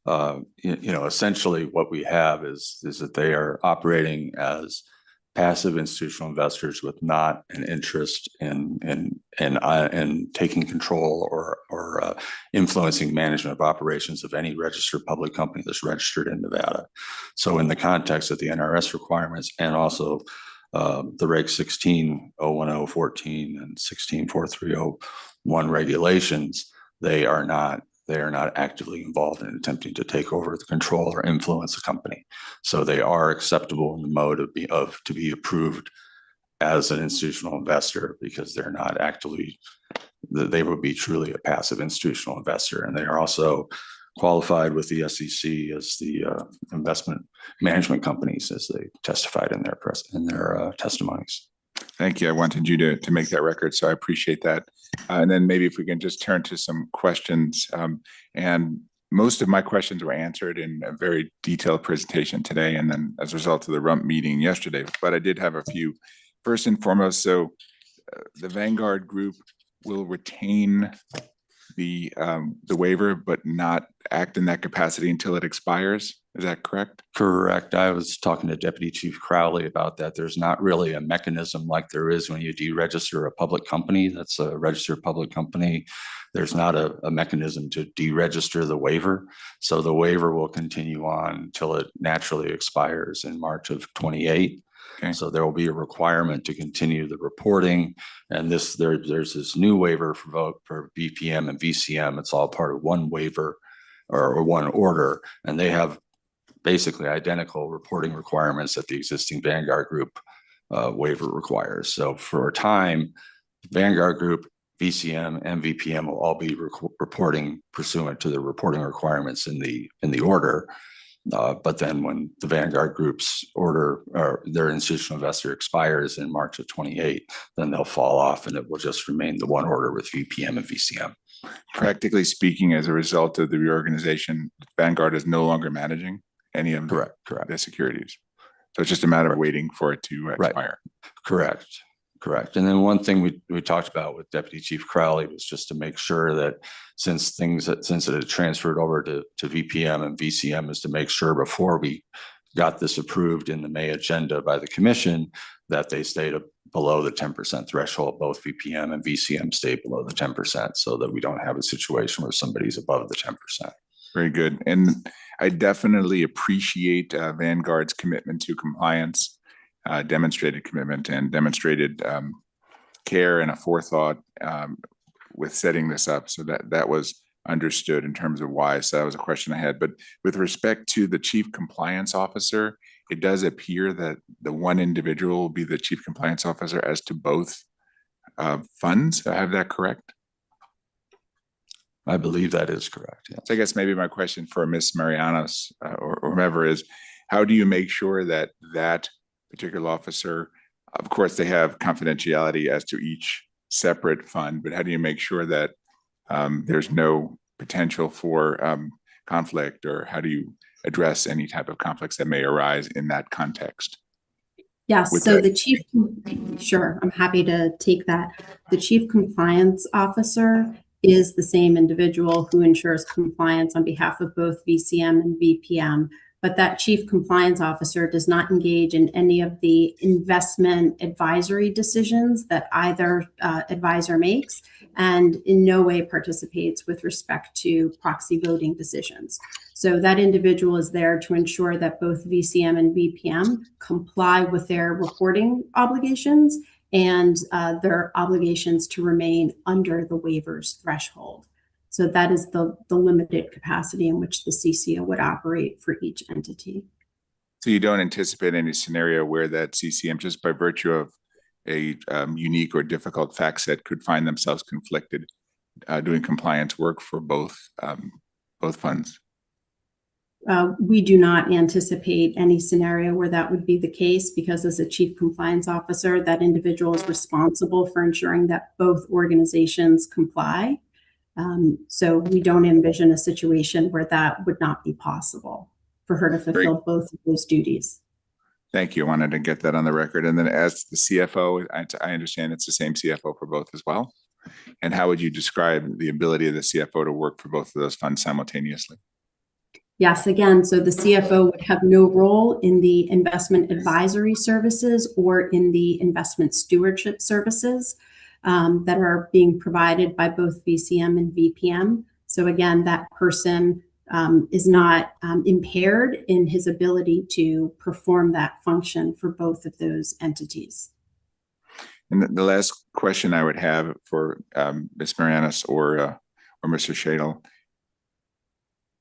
463-6434. You know, essentially what we have is that they are operating as passive institutional investors with not an interest in taking control or influencing management of operations of any registered public company that's registered in Nevada. So in the context of the NRS requirements and also the Reg 16-01014 and 16-4301 regulations, they are not actively involved in attempting to take over the control or influence the company. So they are acceptable in the mode to be approved as an institutional investor because they're not actively, they would be truly a passive institutional investor. And they are also qualified with the SEC as the investment management companies, as they testified in their testimonies. Thank you. I wanted you to make that record, so I appreciate that. And then maybe if we can just turn to some questions. And most of my questions were answered in a very detailed presentation today, and then as a result of the rump meeting yesterday. But I did have a few. First and foremost, so the Vanguard Group will retain the waiver, but not act in that capacity until it expires. Is that correct? Correct. I was talking to Deputy Chief Crowley about that. There's not really a mechanism like there is when you deregister a public company that's a registered public company. There's not a mechanism to deregister the waiver. So the waiver will continue on until it naturally expires in March of 28. Okay. So there will be a requirement to continue the reporting, and there's this new waiver for BPM and VCM. It's all part of one waiver or one order, and they have basically identical reporting requirements that the existing Vanguard Group waiver requires. So for a time, Vanguard Group, VCM, and VPM will all be reporting pursuant to the reporting requirements in the order. But then when the Vanguard Group's order or their institutional investor expires in March of 28, then they'll fall off and it will just remain the one order with VPM and VCM. Practically speaking, as a result of the reorganization, Vanguard is no longer managing any of the securities. So it's just a matter of waiting for it to expire. Correct. And then one thing we talked about with Deputy Chief Crowley was just to make sure that since it had transferred over to VPM and VCM, is to make sure before we got this approved in the May agenda by the commission that they stayed below the 10% threshold. Both VPM and VCM stayed below the 10%, so that we don't have a situation where somebody's above the 10%. Very good. And I definitely appreciate Vanguard's commitment to compliance, demonstrated commitment and demonstrated care and a forethought with setting this up. So that was understood in terms of why. So that was a question I had. But with respect to the chief compliance officer, it does appear that the one individual will be the chief compliance officer as to both funds. I have that correct? I believe that is correct. Yeah. So I guess maybe my question for Ms. Marianos or whomever is, how do you make sure that that particular officer, of course, they have confidentiality as to each separate fund, but how do you make sure that there's no potential for conflict, or how do you address any type of conflicts that may arise in that context? Yes, so the chief, sure, I'm happy to take that. The chief compliance officer is the same individual who ensures compliance on behalf of both VCM and VPM. but that chief compliance officer does not engage in any of the investment advisory decisions that either advisor makes, and in no way participates with respect to proxy voting decisions. So that individual is there to ensure that both VCM and VPM comply with their reporting obligations and their obligations to remain under the waivers threshold. So that is the limited capacity in which the CCO would operate for each entity. So you don't anticipate any scenario where that CCM, just by virtue of a unique or difficult fact set, could find themselves conflicted doing compliance work for both funds? We do not anticipate any scenario where that would be the case, because as a chief compliance officer, that individual is responsible for ensuring that both organizations comply. So we don't envision a situation where that would not be possible for her to fulfill both of those duties. Thank you. I wanted to get that on the record. And then as the CFO, I understand it's the same CFO for both as well. And how would you describe the ability of the CFO to work for both of those funds simultaneously? Yes, again, so the CFO would have no role in the investment advisory services or in the investment stewardship services that are being provided by both VCM and VPM. So again, that person is not impaired in his ability to perform that function for both of those entities. And the last question I would have for Ms. Marianos or Mr. Shadle,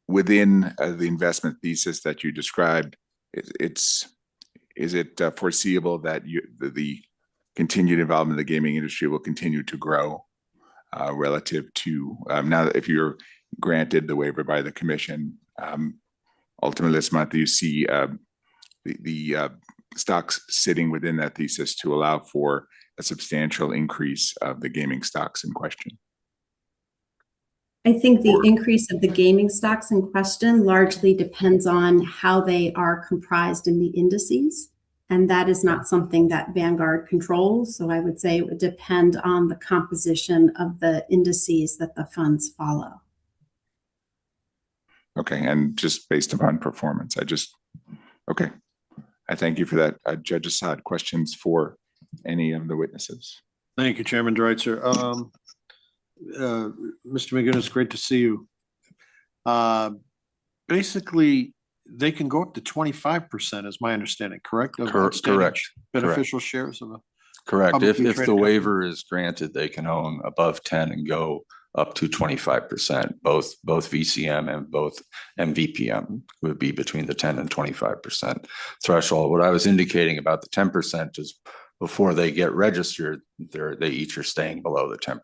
within the investment thesis that you described, is it foreseeable that the continued involvement in the gaming industry will continue to grow relative to now that if you're granted the waiver by the commission, ultimately this month you see the stocks sitting within that thesis to allow for a substantial increase of the gaming stocks in question? I think the increase of the gaming stocks in question largely depends on how they are comprised in the indices. And that is not something that Vanguard controls. So I would say it would depend on the composition of the indices that the funds follow. Okay, and just based upon performance, okay. I thank you for that. Judge Assad, questions for any of the witnesses? Thank you, Chairman Dreitzer. Mr. McGinnis, great to see you. Basically, they can go up to 25% is my understanding, correct? Correct. Beneficial shares of a. Correct. If the waiver is granted, they can own above 10 and go up to 25%. Both VCM and both MVPM would be between the 10 and 25% threshold. What I was indicating about the 10% is before they get registered, they each are staying below the 10%.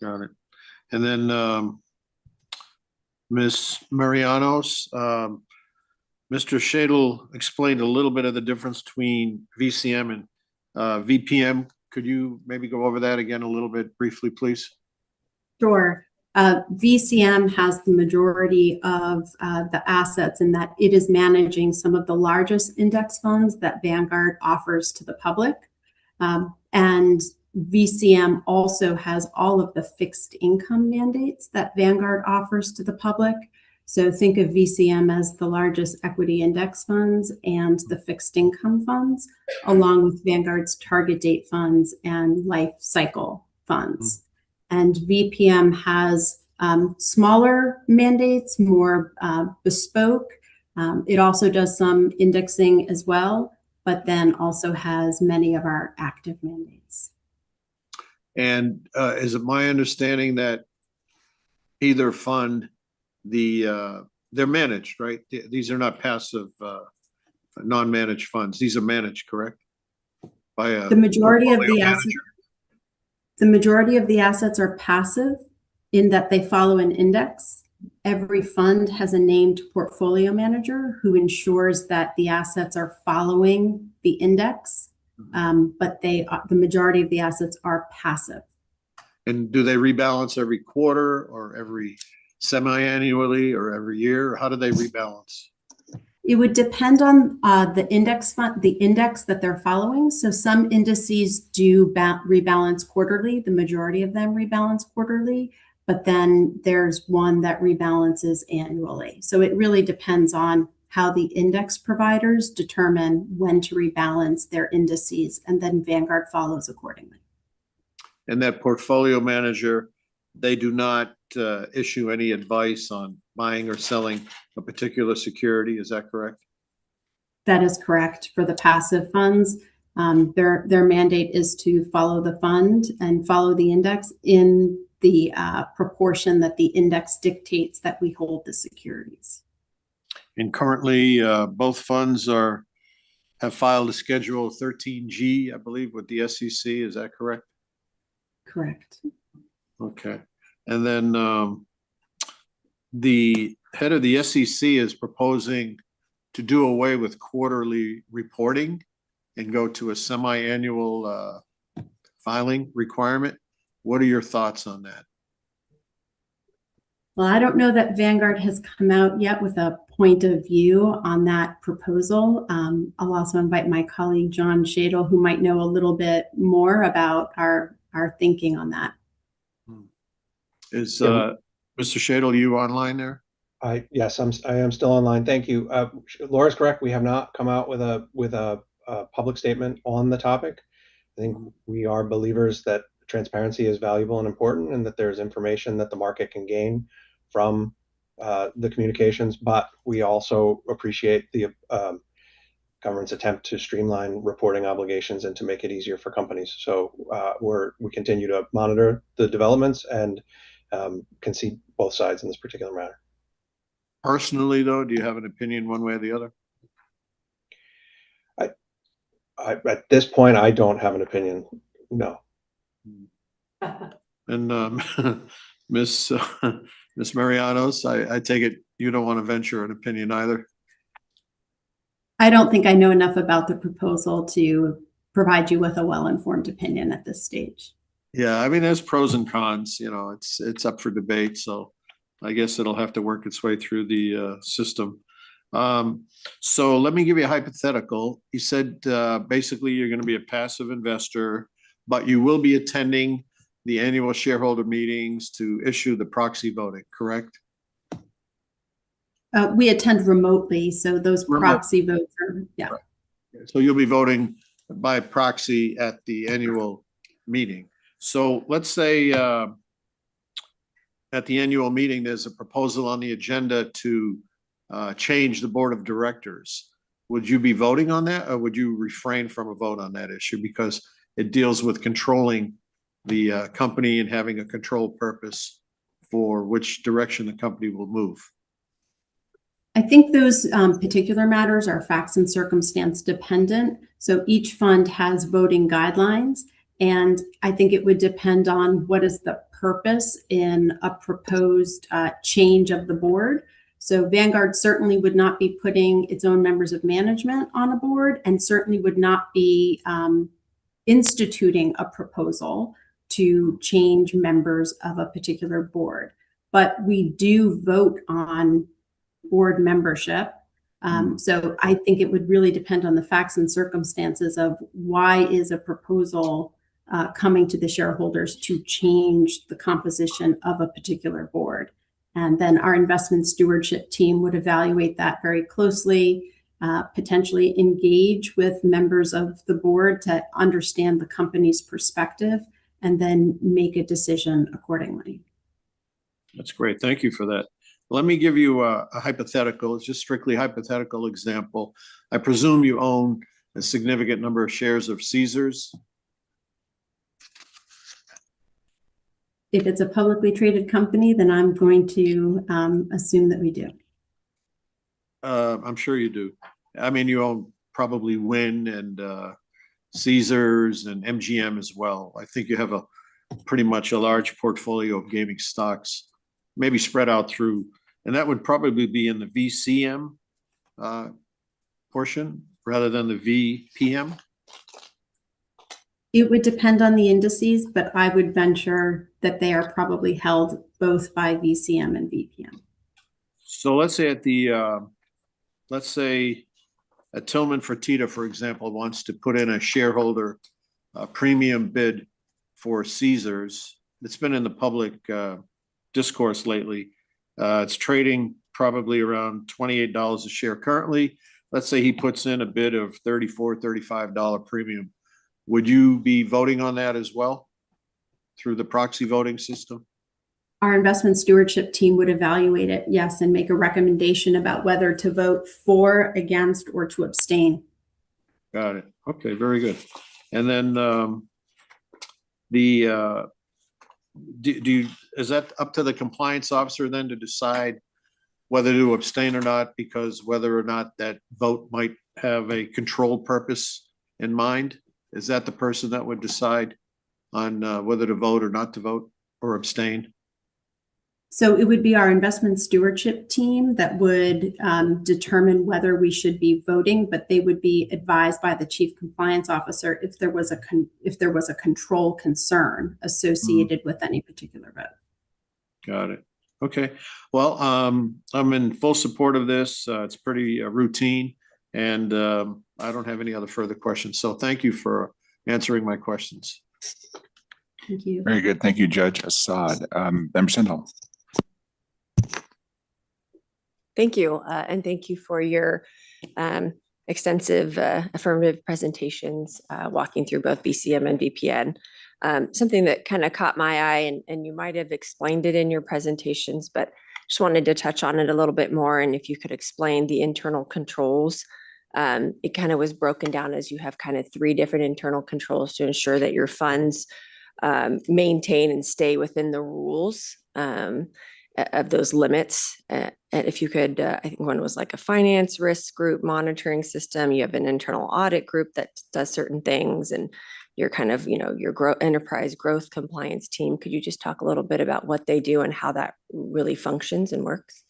Got it. And then Ms. Marianos, Mr. Shadle explained a little bit of the difference between VCM and VPM. Could you maybe go over that again a little bit briefly, please? Sure. VCM has the majority of the assets in that it is managing some of the largest index funds that Vanguard offers to the public. And VCM also has all of the fixed income mandates that Vanguard offers to the public. So think of VCM as the largest equity index funds and the fixed income funds, along with Vanguard's target date funds and life cycle funds. And VPM has smaller mandates, more bespoke. It also does some indexing as well, but then also has many of our active mandates. And is it my understanding that either fund, they're managed, right? These are not passive, non-managed funds. These are managed, correct? By a the majority of the portfolio assets. manager? The majority of the assets are passive in that they follow an index. Every fund has a named portfolio manager who ensures that the assets are following the index, but the majority of the assets are passive. And do they rebalance every quarter or every semi-annually or every year? How do they rebalance? It would depend on the index fund, the index that they're following. So some indices do rebalance quarterly. The majority of them rebalance quarterly, but then there's one that rebalances annually. So it really depends on how the index providers determine when to rebalance their indices, and then Vanguard follows accordingly. And that portfolio manager, they do not issue any advice on buying or selling a particular security, is that correct? That is correct. For the passive funds, their mandate is to follow the fund and follow the index in the proportion that the index dictates that we hold the securities. And currently, both funds have filed a Schedule 13G, I believe, with the SEC, is that correct? Correct. Okay. And then the head of the SEC is proposing to do away with quarterly reporting and go to a semi-annual filing requirement. What are your thoughts on that? Well, I don't know that Vanguard has come out yet with a point of view on that proposal. I'll also invite my colleague, John Shadle, who might know a little bit more about our thinking on that. Is Mr. Shadle, you online there? Yes, I am still online. Thank you. Laura's correct. We have not come out with a public statement on the topic. I think we are believers that transparency is valuable and important, and that there's information that the market can gain from the communications, but we also appreciate the government's attempt to streamline reporting obligations and to make it easier for companies. So we continue to monitor the developments and can see both sides in this particular matter. Personally, though, do you have an opinion one way or the other? At this point, I don't have an opinion. No. And Miss Marianos, I take it you don't want to venture an opinion either. I don't think I know enough about the proposal to provide you with a well-informed opinion at this stage. Yeah, I mean, there's pros and cons, you know, it's up for debate, so I guess it'll have to work its way through the system. So let me give you a hypothetical. You said basically you're going to be a passive investor, but you will be attending the annual shareholder meetings to issue the proxy voting, correct? We attend remotely, so those proxy votes are, yeah. So you'll be voting by proxy at the annual meeting. So let's say at the annual meeting, there's a proposal on the agenda to change the board of directors. Would you be voting on that, or would you refrain from a vote on that issue because it deals with controlling the company and having a control purpose for which direction the company will move? I think those particular matters are facts and circumstance dependent. So each fund has voting guidelines, and I think it would depend on what is the purpose in a proposed change of the board. So Vanguard certainly would not be putting its own members of management on a board, and certainly would not be instituting a proposal to change members of a particular board. But we do vote on board membership. So I think it would really depend on the facts and circumstances of why is a proposal coming to the shareholders to change the composition of a particular board. And then our investment stewardship team would evaluate that very closely, potentially engage with members of the board to understand the company's perspective, and then make a decision accordingly. That's great. Thank you for that. Let me give you a hypothetical. It's just strictly hypothetical example. I presume you own a significant number of shares of Caesars. If it's a publicly traded company, then I'm going to assume that we do. I'm sure you do. I mean, you own probably Wynn and Caesars and MGM as well. I think you have a pretty much a large portfolio of gaming stocks, maybe spread out through, and that would probably be in the VCM portion rather than the VPM. It would depend on the indices, but I would venture that they are probably held both by VCM and VPM. So let's say at the, let's say a Tillman Fertitta, for example, wants to put in a shareholder premium bid for Caesars. It's been in the public discourse lately. It's trading probably around $28 a share currently. Let's say he puts in a bid of $34, $35 premium. Would you be voting on that as well through the proxy voting system? Our investment stewardship team would evaluate it, yes, and make a recommendation about whether to vote for, against, or to abstain. Got it. Okay, very good. And then is that up to the compliance officer then to decide whether to abstain or not, because whether or not that vote might have a controlled purpose in mind? Is that the person that would decide on whether to vote or not to vote or abstain? So it would be our investment stewardship team that would determine whether we should be voting, but they would be advised by the chief compliance officer if there was a control concern associated with any particular vote. Got it. Okay. Well, I'm in full support of this. It's pretty routine, and I don't have any other further questions. So thank you for answering my questions. Thank you. Very good. Thank you, Judge Assad. Member Sindall. Thank you, and thank you for your extensive affirmative presentations, walking through both VCM and VPN. Something that kind of caught my eye, and you might have explained it in your presentations, but just wanted to touch on it a little bit more. And if you could explain the internal controls. It kind of was broken down as you have kind of 3 different internal controls to ensure that your funds maintain and stay within the rules of those limits. And if you could, I think one was like a finance risk group monitoring system. You have an internal audit group that does certain things, and your kind of, your enterprise growth compliance team. Could you just talk a little bit about what they do and how that really functions and works?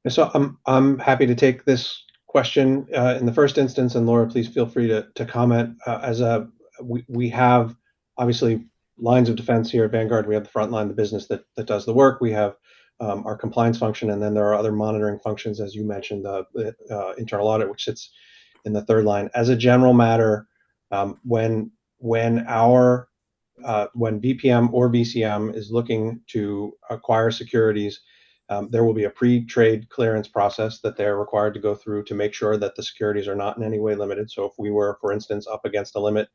So I'm happy to take this question in the first instance, and Laura, please feel free to comment. We have obviously lines of defense here at Vanguard. We have the front line, the business that does the work. We have our compliance function, and then there are other monitoring functions, as you mentioned, the internal audit, which sits in the 3rd line. As a general matter, when VPM or VCM is looking to acquire securities, there will be a pre-trade clearance process that they're required to go through to make sure that the securities are not in any way limited. So if we were, for instance, up against a limit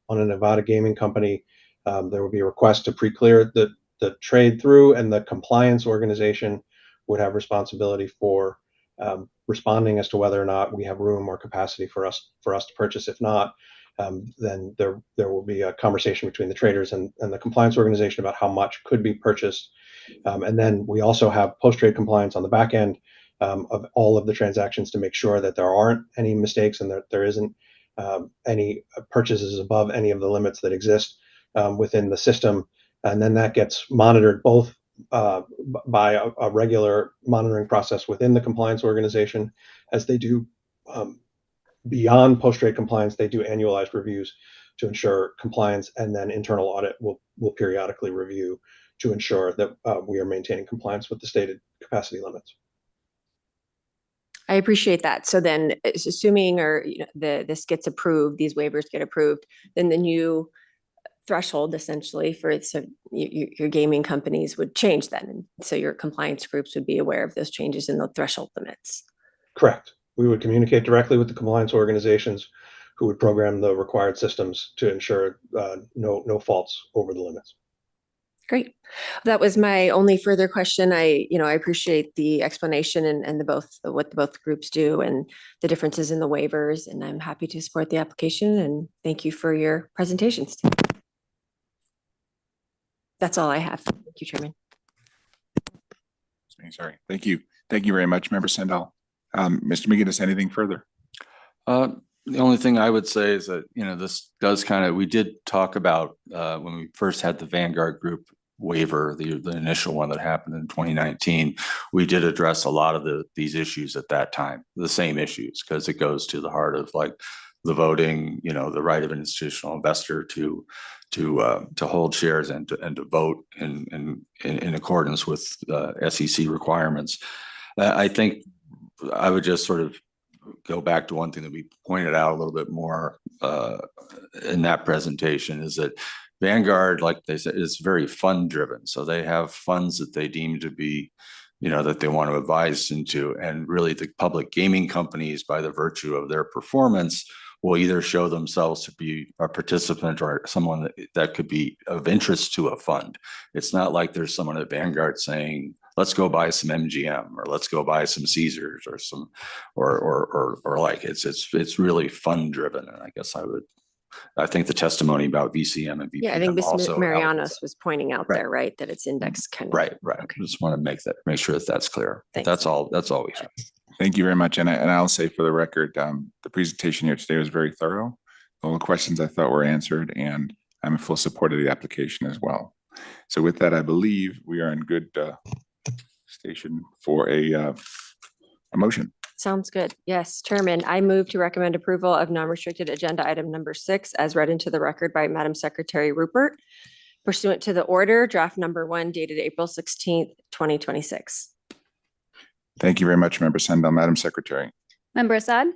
on a Nevada gaming company, there would be a request to pre-clear the trade through, and the compliance organization would have responsibility for responding as to whether or not we have room or capacity for us to purchase. If not, then there will be a conversation between the traders and the compliance organization about how much could be purchased. And then we also have post-trade compliance on the back end of all of the transactions to make sure that there aren't any mistakes and that there isn't any purchases above any of the limits that exist within the system. And then that gets monitored both by a regular monitoring process within the compliance organization, as they do beyond post-trade compliance. They do annualized reviews to ensure compliance, and then internal audit will periodically review to ensure that we are maintaining compliance with the stated capacity limits. I appreciate that. So then, assuming this gets approved, these waivers get approved, then the new threshold essentially for your gaming companies would change then. And so your compliance groups would be aware of those changes in the threshold limits. Correct. We would communicate directly with the compliance organizations who would program the required systems to ensure no faults over the limits. Great. That was my only further question. I appreciate the explanation and what both groups do and the differences in the waivers, and I'm happy to support the application, and thank you for your presentations. That's all I have. Thank you, Chairman. Sorry. Thank you. Thank you very much, Member Sindall. Mr. McGinnis, anything further? The only thing I would say is that, this does we did talk about when we first had the Vanguard Group waiver, the initial one that happened in 2019, we did address a lot of these issues at that time, the same issues, because it goes to the heart of the voting, the right of an institutional investor to hold shares and to vote in accordance with SEC requirements. I think I would just sort of go back to one thing that we pointed out a little bit more in that presentation, is that Vanguard, like they said, is very fund driven. So they have funds that they deem to be that they want to advise into. And really the public gaming companies, by the virtue of their performance, will either show themselves to be a participant or someone that could be of interest to a fund. It's not like there's someone at Vanguard saying, let's go buy some MGM or let's go buy some Caesars or some, or like it's really fund driven. And I guess I think the testimony about VCM and Yeah, I think VPM Ms. also. Marianos was pointing out Right. there, right, that it's indexed kind of. Right. I just want to make sure that that's clear. Thanks. That's all we have. Thank you very much. And I'll say for the record, the presentation here today was very thorough. All the questions I thought were answered, and I'm in full support of the application as well. So with that, I believe we are in good station for a motion. Sounds good. Yes, Chairman, I move to recommend approval of non-restricted agenda item number 6 as read into the record by Madam Secretary Rupert pursuant to the order draft number 1 dated April 16th, 2026. Thank you very much, Member Sendall. Madam Secretary. Member Assad?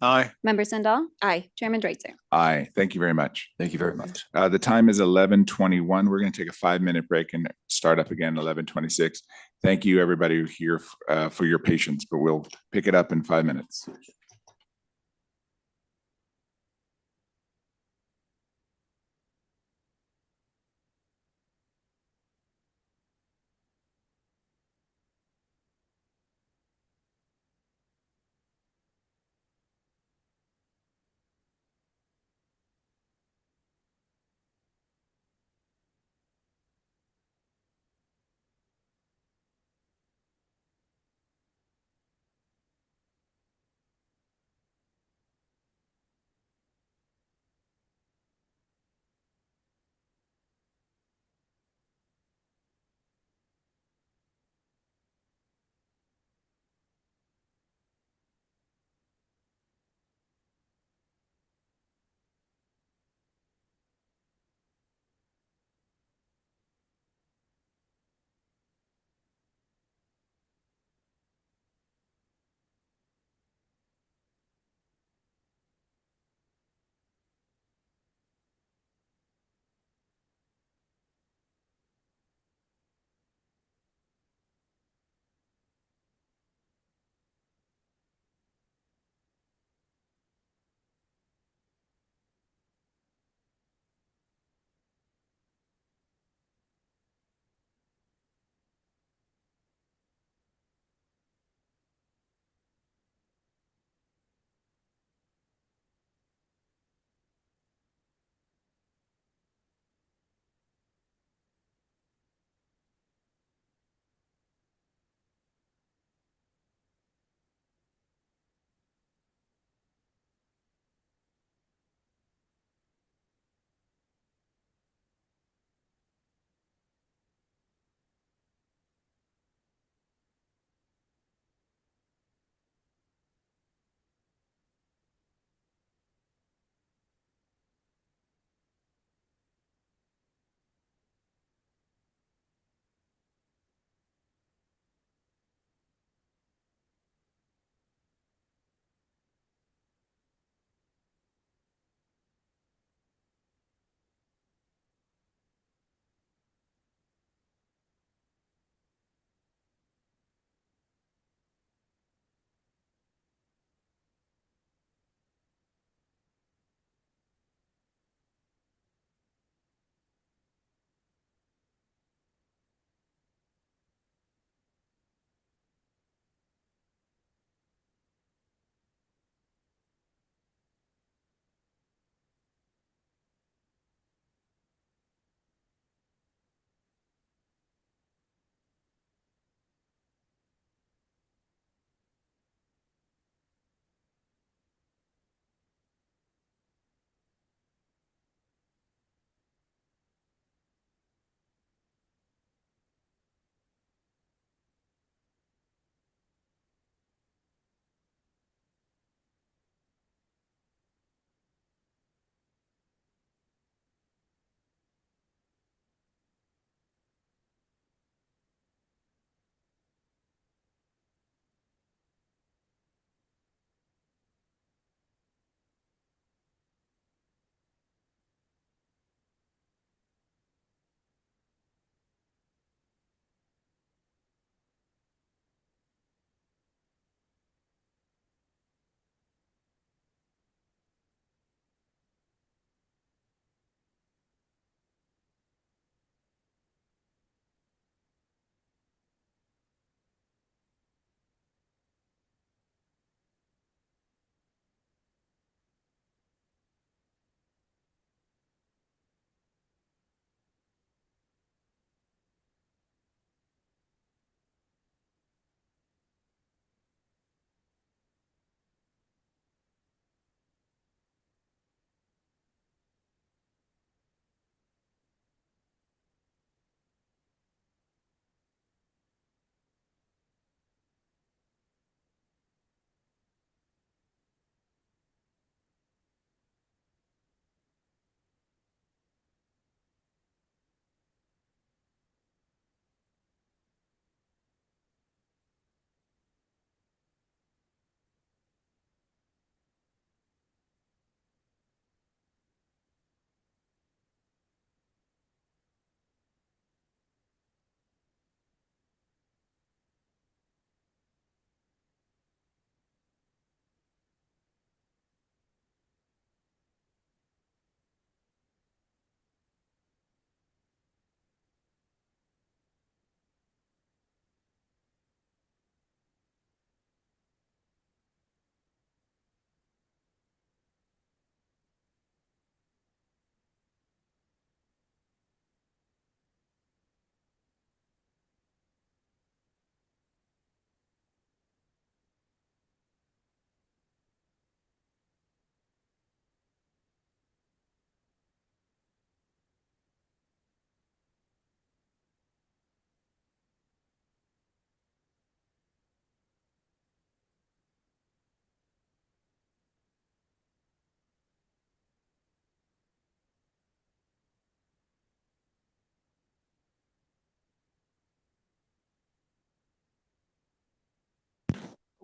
Aye. Member Sandal? Aye. Chairman Dreitzer? Aye. Thank you very much. Thank you very much. The time is 11:21. We're going to take a 5-minute break and start up again 11:26. Thank you, everybody here for your patience, but we'll pick it up in 5 minutes.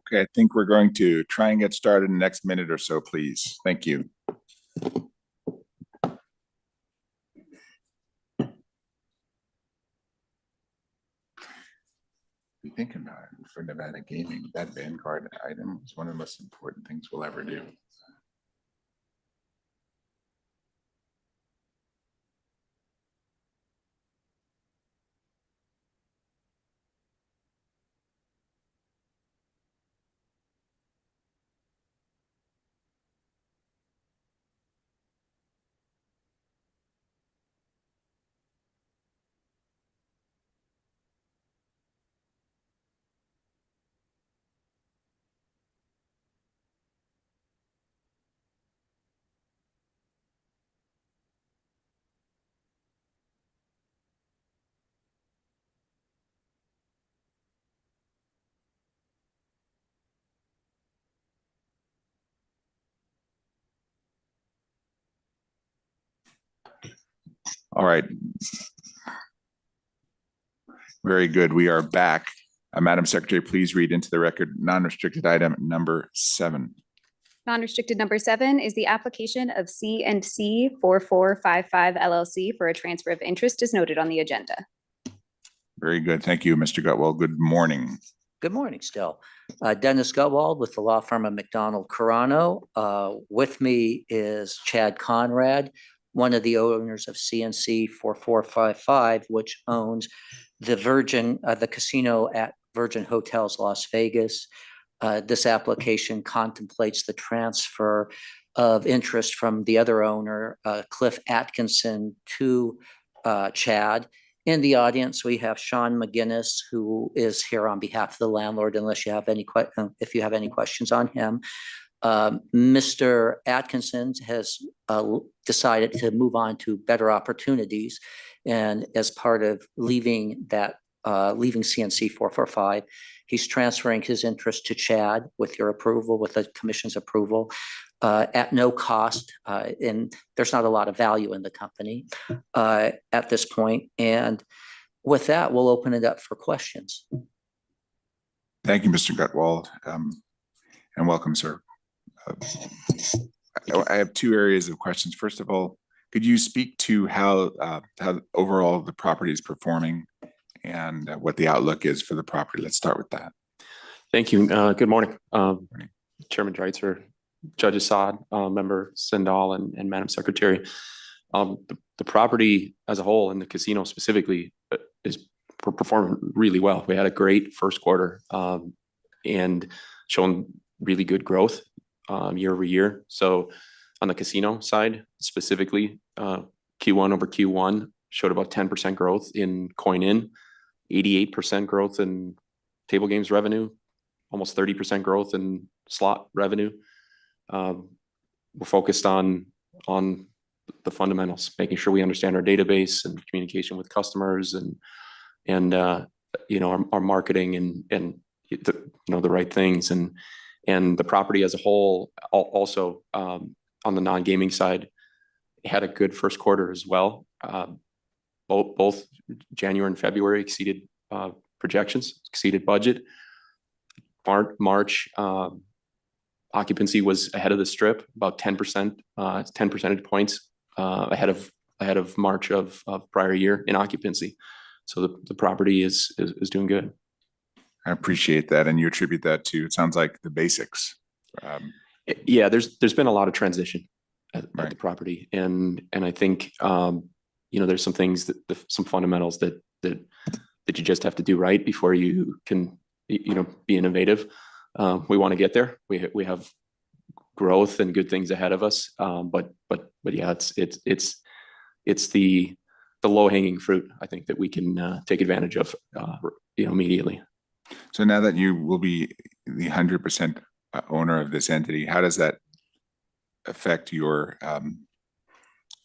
Okay, I think we're going to try and get started in the next minute or so, please. Thank you. If you think about it, for Nevada Gaming, that Vanguard item is one of the most important things we'll ever do. All right. Very good. We are back. Madam Secretary, please read into the record non-restricted item number 7. Non-restricted number 7 is the application of C&C 4455 LLC for a transfer of interest as noted on the agenda. Very good. Thank you, Mr. Gutwald. Good morning. Good morning still. Dennis Gutwald with the law firm of McDonald Carano. With me is Chad Conrad, one of the owners of C&C 4455, which owns the casino at Virgin Hotels Las Vegas. This application contemplates the transfer of interest from the other owner, Cliff Atkinson, to Chad. In the audience, we have Sean McGinnis, who is here on behalf of the landlord, unless you have any if you have any questions on him. Mr. Atkinson has decided to move on to better opportunities, and as part of leaving C&C 445, he's transferring his interest to Chad with your approval, with the commission's approval, at no cost. And there's not a lot of value in the company at this point. And with that, we'll open it up for questions. Thank you, Mr. Gutwald, and welcome, sir. I have 2 areas of questions. First of all, could you speak to how overall the property is performing and what the outlook is for the property? Let's start with that. Thank you. Good morning. Chairman Dreitzer, Judge Assad, Member Sandal, and Madam Secretary. The property as a whole and the casino specifically is performing really well. We had a great first quarter and shown really good growth year over year. So on the casino side specifically, Q1 over Q1 showed about 10% growth in coin-in, 88% growth in table games revenue, almost 30% growth in slot revenue. We're focused on the fundamentals, making sure we understand our database and communication with customers and our marketing and the right things and the property as a whole. Also on the non-gaming side, had a good first quarter as well. Both January and February exceeded projections, exceeded budget. March occupancy was ahead of the strip, about 10%, 10 percentage points ahead of March of prior year in occupancy. So the property is doing good. I appreciate that, and you attribute that to, it sounds like, the basics. Yeah, there's been a lot of transition at the property, and I think there's some things some fundamentals that you just have to do right before you can be innovative. We want to get there. We have growth and good things ahead of us, but yeah, it's the low hanging fruit, I think, that we can take advantage of immediately. So now that you will be the 100% owner of this entity, how does that affect your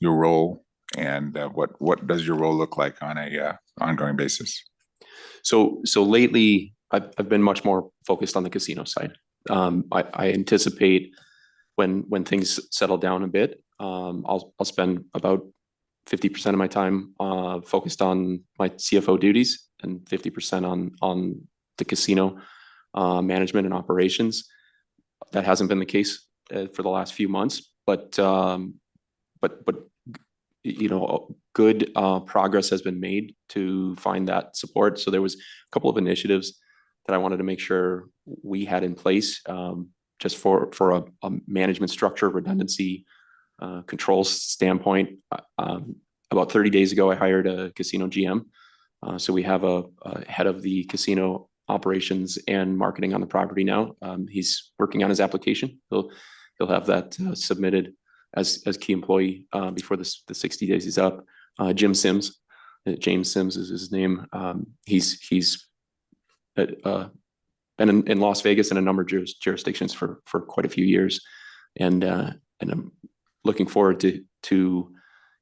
role, and what does your role look like on a ongoing basis? So lately, I've been much more focused on the casino side. I anticipate when things settle down a bit, I'll spend about 50% of my time focused on my CFO duties and 50% on the casino. management and operations. That hasn't been the case for the last few months, but you know, good progress has been made to find that support. So there was a couple of initiatives that I wanted to make sure we had in place, just for a management structure, redundancy, controls standpoint. About 30 days ago, I hired a casino GM. So we have a head of the casino operations and marketing on the property now. He's working on his application. He'll have that submitted as key employee before the 60 days is up. James Sims is his name. He's been in Las Vegas in a number of jurisdictions for quite a few years, and I'm looking forward to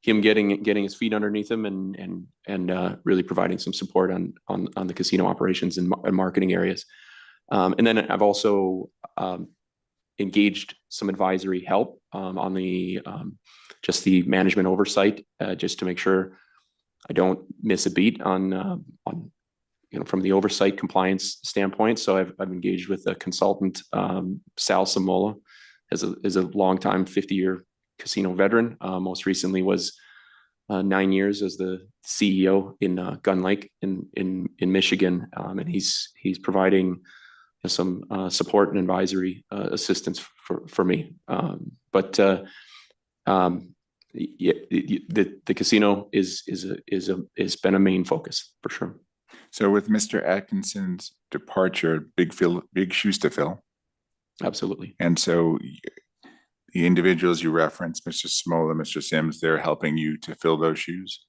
him getting his feet underneath him and really providing some support on the casino operations and marketing areas. And then I've also engaged some advisory help on the just the management oversight, just to make sure I don't miss a beat on you know, from the oversight compliance standpoint. So I've engaged with a consultant, Sal Samola, is a longtime 50-year casino veteran. Most recently was 9 years as the CEO in Gun Lake in Michigan, and he's providing some support and advisory assistance for me. But yeah, the casino is been a main focus for sure. So with Mr. Atkinson's departure, big shoes to fill. Absolutely. And so the individuals you referenced, Mr. Smola, Mr. Sims, they're helping you to fill those shoes?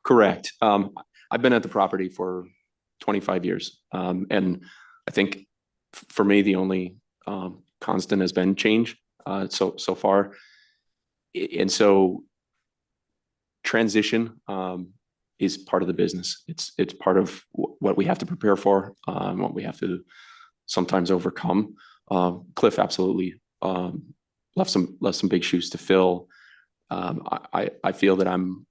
Correct. I've been at the property for 25 years. And I think for me, the only constant has been change so far. And so transition is part of the business. It's part of what we have to prepare for, what we have to sometimes overcome. Cliff absolutely left some big shoes to fill. I feel that I'm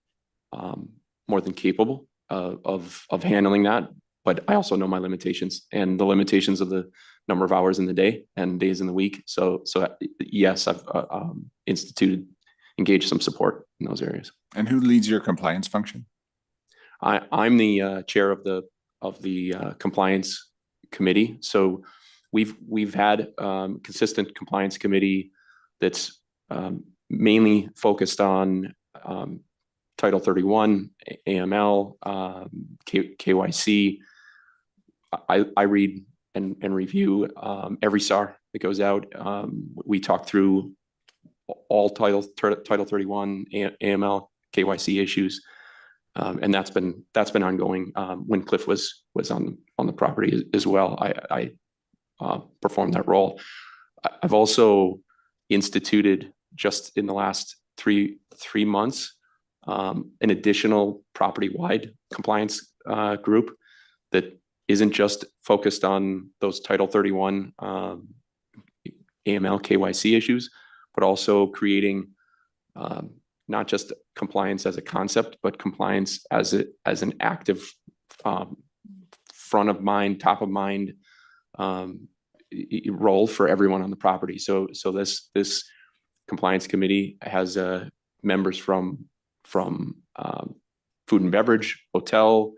more than capable of handling that, but I also know my limitations and the limitations of the number of hours in the day and days in the week. So yes, I've engaged some support in those areas. And who leads your compliance function? I'm the chair of the compliance committee. So we've had consistent compliance committee that's mainly focused on Title 31, AML, KYC. I read and review every SAR that goes out. We talk through all Title 31, AML, KYC issues. And that's been ongoing. When Cliff was on the property as well, I performed that role. I've also instituted just in the last three months an additional property-wide compliance group that isn't just focused on those Title 31 AML, KYC issues, but also creating not just compliance as a concept, but compliance as an active front of mind, top of mind role for everyone on the property. So this compliance committee has members from food and beverage, hotel,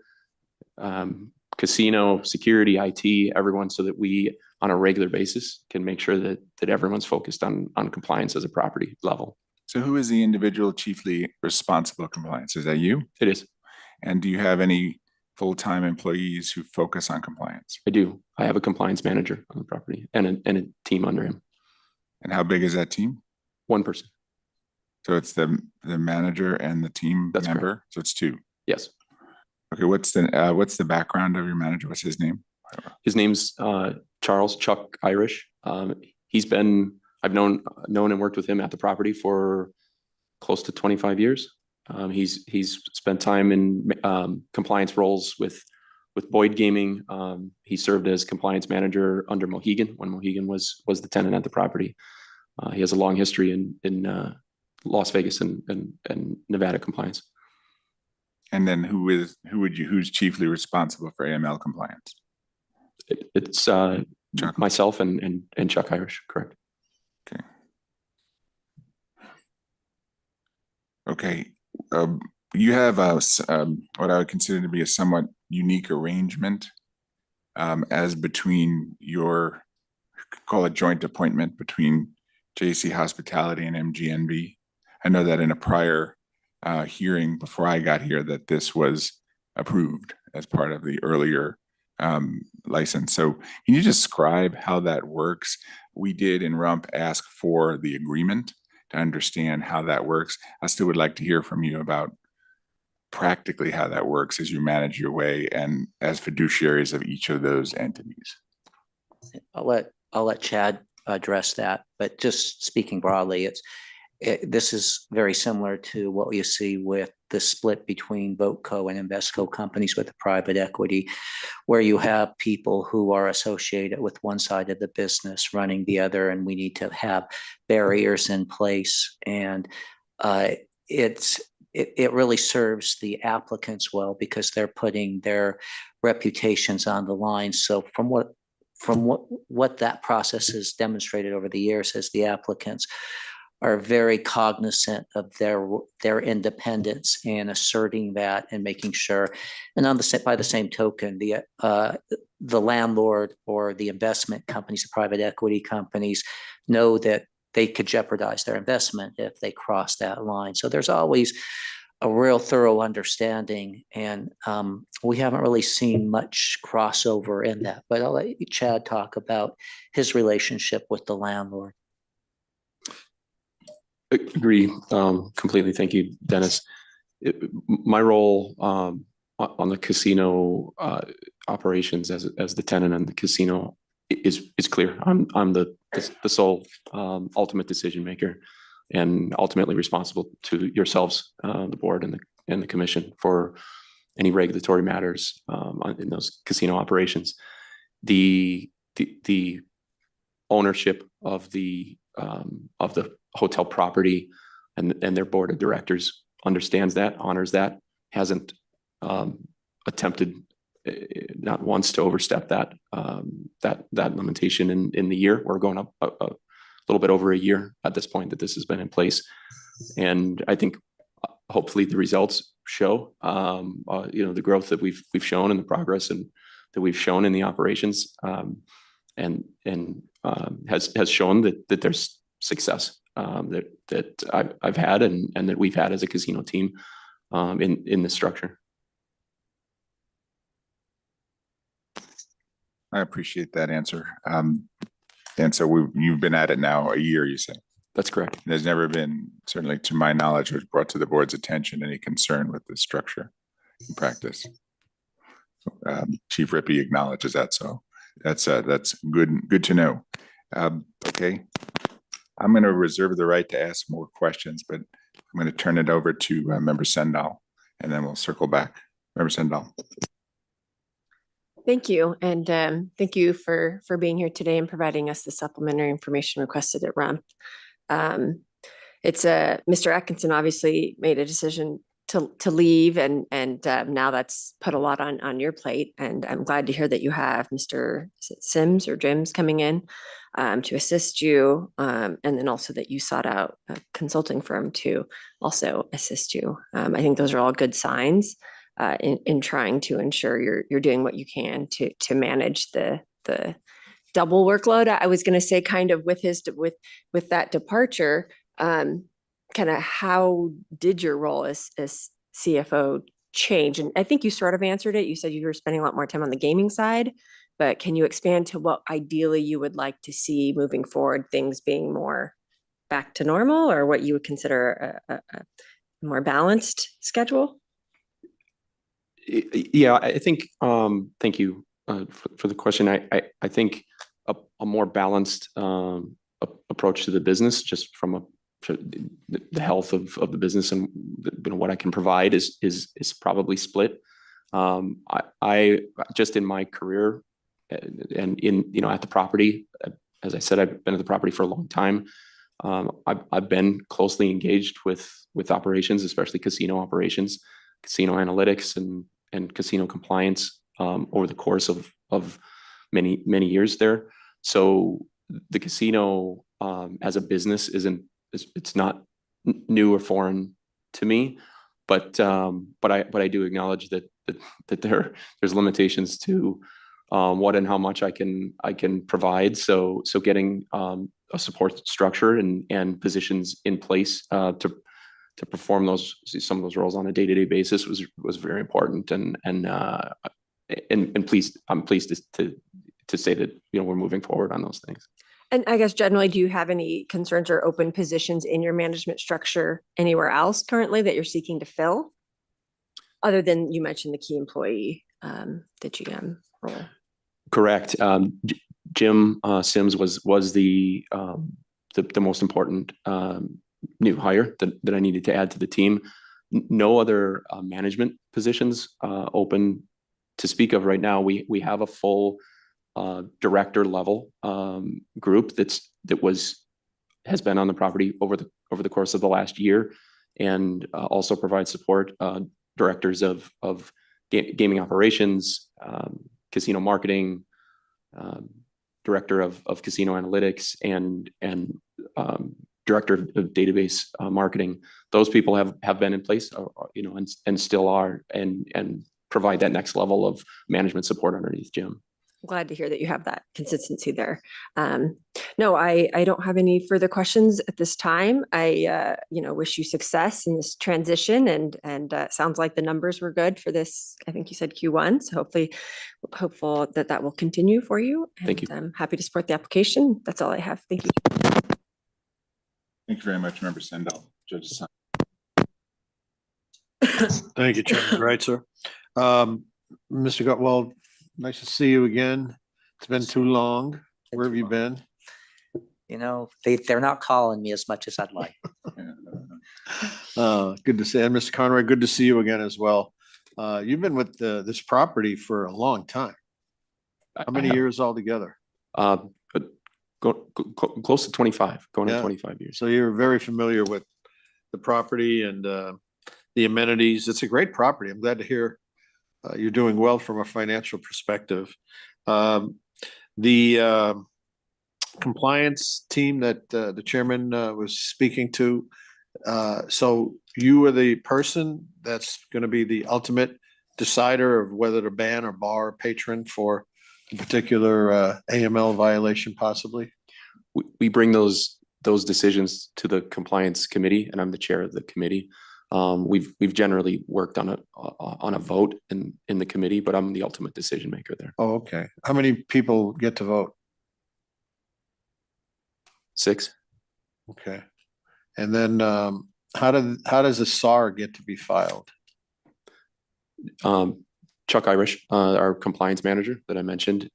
casino, security, IT, everyone, so that we on a regular basis can make sure that everyone's focused on compliance as a property level. So who is the individual chiefly responsible for compliance? Is that you? It is. And do you have any full-time employees who focus on compliance? I do. I have a compliance manager on the property and a team under him. And how big is that team? One person. So it's the manager and the team That's member? correct. So it's two? Yes. Okay, what's the background of your manager? What's his name? His name's Charles Chuck Irish. I've known and worked with him at the property for close to 25 years. He's spent time in compliance roles with Boyd Gaming. He served as compliance manager under Mohegan when Mohegan was the tenant at the property. He has a long history in Las Vegas and Nevada compliance. And then who's chiefly responsible for AML compliance? It's myself and Chuck Irish, correct? Okay. You have what I would consider to be a somewhat unique arrangement as between your, call it joint appointment between JC Hospitality and MGNB. I know that in a prior hearing before I got here that this was approved as part of the earlier license. So can you describe how that works? We did in RUMP ask for the agreement to understand how that works. I still would like to hear from you about practically how that works as you manage your way and as fiduciaries of each of those entities. I'll let Chad address that, but just speaking broadly, this is very similar to what you see with the split between VoteCo and Investco companies with the private equity, where you have people who are associated with one side of the business running the other, and we need to have barriers in place. And it really serves the applicants well because they're putting their reputations on the line. So from what that process has demonstrated over the years is the applicants are very cognizant of their independence and asserting that and making sure. And by the same token, the landlord or the investment companies, the private equity companies, know that they could jeopardize their investment if they cross that line. So there's always a real thorough understanding, and we haven't really seen much crossover in that. But I'll let Chad talk about his relationship with the landlord. Agree completely. Thank you, Dennis. My role on the casino operations as the tenant and the casino is clear. I'm the sole ultimate decision maker, and ultimately responsible to yourselves, the board and the commission, for any regulatory matters in those casino operations. The ownership of the hotel property and their board of directors understands that, honors that, hasn't attempted not once to overstep that limitation in the year. We're going up a little bit over a year at this point that this has been in place, and I think hopefully the results show the growth that we've shown and the progress and that we've shown in the operations, and has shown that there's success that I've had and that we've had as a casino team in this structure. I appreciate that answer. And so you've been at it now a year, you say? That's correct. There's never been, certainly to my knowledge, was brought to the board's attention any concern with this structure in practice. Chief Rippey acknowledges that, so that's good to know. Okay, I'm going to reserve the right to ask more questions, but I'm going to turn it over to Member Sendall, and then we'll circle back. Member Sendall. Thank you. And thank you for being here today and providing us the supplementary information requested at RUMP. Mr. Atkinson obviously made a decision to leave, and now that's put a lot on your plate. And I'm glad to hear that you have Mr. Sims or Jims coming in to assist you, and then also that you sought out a consulting firm to also assist you. I think those are all good signs in trying to ensure you're doing what you can to manage the double workload. I was going to say, kind of with that departure, kind of how did your role as CFO change? And I think you sort of answered it. You said you were spending a lot more time on the gaming side, but can you expand to what ideally you would like to see moving forward, things being more back to normal, or what you would consider a more balanced schedule? Yeah, I think, thank you for the question. I think a more balanced approach to the business, just from the health of the business and what I can provide is probably split. I just in my career and at the property, as I said, I've been at the property for a long time. I've been closely engaged with operations, especially casino operations, casino analytics and casino compliance over the course of many, many years there. So the casino as a business it's not new or foreign to me, but I do acknowledge that there's limitations to what and how much I can provide. So getting a support structure and positions in place to perform some of those roles on a day-to-day basis was very important. And I'm pleased to say that, you know, we're moving forward on those things. And I guess generally, do you have any concerns or open positions in your management structure anywhere else currently that you're seeking to fill? Other than you mentioned the key employee, the GM role. Correct. Jim Sims was the most important new hire that I needed to add to the team. No other management positions open to speak of right now. We have a full director level group that has been on the property over the course of the last year, and also provide support directors of gaming operations, casino marketing, director of casino analytics, and director of database marketing. Those people have been in place, you know, and still are, and provide that next level of management support underneath Jim. Glad to hear that you have that consistency there. No, I don't have any further questions at this time. I wish you success in this transition, and sounds like the numbers were good for this. I think you said Q1, so hopeful that will continue for you. Thank you. I'm happy to support the application. That's all I have. Thank you. Thank you very much, Member Sendall. Judge Hassan. Thank you, Chairman Dreitzer. Mr. Gutwald, nice to see you again. It's been too long. Where have you been? You know, they're not calling me as much as I'd like. Good to see you. And Mr. Conrad, good to see you again as well. You've been with this property for a long time. How many years altogether? Close to 25, going on 25 years. So you're very familiar with the property and the amenities. It's a great property. I'm glad to hear you're doing well from a financial perspective. The compliance team that the chairman was speaking to, so you are the person that's going to be the ultimate decider of whether to ban or bar a patron for a particular AML violation possibly? We bring those decisions to the compliance committee, and I'm the chair of the committee. We've generally worked on a vote in the committee, but I'm the ultimate decision maker there. Oh, okay. How many people get to vote? 6. Okay. And then how does a SAR get to be filed? Chuck Irish, our compliance manager that I mentioned,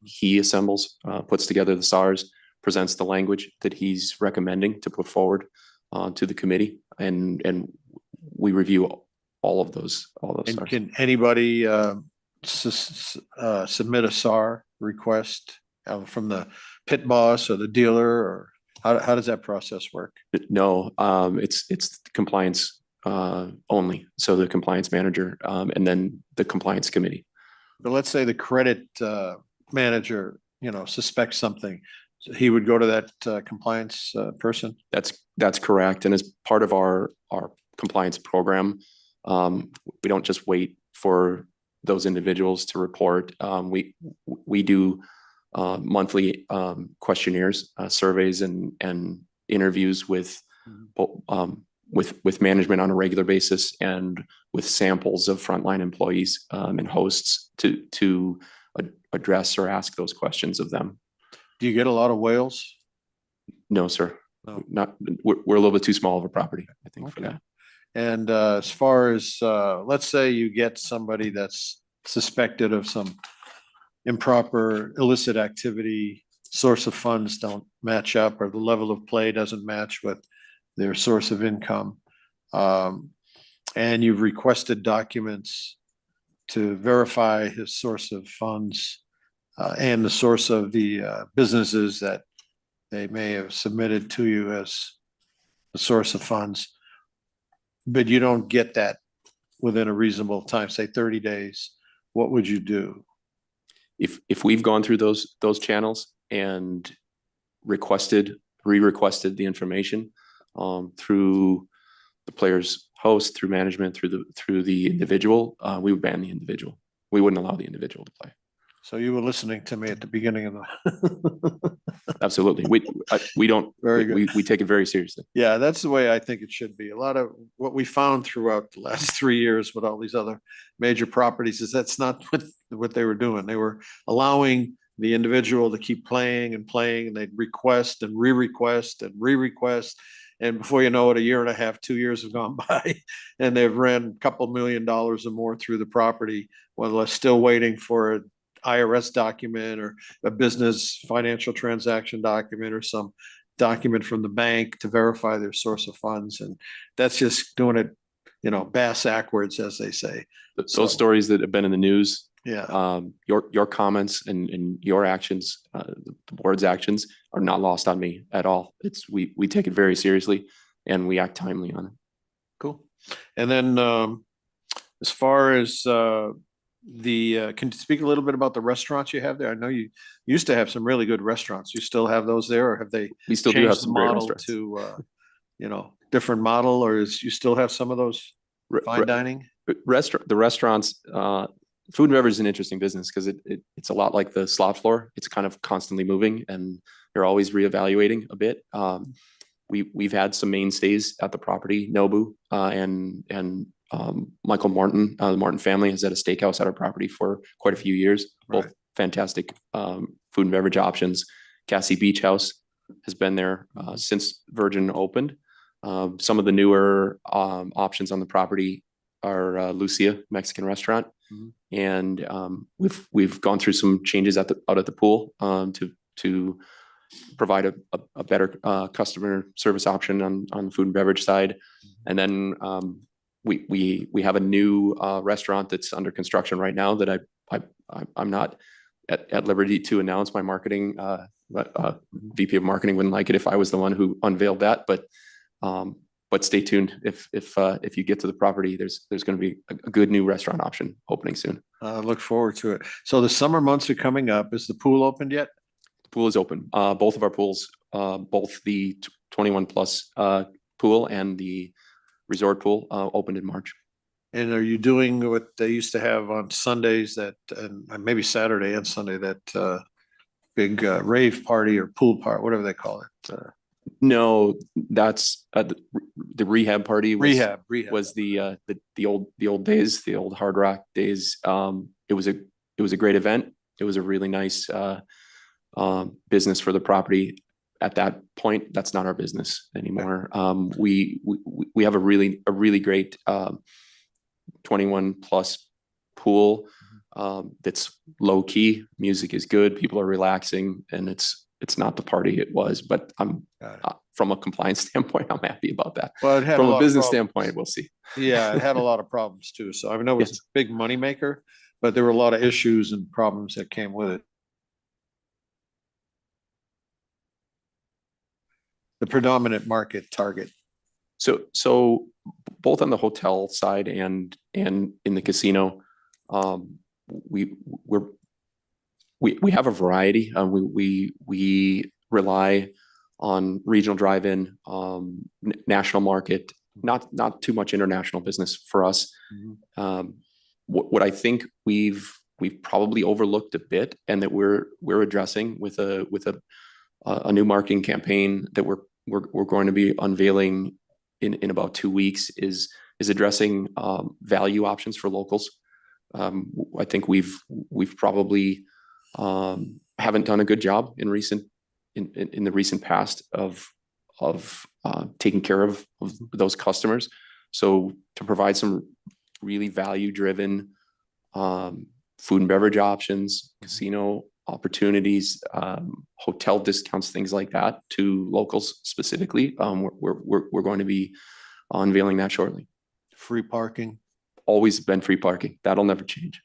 he assembles, puts together the SARs, presents the language that he's recommending to put forward to the committee, and we review all of those. And SARs. can anybody submit a SAR request from the pit boss or the dealer, or how does that process work? No, it's compliance only. So the compliance manager, and then the compliance committee. But let's say the credit manager, suspects something. So he would go to that compliance person? That's correct. And as part of our compliance program, we don't just wait for those individuals to report. We do monthly questionnaires, surveys, and interviews with management on a regular basis, and with samples of frontline employees and hosts to address or ask those questions of them. Do you get a lot of whales? No, sir. No. Not. We're a little bit too small of a property, I think, for that. And as far as let's say you get somebody that's suspected of some improper illicit activity, source of funds don't match up, or the level of play doesn't match with their source of income, and you've requested documents to verify his source of funds and the source of the businesses that they may have submitted to you as the source of funds, but you don't get that within a reasonable time, say 30 days, what would you do? if we've gone through those channels and re-requested the information through the player's host, through management, through the individual, we would ban the individual. We wouldn't allow the individual to play. So you were listening to me at the beginning of the. Absolutely. We don't, Very good. we take it very seriously. Yeah, that's the way I think it should be. A lot of what we found throughout the last 3 years with all these other major properties is that's not what they were doing. They were allowing the individual to keep playing and playing, and they'd request and re-request and re-request. And before you know it, 1.5 years, 2 years have gone by, and they've ran a couple $1 million or more through the property while they're still waiting for an IRS document or a business financial transaction document or some document from the bank to verify their source of funds. And that's just doing it, bass backwards, as they say. Those stories that have been in the news, yeah, your comments and your actions, the board's actions are not lost on me at all. We take it very seriously and we act timely on it. Cool. And then as far as can you speak a little bit about the restaurants you have there? I know you used to have some really good restaurants. You still have those there, or have they? We still do have changed the some great model restaurants. To, different model, or you still have some of those fine dining? The restaurants, food and beverage is an interesting business because it's a lot like the slot floor. It's kind of constantly moving and you're always reevaluating a bit. We've had some mainstays at the property, Nobu and Michael Martin. The Martin family has had a steakhouse at our property for quite a few years. Both fantastic food and beverage options. Cassie Beach House has been there since Virgin opened. Some of the newer options on the property are Lucia Mexican restaurant. And we've gone through some changes out at the pool to provide a better customer service option on the food and beverage side. And then we have a new restaurant that's under construction right now that I'm not at liberty to announce. My marketing VP of marketing wouldn't like it if I was the one who unveiled that, but stay tuned. If you get to the property, there's going to be a good new restaurant option opening soon. Look forward to it. So the summer months are coming up. Is the pool opened yet? The pool is open. Both of our pools, both the 21 plus pool and the resort pool opened in March. And are you doing what they used to have on Sundays and maybe Saturday and Sunday, that big rave party or pool party, whatever they call it? No, that's the rehab party. Rehab was the old days, the old Hard Rock days. It was a great event. It was a really nice business for the property. At that point, that's not our business anymore. We have a really great 21 plus pool that's low key. Music is good. People are relaxing, and it's not the party it was. But I'm from a compliance standpoint, I'm happy about that. Well, it had from a a lot of business problems. standpoint, we'll see. Yeah, it had a lot of problems too. So I know it's a big moneymaker, but there were a lot of issues and problems that came with it. The predominant market target. So both on the hotel side and in the casino, we have a variety. We rely on regional drive-in, national market, not too much international business for us. What I think we've probably overlooked a bit, and that we're addressing with a new marketing campaign that we're going to be unveiling in about 2 weeks is addressing value options for locals. I think we've probably haven't done a good job in the recent past of taking care of those customers. So to provide some really value-driven food and beverage options, casino opportunities, hotel discounts, things like that to locals specifically, we're going to be unveiling that shortly. Free parking. Always been free parking. That'll never change.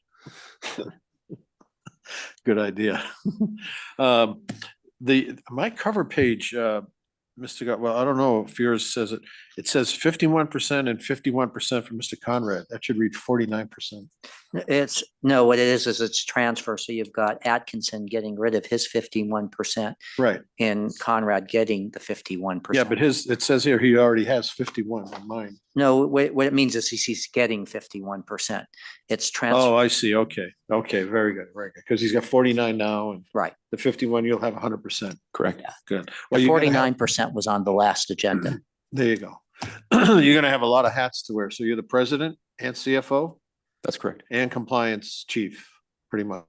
Good idea. My cover page Well, I don't know if yours says it. It says 51% and 51% for Mr. Conrad. That should read 49%. It's, no, what it is it's transfer. So you've got Atkinson getting rid of his 51%. Right. And Conrad getting the 51%. Yeah, but it says here he already has 51 on mine. No, what it means is he's getting 51%. It's transfer. Oh, I see. Okay. Okay. Very good. Very good. Because he's got 49 now and Right. the 51, you'll have 100%. Correct. Good. Well, The you're gonna have- 49% was on the last agenda. There you go. You're gonna have a lot of hats to wear. So you're the president and CFO That's correct. and compliance chief, pretty much.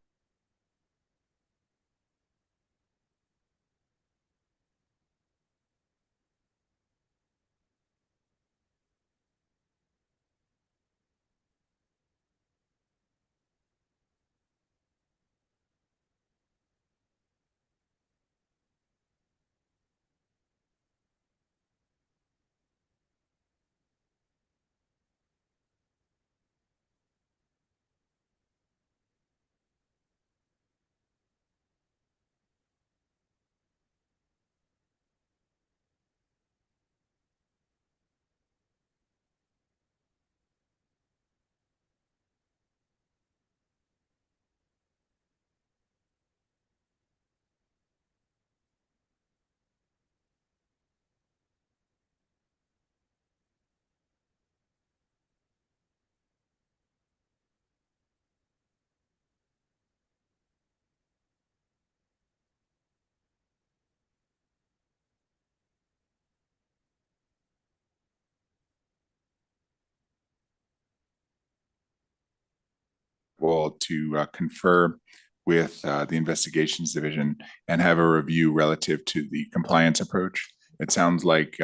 To confer with the investigations division and have a review relative to the compliance approach. It sounds like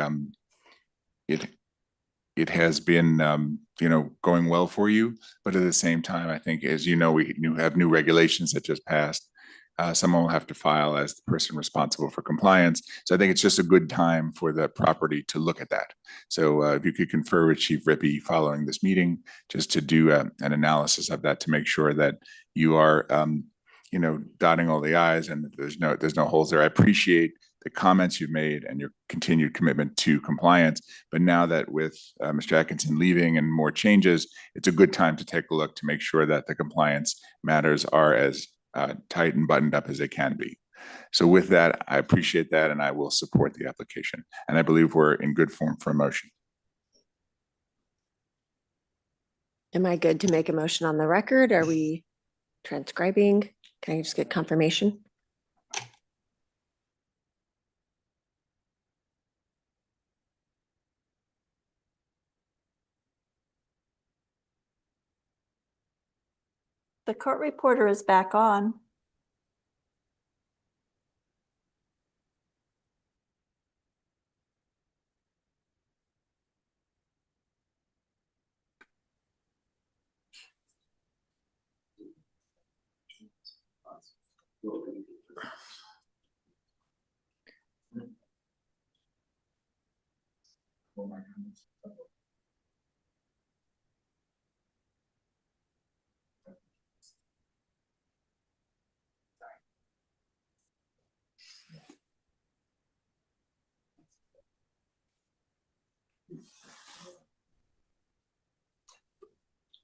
it has been going well for you, but at the same time, I think, as you know, we have new regulations that just passed. Someone will have to file as the person responsible for compliance. So I think it's just a good time for the property to look at that. So if you could confer with Chief Rippey following this meeting, just to do an analysis of that to make sure that you are, dotting all the I's and there's no holes there. I appreciate the comments you've made and your continued commitment to compliance. But now that with Mr. Atkinson leaving and more changes, it's a good time to take a look to make sure that the compliance matters are as tight and buttoned up as they can be. So with that, I appreciate that and I will support the application. And I believe we're in good form for a motion. Am I good to make a motion on the record? Are we transcribing? Can I just get confirmation? The court reporter is back on.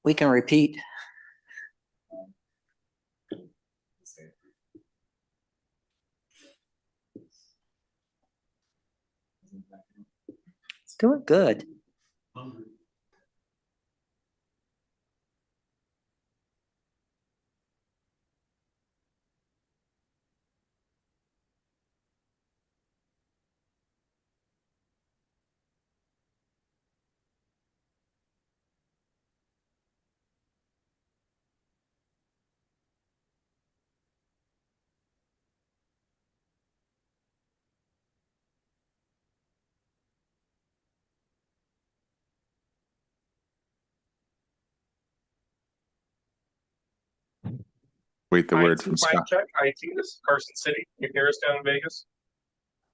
We can repeat. It's doing good. Wait the word from Mic Scott. check. IT, this is Carson City. You can hear us down in Vegas.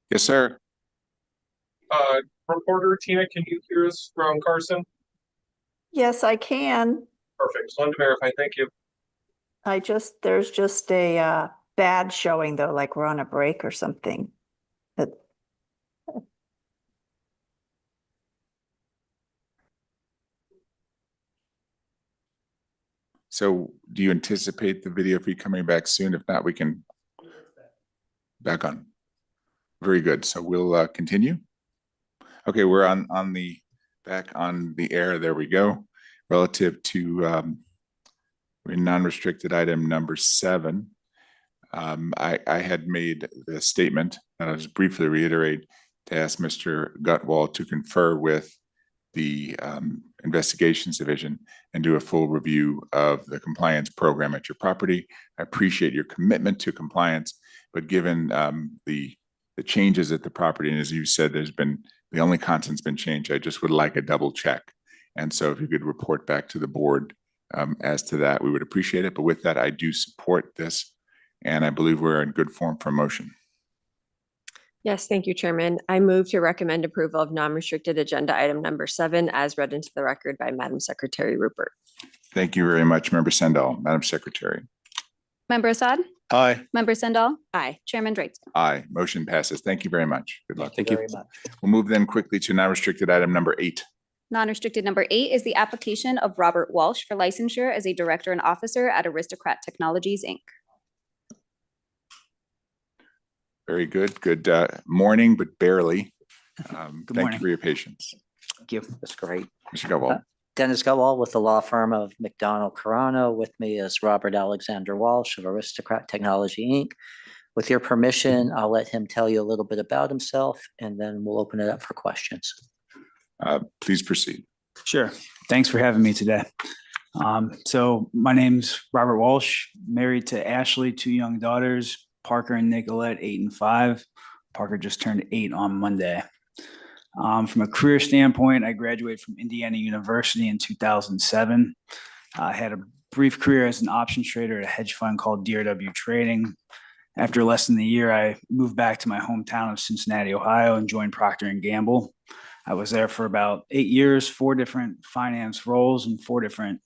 Yes, sir. Reporter Tina, can you hear us from Carson? Yes, I can. Perfect. Just wanted to verify. Thank you. There's just a bad showing though, like we're on a break or something. But So do you anticipate the video feed coming back soon? If not, we can back on. Very good. So we'll continue. Okay, we're back on the air. There we go. Relative to non-restricted item number 7. I had made the statement, and I'll just briefly reiterate, to ask Mr. Gutwald to confer with the Investigations Division and do a full review of the compliance program at your property. I appreciate your commitment to compliance, but given the changes at the property, and as you said, the only constant's been changed, I just would like a double check. And so if you could report back to the board as to that, we would appreciate it. But with that, I do support this, and I believe we're in good form for motion. Yes, thank you, Chairman. I move to recommend approval of non-restricted agenda item number 7 as read into the record by Madam Secretary Rupert. Thank you very much, Member Sendall. Madam Secretary. Member Assad? Aye. Member Sendall? Aye. Chairman Dreitzer? Aye. Motion passes. Thank you very much. Good luck. Thank you. Very much. We'll move then quickly to non-restricted item number 8. Non-restricted number 8 is the application of Robert Walsh for licensure as a director and officer at Aristocrat Technologies, Inc. Very good. Good morning, but barely. Thank you morning. for your patience. Thank you. That's great. Mr. Gutwald. Dennis Gutwald with the law firm of McDonald Carano. With me is Robert Alexander Walsh of Aristocrat Technology, Inc. With your permission, I'll let him tell you a little bit about himself, and then we'll open it up for questions. Please proceed. Sure. Thanks for having me today. So my name's Robert Walsh, married to Ashley, 2 young daughters, Parker and Nicolette, 8 and 5. Parker just turned 8 on Monday. From a career standpoint, I graduated from Indiana University in 2007. I had a brief career as an options trader at a hedge fund called DRW Trading. After less than a year, I moved back to my hometown of Cincinnati, Ohio, and joined Procter & Gamble. I was there for about 8 years, 4 different finance roles and 4 different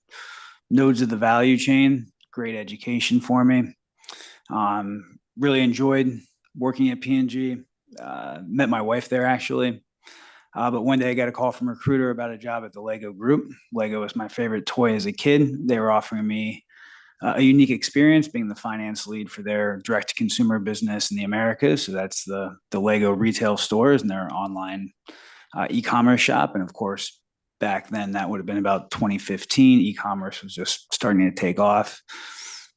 nodes of the value chain. Great education for me. Really enjoyed working at P&G. Met my wife there, actually. But one day I got a call from a recruiter about a job at the Lego Group. Lego was my favorite toy as a kid. They were offering me a unique experience being the finance lead for their direct-to-consumer business in the Americas. So that's the Lego retail stores and their online e-commerce shop. And of course, back then, that would have been about 2015. E-commerce was just starting to take off.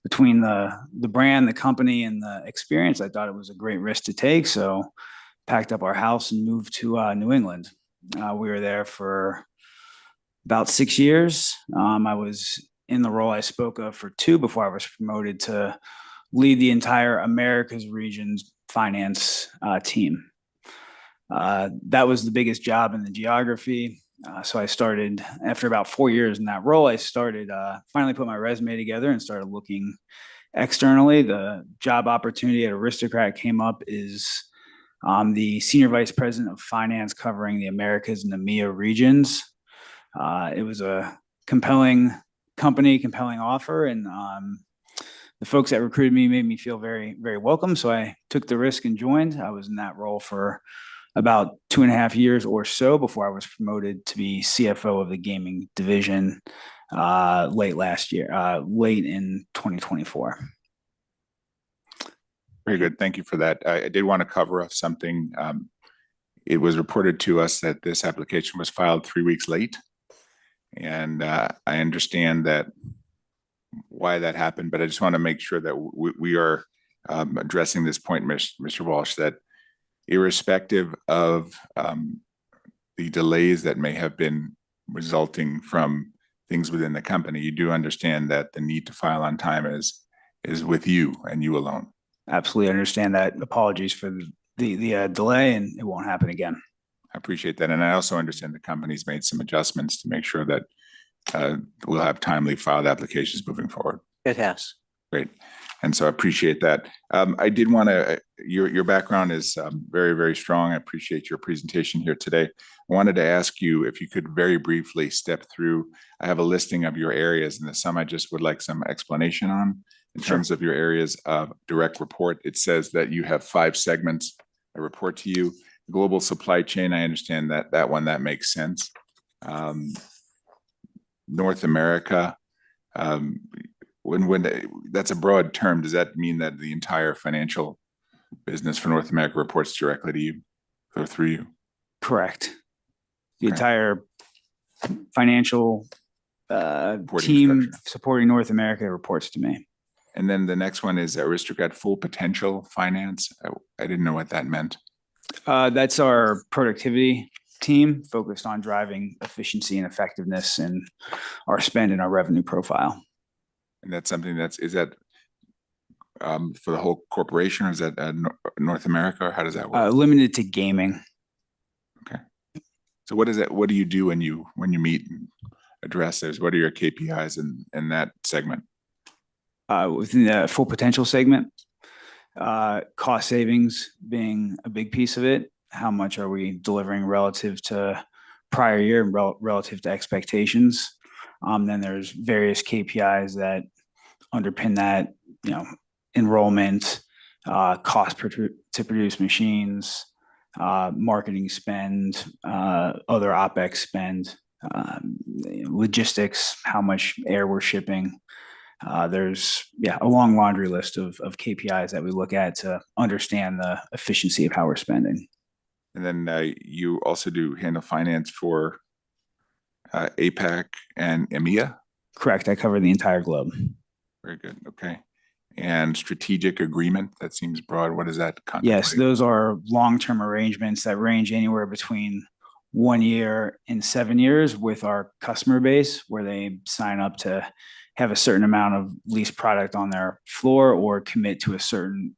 Between the brand, the company, and the experience, I thought it was a great risk to take. So packed up our house and moved to New England. We were there for about 6 years. I was in the role I spoke of for 2 before I was promoted to lead the entire Americas region's finance team. That was the biggest job in the geography. So I started, after about 4 years in that role, I started, finally put my resume together and started looking externally. The job opportunity at Aristocrat came up is the Senior Vice President of Finance covering the Americas and the EMEA regions. It was a compelling company, compelling offer, and the folks that recruited me made me feel very, very welcome. So I took the risk and joined. I was in that role for about 2.5 years or so before I was promoted to be CFO of the gaming division late in 2024. Very good. Thank you for that. I did want to cover up something. It was reported to us that this application was filed 3 weeks late. And I understand that why that happened, but I just want to make sure that we are addressing this point, Mr. Walsh, that irrespective of the delays that may have been resulting from things within the company, you do understand that the need to file on time is with you and you alone. Absolutely understand that. Apologies for the delay, and it won't happen again. I appreciate that. And I also understand the company's made some adjustments to make sure that we'll have timely filed applications moving forward. It has. Great. And so I appreciate that. I did want to, your background is very, very strong. I appreciate your presentation here today. I wanted to ask you if you could very briefly step through. I have a listing of your areas, and some I just would like some explanation on. In terms of your areas of direct report, it says that you have 5 segments that report to you. Global supply chain, I understand that makes sense. North America, That's a broad term, does that mean that the entire financial business for North America reports directly to you or through you? Correct. The Okay. entire financial team supporting North America reports to me. And then the next one is Aristocrat Full Potential Finance. I didn't know what that meant. That's our productivity team focused on driving efficiency and effectiveness in our spend and our revenue profile. And that's something is that for the whole corporation, or is that North America, or how does that work? Limited to gaming. Okay. So what is that? What do you do when you meet and address those? What are your KPIs in that segment? Within the full potential segment, cost savings being a big piece of it. How much are we delivering relative to prior year and relative to expectations? Then there's various KPIs that underpin that, enrollment, cost to produce machines, marketing spend, other OpEx spend, logistics, how much air we're shipping. There's a long laundry list of KPIs that we look at to understand the efficiency of how we're spending. And then you also handle finance for APAC and EMEA? Correct. I cover the entire globe. Very good. Okay. And strategic agreement, that seems broad. What does that contemplate? Yes, those are long-term arrangements that range anywhere between 1 year and 7 years with our customer base, where they sign up to have a certain amount of leased product on their floor or commit to a certain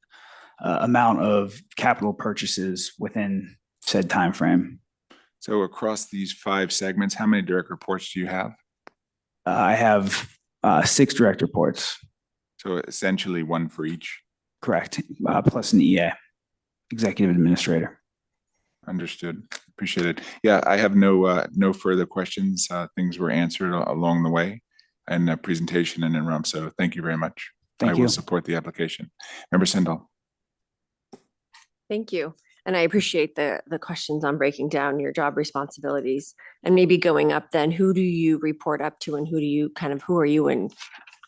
amount of capital purchases within said time frame. So across these 5 segments, how many direct reports do you have? I have 6 direct reports. So essentially 1 for each? Correct. Plus an EA, executive administrator. Understood. Appreciate it. Yeah, I have no further questions. Things were answered along the way in the presentation and in room. So thank you very much. Thank I you. will support the application. Member Sindall. Thank you. And I appreciate the questions on breaking down your job responsibilities and maybe going up then, who do you report up to and who are you in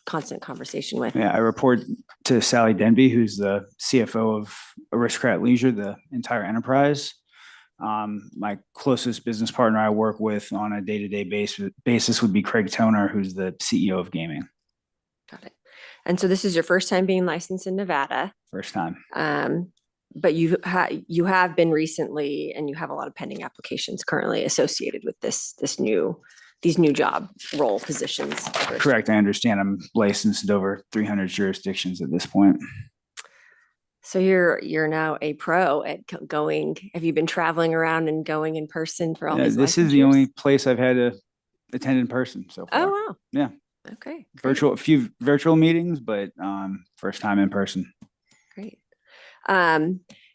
constant conversation with? Yeah, I report to Sally Denby, who's the CFO of Aristocrat Leisure, the entire enterprise. My closest business partner I work with on a day-to-day basis would be Craig Toner, who's the CEO of gaming. Got it. And so this is your first time being licensed in Nevada. First time. But you have been recently, and you have a lot of pending applications currently associated with these new job role positions. Correct. I understand. I'm licensed in over 300 jurisdictions at this point. So you're now a pro at going. Have you been traveling around and going in person for all these? This is the only place I've had to attend in person so far. Oh wow. Yeah. Okay. A few virtual meetings, but first time in person. Great.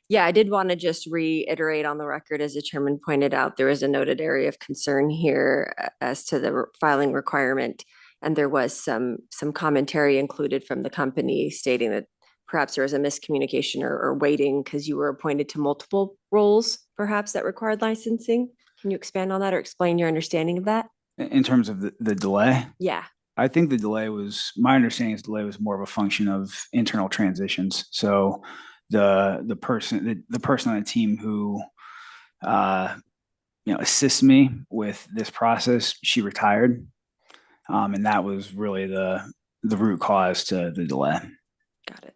Yeah, I did want to just reiterate on the record, as the chairman pointed out, there is a noted area of concern here as to the filing requirement. And there was some commentary included from the company stating that perhaps there was a miscommunication or waiting because you were appointed to multiple roles, perhaps that required licensing. Can you expand on that or explain your understanding of that? In terms of the delay? Yeah. I think my understanding is the delay was more of a function of internal transitions. So the person on the team who assists me with this process, she retired. And that was really the root cause to the delay. Got it.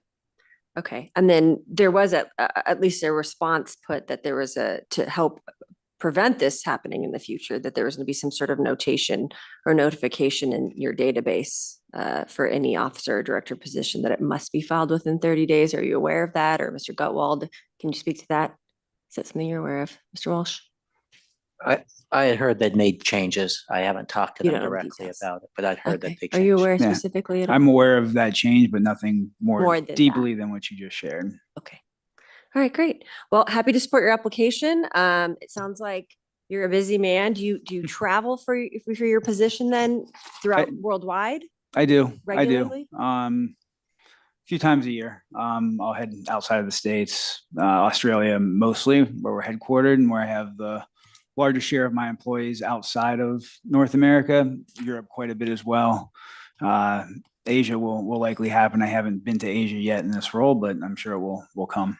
Okay. And then there was at least a response put that there was to help prevent this happening in the future, that there was going to be some sort of notation or notification in your database for any officer or director position that it must be filed within 30 days. Are you aware of that? Or Mr. Gutwald, can you speak to that? Is that something you're aware of, Mr. Walsh? I had heard they'd made changes. I haven't talked to You them don't know directly details. about it, but I'd heard that they changed. Are you aware Yeah. specifically at all? I'm aware of that change, but nothing more More than deeply than what you just shared. Okay. All right, great. Well, happy to support your application. It sounds like you're a busy man. Do you travel for your position then throughout worldwide? I do. Regularly? A few times a year. I'll head outside of the States, Australia mostly, where we're headquartered and where I have the largest share of my employees outside of North America, Europe quite a bit as well. Asia will likely happen. I haven't been to Asia yet in this role, but I'm sure it will come.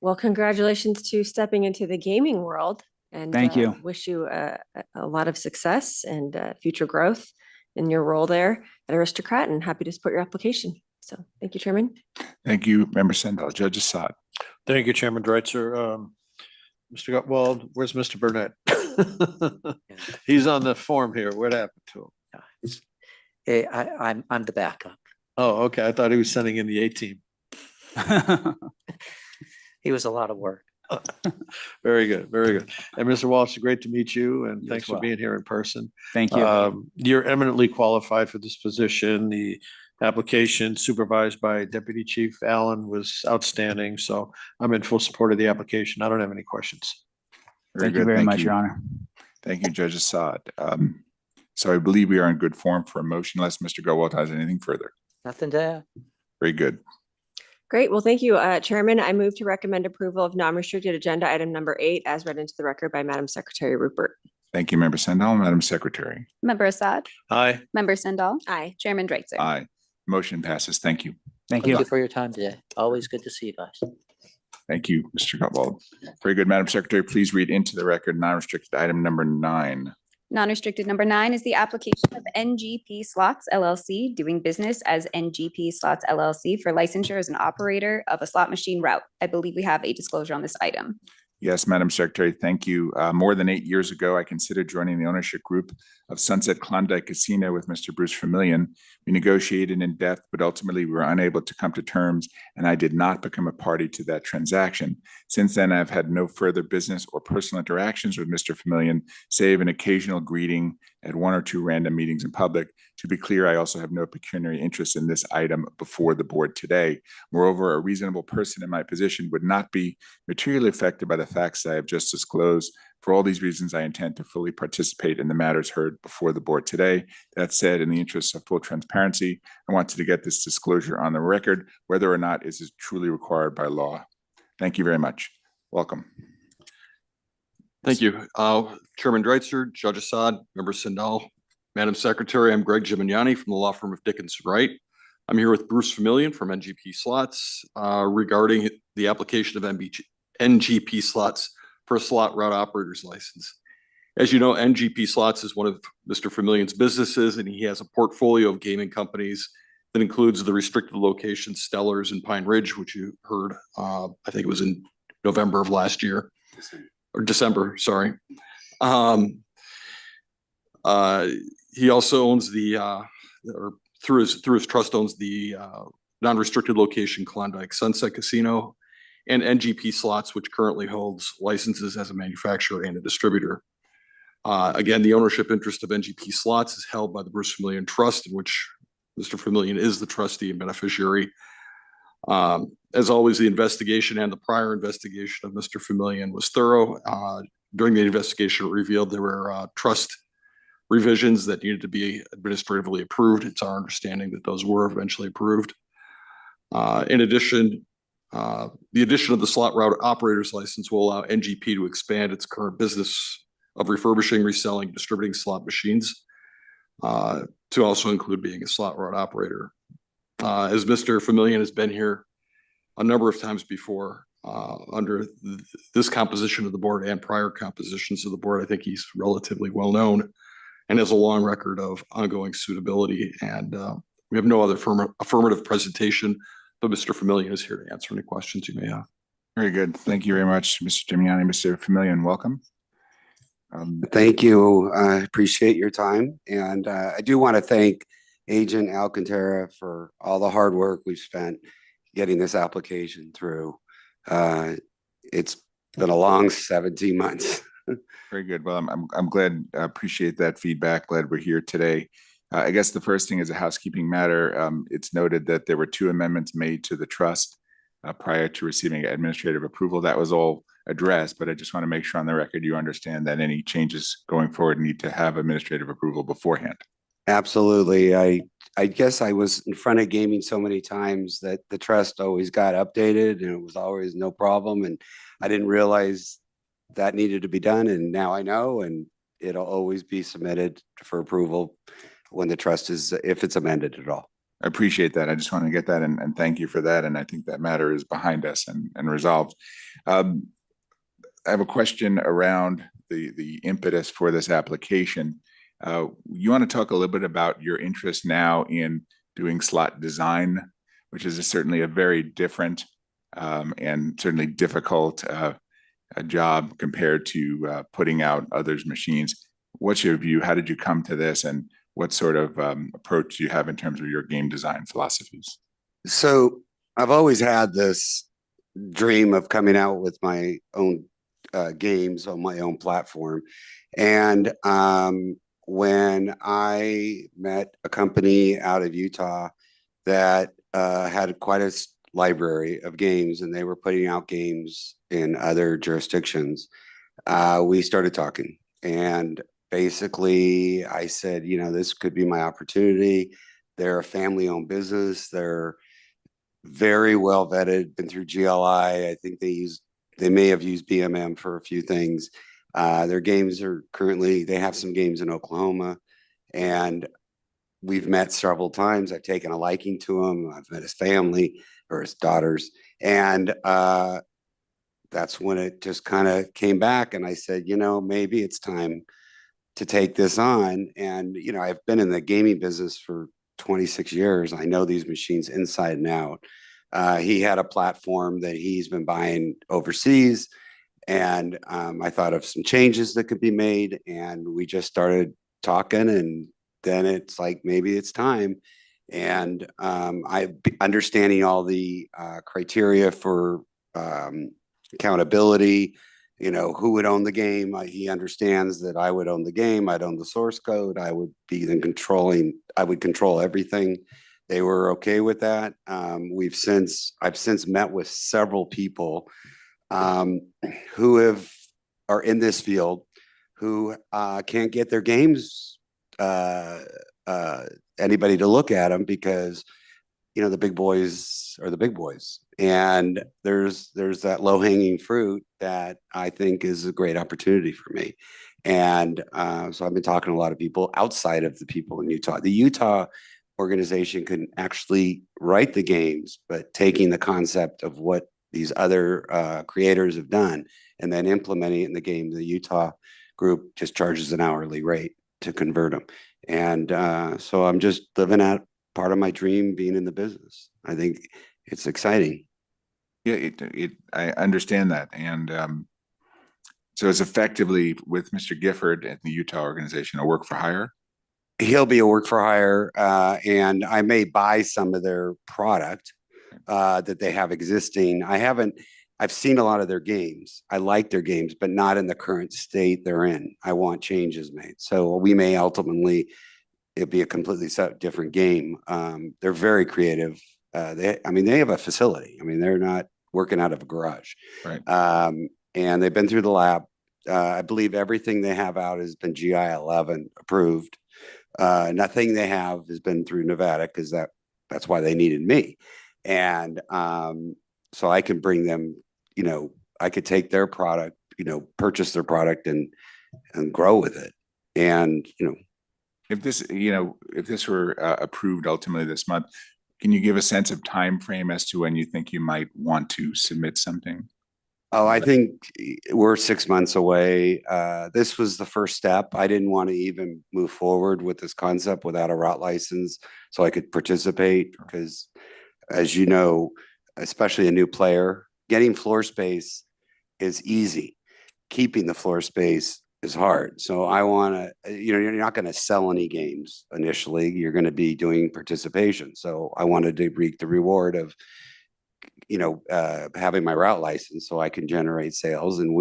Well, congratulations to stepping into the gaming world, and Thank you. wish you a lot of success and future growth in your role there at Aristocrat, and happy to support your application. So thank you, Chairman. Thank you, Member Sendell. Judge Assad. Thank you, Chairman Dreitzer. Mr. Gutwald, where's Mr. Burnett? He's on the form here. What happened to him? I'm the backup. Oh, okay. I thought he was sending in the A team. He was a lot of work. Very good, very good. And Mr. Walsh, great to meet you, and thanks as for well. being here in person. Thank you. You're eminently qualified for this position. The application supervised by Deputy Chief Allen was outstanding, so I'm in full support of the application. I don't have any questions. Thank you very much, Your Honor. Thank you, Judge Assad. So I believe we are in good form for a motion unless Mr. Gutwald has anything further. Nothing to add. Very good. Great. Well, thank you, Chairman. I move to recommend approval of non-restricted agenda item number 8 as read into the record by Madam Secretary Rupert. Thank you, Member Sendell. Madam Secretary. Member Assad? Aye. Member Sendall? Aye. Chairman Dreitzer? Aye. Motion passes. Thank you. Thank Thank you. you for your time today. Always good to see you guys. Thank you, Mr. Gutwald. Very good. Madam Secretary, please read into the record non-restricted item number 9. Non-restricted number 9 is the application of NGP Slots LLC doing business as NGP Slots LLC for licensure as an operator of a slot machine route. I believe we have a disclosure on this item. Yes, Madam Secretary, thank you. More than 8 years ago, I considered joining the ownership group of Sunset Klondike Casino with Mr. Bruce Vermillion. We negotiated in depth, but ultimately we were unable to come to terms, and I did not become a party to that transaction. Since then, I've had no further business or personal interactions with Mr. Vermillion, save an occasional greeting at 1 or 2 random meetings in public. To be clear, I also have no pecuniary interest in this item before the board today. Moreover, a reasonable person in my position would not be materially affected by the facts I have just disclosed. For all these reasons, I intend to fully participate in the matters heard before the board today. That said, in the interest of full transparency, I wanted to get this disclosure on the record, whether or not it is truly required by law. Thank you very much. Welcome. Thank you. Chairman Dreitzer, Judge Assad, Member Sendall, Madam Secretary, I'm Greg Gimignani from the law firm of Dickinson Wright. I'm here with Bruce Vermillion from NGP Slots regarding the application of NGP Slots for a slot route operator's license. As you know, NGP Slots is one of Mr. Vermillion's businesses, and he has a portfolio of gaming companies that includes the restricted location Stellars and Pine Ridge, which you heard, I think it was in November of last year, or December, sorry. He also owns the, or through his trust owns the non-restricted location Klondike Sunset Casino and NGP Slots, which currently holds licenses as a manufacturer and a distributor. Again, the ownership interest of NGP Slots is held by the Bruce Vermillion Trust, in which Mr. Vermillion is the trustee and beneficiary. As always, the investigation and the prior investigation of Mr. Vermillion was thorough. During the investigation, it revealed there were trust revisions that needed to be administratively approved. It's our understanding that those were eventually approved. In addition, the addition of the slot route operator's license will allow NGP to expand its current business of refurbishing, reselling, distributing slot machines to also include being a slot route operator. As Mr. Vermillion has been here a number of times before under this composition of the board and prior compositions of the board, I think he's relatively well known and has a long record of ongoing suitability. And we have no other affirmative presentation, but Mr. Vermillion is here to answer any questions you may have. Very good. Thank you very much, Mr. Gimignani. Mr. Vermillion, welcome. Thank you. I appreciate your time. And I do want to thank Agent Alcantara for all the hard work we've spent getting this application through. It's been a long 17 months. Very good. Well, I'm glad, appreciate that feedback. Glad we're here today. I guess the first thing is a housekeeping matter. It's noted that there were 2 amendments made to the trust prior to receiving administrative approval. That was all addressed, but I just want to make sure on the record you understand that any changes going forward need to have administrative approval beforehand. Absolutely. I guess I was in front of gaming so many times that the trust always got updated and it was always no problem. And I didn't realize that needed to be done. And now I know, and it'll always be submitted for approval when the trust is, if it's amended at all. I appreciate that. I just want to get that and thank you for that. And I think that matter is behind us and resolved. I have a question around the impetus for this application. You want to talk a little bit about your interest now in doing slot design, which is certainly a very different and certainly difficult a job compared to putting out others' machines. What's your view? How did you come to this, and what sort of approach do you have in terms of your game design philosophies? So I've always had this dream of coming out with my own games on my own platform. And when I met a company out of Utah that had quite a library of games, and they were putting out games in other jurisdictions, we started talking. And basically, I said, you know, this could be my opportunity. They're a family-owned business. They're very well vetted, been through GLI. I think they may have used BMM for a few things. Their games are currently, they have some games in Oklahoma, and we've met several times. I've taken a liking to him. I've met his family or his daughters. And that's when it just kind of came back. And I said, you know, maybe it's time to take this on. And, you know, I've been in the gaming business for 26 years. I know these machines inside and out. He had a platform that he's been buying overseas. And I thought of some changes that could be made. And we just started talking, and then it's like, maybe it's time. And I understanding all the criteria for accountability, you know, who would own the game. He understands that I would own the game. I'd own the source code. I would be then I would control everything. They were okay with that. I've since met with several people who are in this field who can't get their games, anybody to look at them, because, you know, the big boys are the big boys. And there's that low hanging fruit that I think is a great opportunity for me. And so I've been talking to a lot of people outside of the people in Utah. The Utah organization can actually write the games, but taking the concept of what these other creators have done and then implementing it in the game, the Utah group just charges an hourly rate to convert them. And so I'm just living out part of my dream, being in the business. I think it's exciting. Yeah, I understand that. And so it's effectively, with Mr. Gifford and the Utah organization, a work for hire? He'll be a work for hire, and I may buy some of their product that they have existing. I've seen a lot of their games. I like their games, but not in the current state they're in. I want changes made. So we may ultimately, it'd be a completely different game. They're very creative. They have a facility. I mean, they're not working out of a garage. Right. And they've been through the lab. I believe everything they have out has been GI 11 approved. Nothing they have has been through Nevada, because that's why they needed me. And so I can bring them, you know, I could take their product, you know, purchase their product and grow with it. And, you know, if this were approved ultimately this month, can you give a sense of time frame as to when you think you might want to submit something? Oh, I think we're 6 months away. This was the first step. I didn't want to even move forward with this concept without a route license so I could participate, because, as you know, especially a new player, getting floor space is easy. Keeping the floor space is hard. So I want to, you know, you're not going to sell any games initially. You're going to be doing participation. So I wanted to reap the reward of, you know, having my route license so I can generate sales. And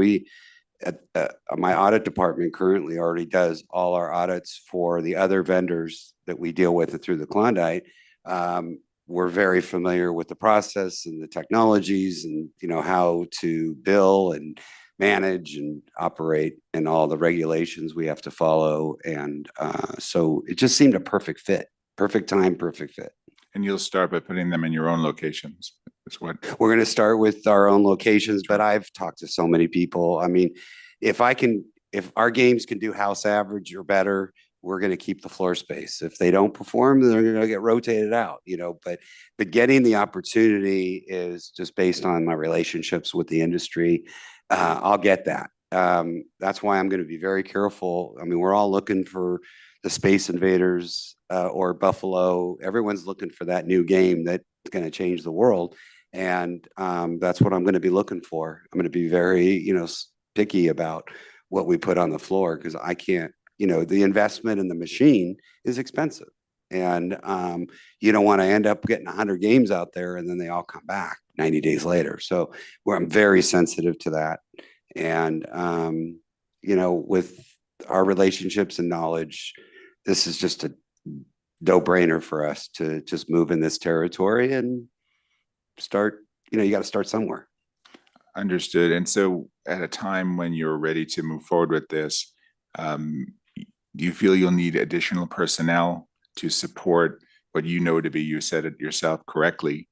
my audit department currently already does all our audits for the other vendors that we deal with through the Klondike. We're very familiar with the process and the technologies, and, you know, how to bill and manage and operate and all the regulations we have to follow. And so it just seemed a perfect fit, perfect time, perfect fit. And you'll start by putting them in your own locations. That's what we're going to start with, our own locations. But I've talked to so many people. I mean, if our games can do house average or better, we're going to keep the floor space. If they don't perform, they're going to get rotated out, but getting the opportunity is just based on my relationships with the industry. I'll get that. That's why I'm going to be very careful. I mean, we're all looking for the Space Invaders or Buffalo. Everyone's looking for that new game that's going to change the world. And that's what I'm going to be looking for. I'm going to be very, picky about what we put on the floor, because I can't, the investment in the machine is expensive. And you don't want to end up getting 100 games out there and then they all come back 90 days later. So I'm very sensitive to that. And, with our relationships and knowledge, this is just a no-brainer for us to just move in this territory and start, you got to start somewhere. Understood. And so at a time when you're ready to move forward with this, do you feel you'll need additional personnel to support what to be, you said it yourself correctly,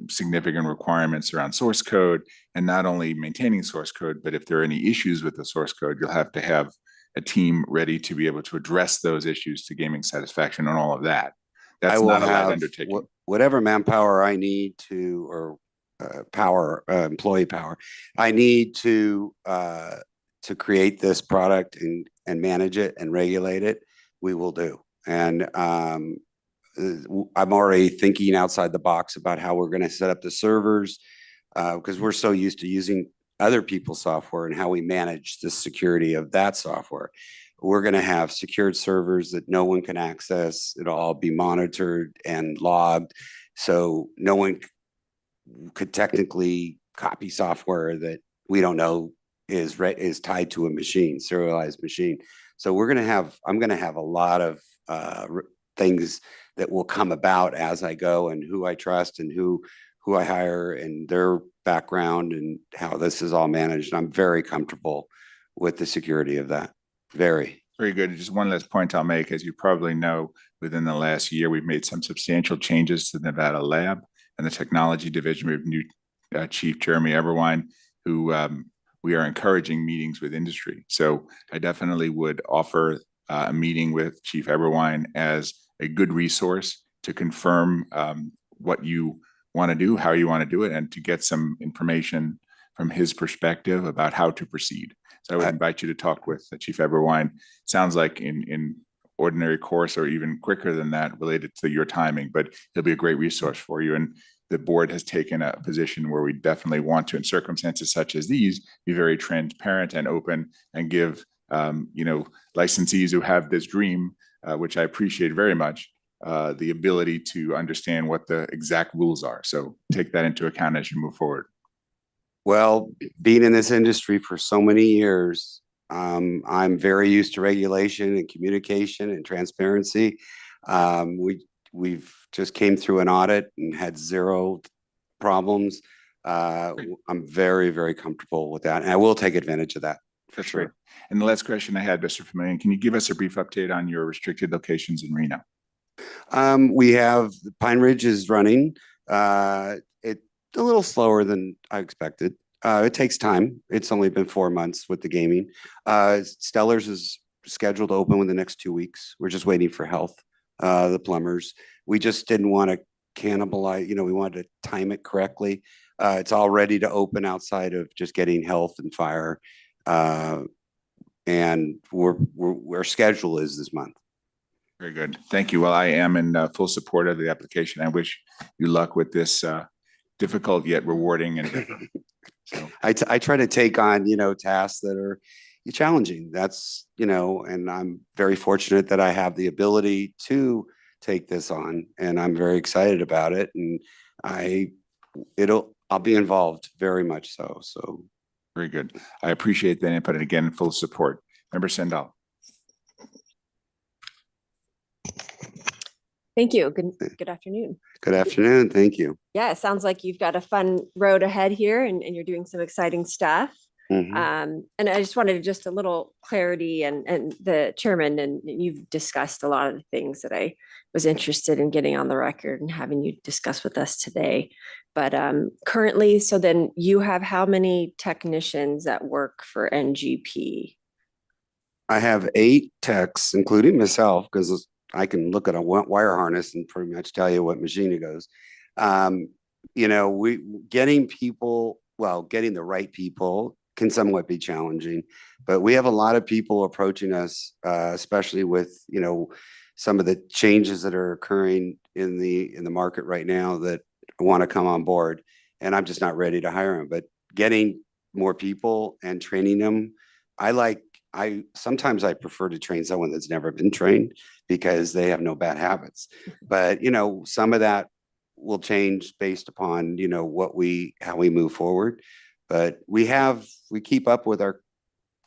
significant requirements around source code, and not only maintaining source code, but if there are any issues with the source code, you'll have to have a team ready to be able to address those issues to gaming satisfaction and all of that. That's not a light undertaking. Whatever manpower I need or employee power, I need to create this product and manage it and regulate it, we will do. And I'm already thinking outside the box about how we're going to set up the servers, because we're so used to using other people's software and how we manage the security of that software. We're going to have secured servers that no one can access. It'll all be monitored and logged. So no one could technically copy software that we don't know is tied to a machine, serialized machine. So I'm going to have a lot of things that will come about as I go, and who I trust and who I hire and their background and how this is all managed. I'm very comfortable with the security of that. Very good. Just one last point I'll make. As you probably know, within the last year, we've made some substantial changes to the Nevada lab and the technology division. We have new Chief Jeremy Eberwein, who we are encouraging meetings with industry. So I definitely would offer a meeting with Chief Eberwein as a good resource to confirm what you want to do, how you want to do it, and to get some information from his perspective about how to proceed. So I would invite you to talk with Chief Eberwein. Sounds like in ordinary course or even quicker than that related to your timing, but he'll be a great resource for you. And the board has taken a position where we definitely want to, in circumstances such as these, be very transparent and open and give licensees who have this dream, which I appreciate very much, the ability to understand what the exact rules are. So take that into account as you move forward. Well, being in this industry for so many years, I'm very used to regulation and communication and transparency. We've just came through an audit and had zero problems. I'm very, very comfortable with that, and I will take advantage of that for sure. Great. And the last question I had, Mr. Vermillion, can you give us a brief update on your restricted locations in Reno? We have Pine Ridge is running. It's a little slower than I expected. It takes time. It's only been 4 months with the gaming. Stellar's is scheduled to open within the next 2 weeks. We're just waiting for health, the plumbers. We just didn't want to cannibalize, we wanted to time it correctly. It's all ready to open outside of just getting health and fire. And our schedule is this month. Very good. Thank you. Well, I am in full support of the application. I wish you luck with this difficult yet rewarding and so. I try to take on, tasks that are challenging. That's, and I'm very fortunate that I have the ability to take this on, and I'm very excited about it. And I'll be involved very much so. So very good. I appreciate that input, and again, full support. Member Sandal. Thank you. Good afternoon. Good afternoon. Thank you. Yeah, it sounds like you've got a fun road ahead here, and you're doing some exciting stuff. Mhm. And I just wanted just a little clarity, and the chairman, and you've discussed a lot of the things that I was interested in getting on the record and having you discuss with us today. But currently, so then you have how many technicians that work for NGP? I have 8 techs, including myself, because I can look at a wire harness and pretty much tell you what machine it goes. You know, getting the right people can somewhat be challenging, but we have a lot of people approaching us, especially with, you know, some of the changes that are occurring in the market right now that want to come on board, and I'm just not ready to hire them. But getting more people and training them, sometimes I prefer to train someone that's never been trained because they have no bad habits. But, you know, some of that will change based upon, you know, how we move forward. But we keep up with our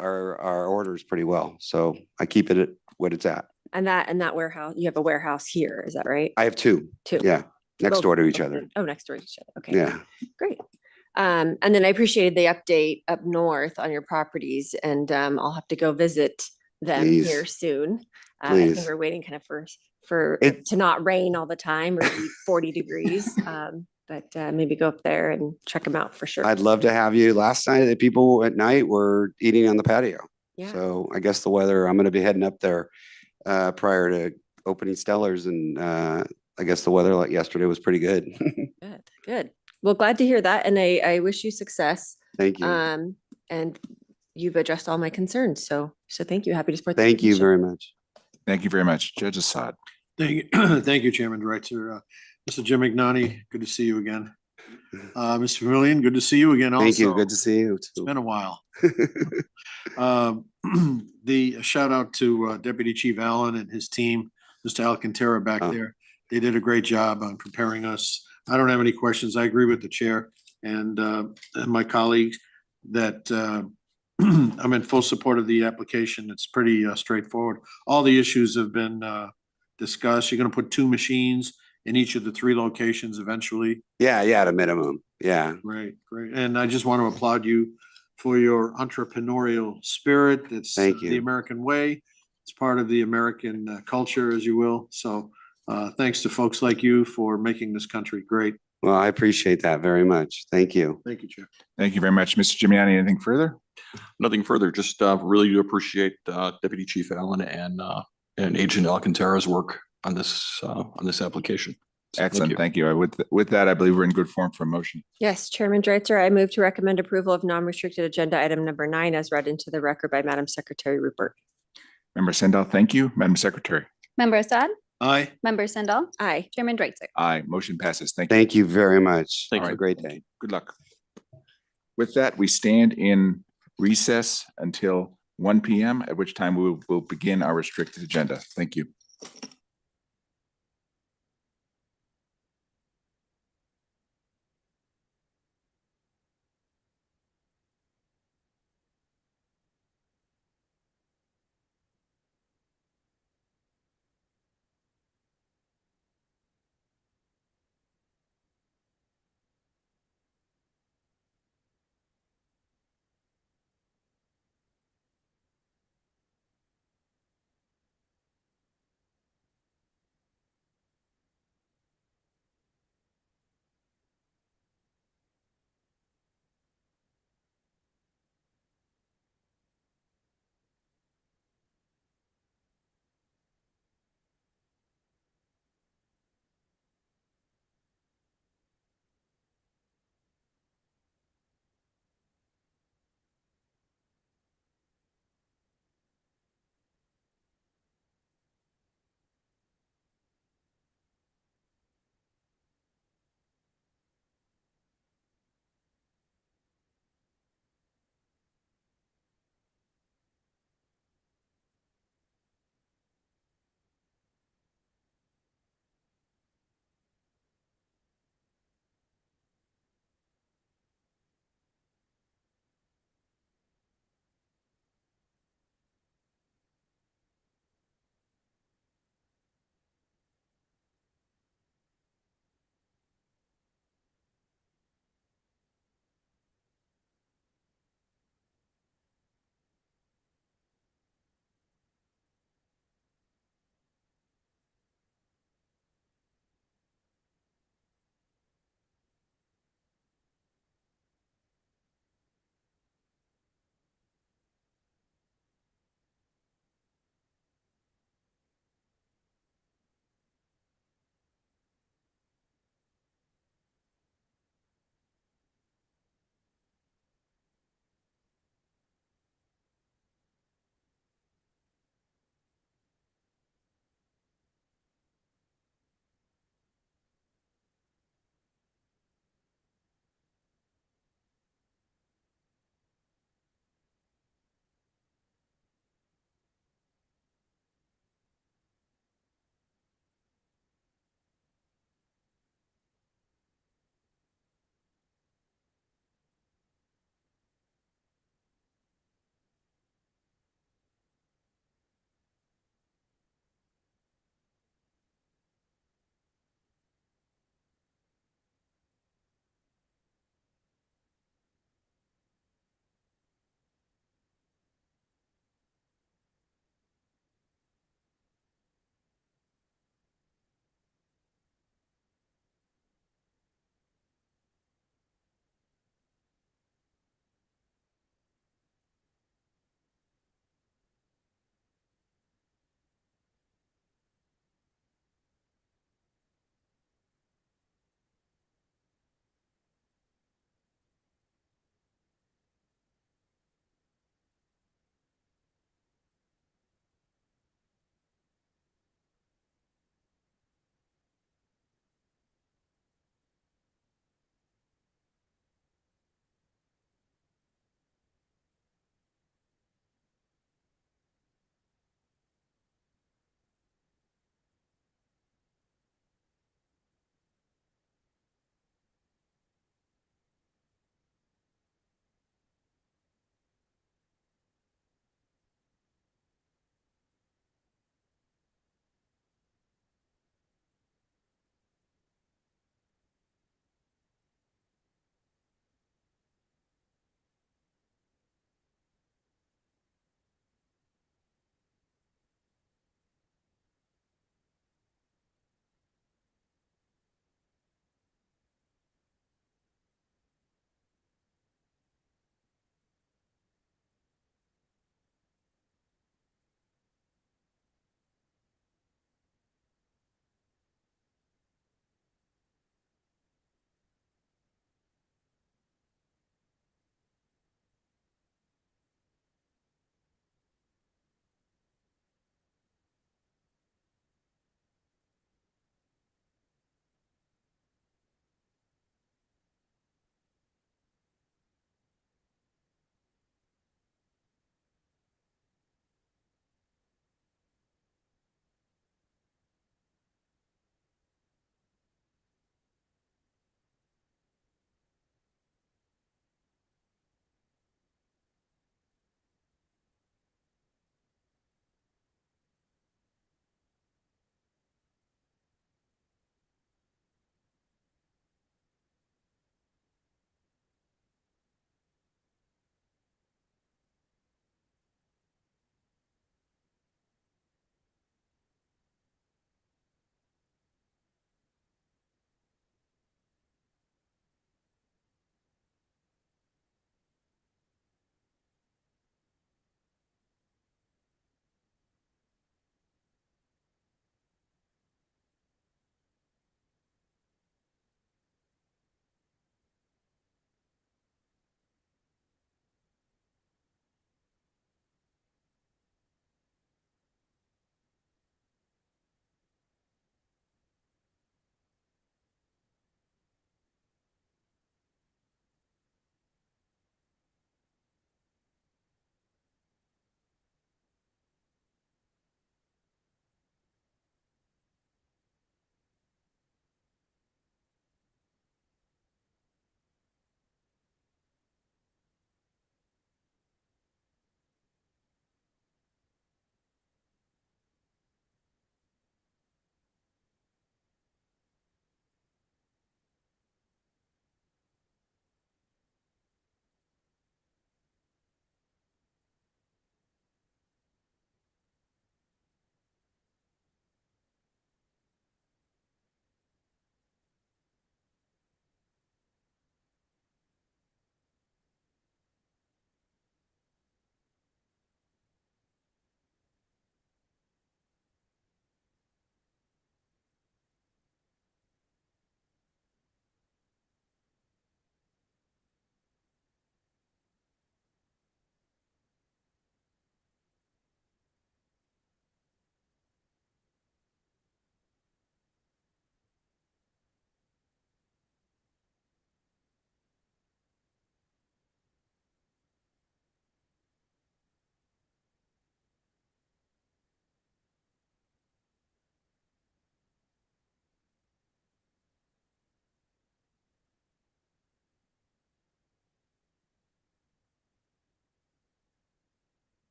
orders pretty well. So I keep it at what it's at. And that warehouse, you have a warehouse here, is that right? I have 2. 2. Yeah. Next Well, door to each other. Oh, next door to each other. Okay. Yeah. Great. And then I appreciated the update up north on your properties, and I'll have to go visit them Please. here soon. I Please. think we're waiting kind of for it to not rain all the time or be 40 degrees. But maybe go up there and check them out for sure. I'd love to have you. Last night, the people at night were eating on the patio. Yeah. So I guess the weather, I'm going to be heading up there prior to opening Stellars, and I guess the weather like yesterday was pretty good. Good. Well, glad to hear that, and I wish you success. Thank you. And you've addressed all my concerns, so thank you. Happy to support. Thank you very much. Thank you very much. Judge Assad. Thank you, thank you, Chairman Dreitzer. Mr. Jim Ignani, good to see you again. Mr. Vermillion, good to see you again also. Thank you. Good to see you It's too. been a while. The shout out to Deputy Chief Allen and his team, Mr. Alcantara back there. They did a great job on preparing us. I don't have any questions. I agree with the chair and my colleagues that I'm in full support of the application. It's pretty straightforward. All the issues have been discussed. You're going to put 2 machines in each of the 3 locations eventually. Yeah, at a minimum. Yeah. Great. And I just want to applaud you for your entrepreneurial spirit. It's Thank you. the American way. It's part of the American culture, as you will. So thanks to folks like you for making this country great. Well, I appreciate that very much. Thank you. Thank you, Chair. Thank you very much. Mr. Jimiani, anything further? Nothing further, just really do appreciate Deputy Chief Allen and Agent Alcantara's work on this application. So Excellent. Thank you. With that, I believe we're in good form for a motion. Yes, Chairman Dreitzer, I move to recommend approval of non-restricted agenda item number 9 as read into the record by Madam Secretary Rupert. Member Sendall, thank you. Madam Secretary. Member Assad? Aye. Member Sendall? Aye. Chairman Dreitzer? Aye. Motion passes. Thank you. Thank you very much. Thank Have you. a great day. Good luck. With that, we stand in recess until 1 p.m., at which time we will begin our restricted agenda. Thank you.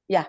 Yeah.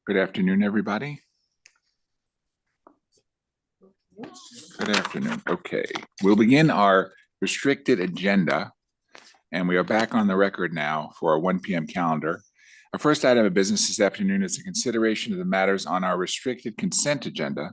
Good afternoon, everybody. Good afternoon. Okay, we'll begin our restricted agenda. And we are back on the record now for our 1 p.m. calendar. Our first item of business this afternoon is the consideration of the matters on our restricted consent agenda.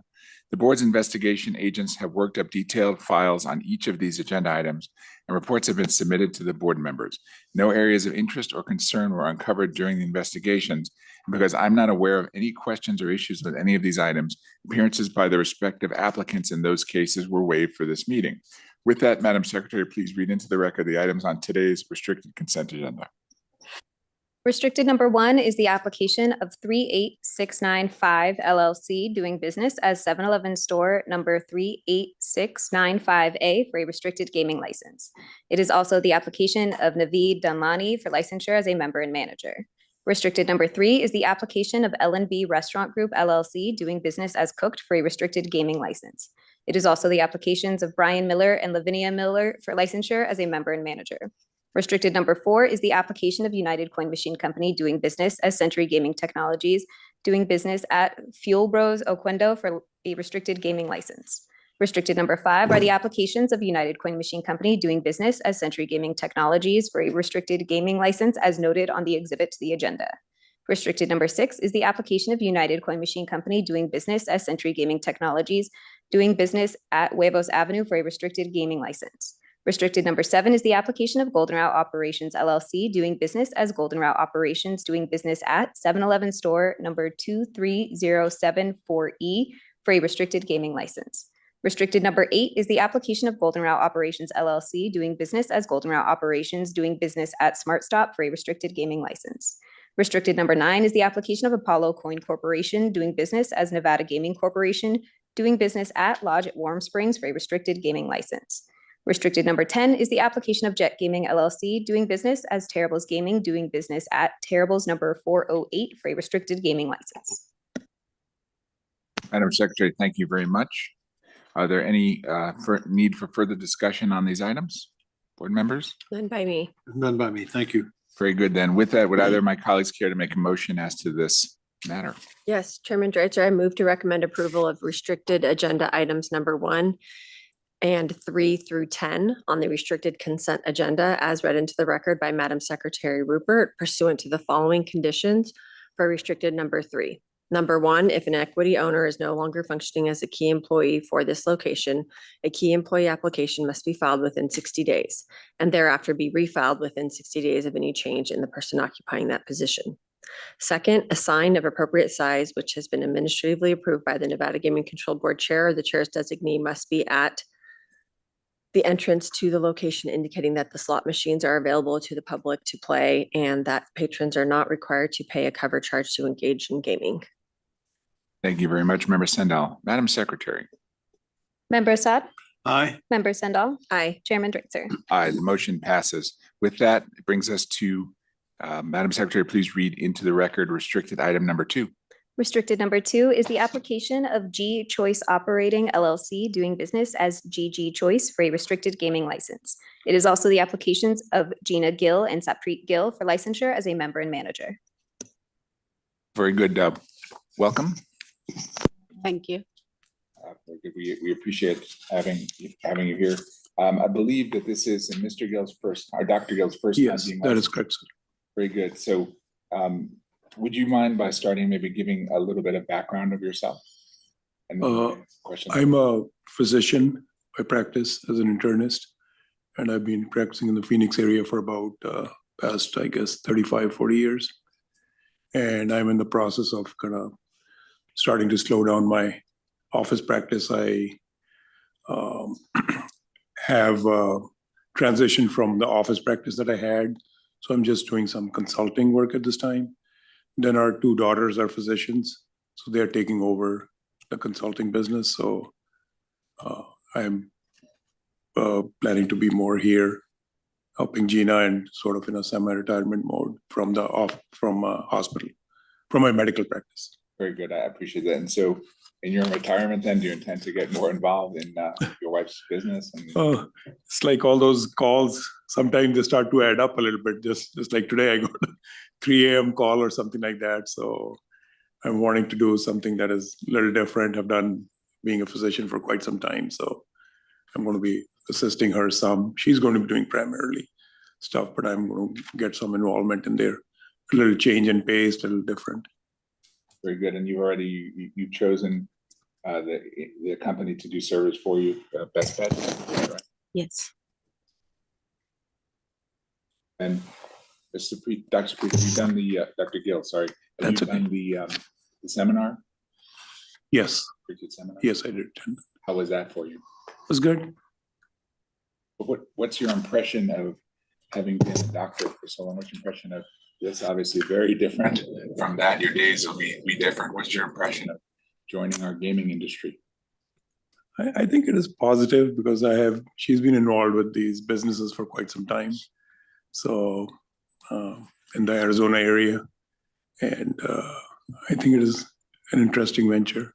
The board's investigation agents have worked up detailed files on each of these agenda items, and reports have been submitted to the board members. No areas of interest or concern were uncovered during the investigations. And because I'm not aware of any questions or issues with any of these items, appearances by the respective applicants in those cases were waived for this meeting. With that, Madam Secretary, please read into the record the items on today's restricted consent agenda. Restricted number 1 is the application of 38695 LLC doing business as 7-Eleven store number 38695A for a restricted gaming license. It is also the application of Naveed Dunlani for licensure as a member and manager. Restricted number 3 is the application of L&B Restaurant Group LLC doing business as Cooked for a restricted gaming license. It is also the applications of Brian Miller and Lavinia Miller for licensure as a member and manager. Restricted number 4 is the application of United Coin Machine Company doing business as Century Gaming Technologies, doing business at Fuel Bros Oquendo for a restricted gaming license. Restricted number 5 are the applications of United Coin Machine Company doing business as Century Gaming Technologies for a restricted gaming license as noted on the exhibit to the agenda. Restricted number 6 is the application of United Coin Machine Company doing business as Century Gaming Technologies, doing business at Huevos Avenue for a restricted gaming license. Restricted number 7 is the application of Goldenroute Operations LLC doing business as Goldenroute Operations doing business at 7-Eleven store number 23074E for a restricted gaming license. Restricted number 8 is the application of Goldenroute Operations LLC doing business as Goldenroute Operations doing business at Smart Stop for a restricted gaming license. Restricted number 9 is the application of Apollo Coin Corporation doing business as Nevada Gaming Corporation doing business at Lodge at Warm Springs for a restricted gaming license. Restricted number 10 is the application of Jet Gaming LLC doing business as Terribles Gaming doing business at Terribles number 408 for a restricted gaming license. Madam Secretary, thank you very much. Are there any need for further discussion on these items? Board members? None by me. None by me. Thank you. Very good then. With that, would either of my colleagues care to make a motion as to this matter? Yes, Chairman Dreitzer, I move to recommend approval of restricted agenda items number 1 and 3 through 10 on the restricted consent agenda as read into the record by Madam Secretary Rupert pursuant to the following conditions for restricted number 3. Number 1, if an equity owner is no longer functioning as a key employee for this location, a key employee application must be filed within 60 days and thereafter be refiled within 60 days of any change in the person occupying that position. Second, a sign of appropriate size, which has been administratively approved by the Nevada Gaming Control Board Chair or the Chair's designee, must be at the entrance to the location indicating that the slot machines are available to the public to play and that patrons are not required to pay a cover charge to engage in gaming. Thank you very much, Member Sendall. Madam Secretary? Member Assad? Aye. Member Sendall? Aye. Chairman Dreitzer? Aye, the motion passes. With that, it brings us to, Madam Secretary, please read into the record restricted item number 2. Restricted number 2 is the application of G Choice Operating LLC doing business as GG Choice for a restricted gaming license. It is also the applications of Gina Gill and Sappreet Gill for licensure as a member and manager. Very good. Welcome. Thank you. Very good. We appreciate having you here. I believe that this is Mr. Gill's first, or Dr. Gill's first time Yes, being that is licensed. correct, sir. Very good. So would you mind by starting maybe giving a little bit of background of yourself? And questions. I'm a physician. I practice as an internist, and I've been practicing in the Phoenix area for about past, I guess, 35, 40 years. And I'm in the process of kind of starting to slow down my office practice. I have transitioned from the office practice that I had. So I'm just doing some consulting work at this time. Then our 2 daughters are physicians, so they're taking over the consulting business. So I'm planning to be more here, helping Gina and sort of in a semi-retirement mode from hospital, from my medical practice. Very good. I appreciate that. And so in your retirement then, do you intend to get more involved in your wife's business? And It's like all those calls, sometimes they start to add up a little bit. Just like today, I got a 3 a.m. call or something like that. So I'm wanting to do something that is a little different. I've done being a physician for quite some time, so I'm going to be assisting her some. She's going to be doing primarily stuff, but I'm going to get some involvement in there. A little change in pace, a little different. Very good. And you've chosen the company to do service for you, Best Bet. Right? Yes. And Dr. Preet, have you done the Dr. Gill? Sorry, have you done the seminar? Yes. Seminar? Yes, I did. It How was that for you? was good. What's your impression of having been a doctor for so long? What's your impression of this? Obviously very different from that. Your days will be different. What's your impression of joining our gaming industry? I think it is positive because she's been involved with these businesses for quite some time. So in the Arizona area, and I think it is an interesting venture.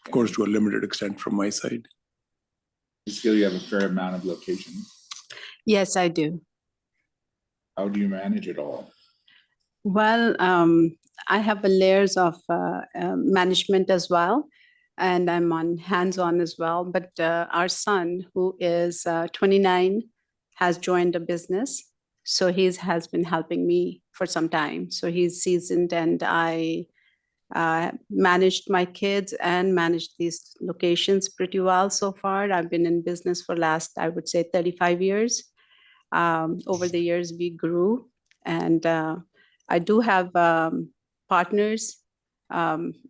Of course, to a limited extent from my side. Skill, you have a fair amount of locations. Yes, I do. How do you manage it all? Well, I have a layers of management as well, and I'm on hands-on as well. But our son, who is 29, has joined a business. So has been helping me for some time. So he's seasoned, and I managed my kids and managed these locations pretty well so far. I've been in business for last, I would say, 35 years. Over the years, we grew, and I do have partners,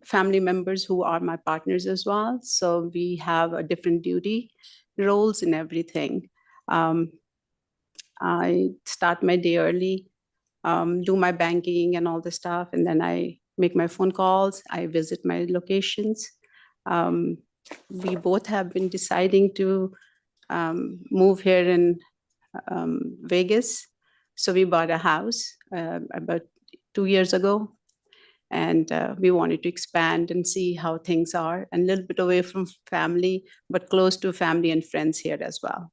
family members who are my partners as well. So we have a different duty roles in everything. I start my day early, do my banking and all the stuff, and then I make my phone calls. I visit my locations. We both have been deciding to move here in Vegas. So we bought a house about 2 years ago, and we wanted to expand and see how things are, and a little bit away from family, but close to family and friends here as well.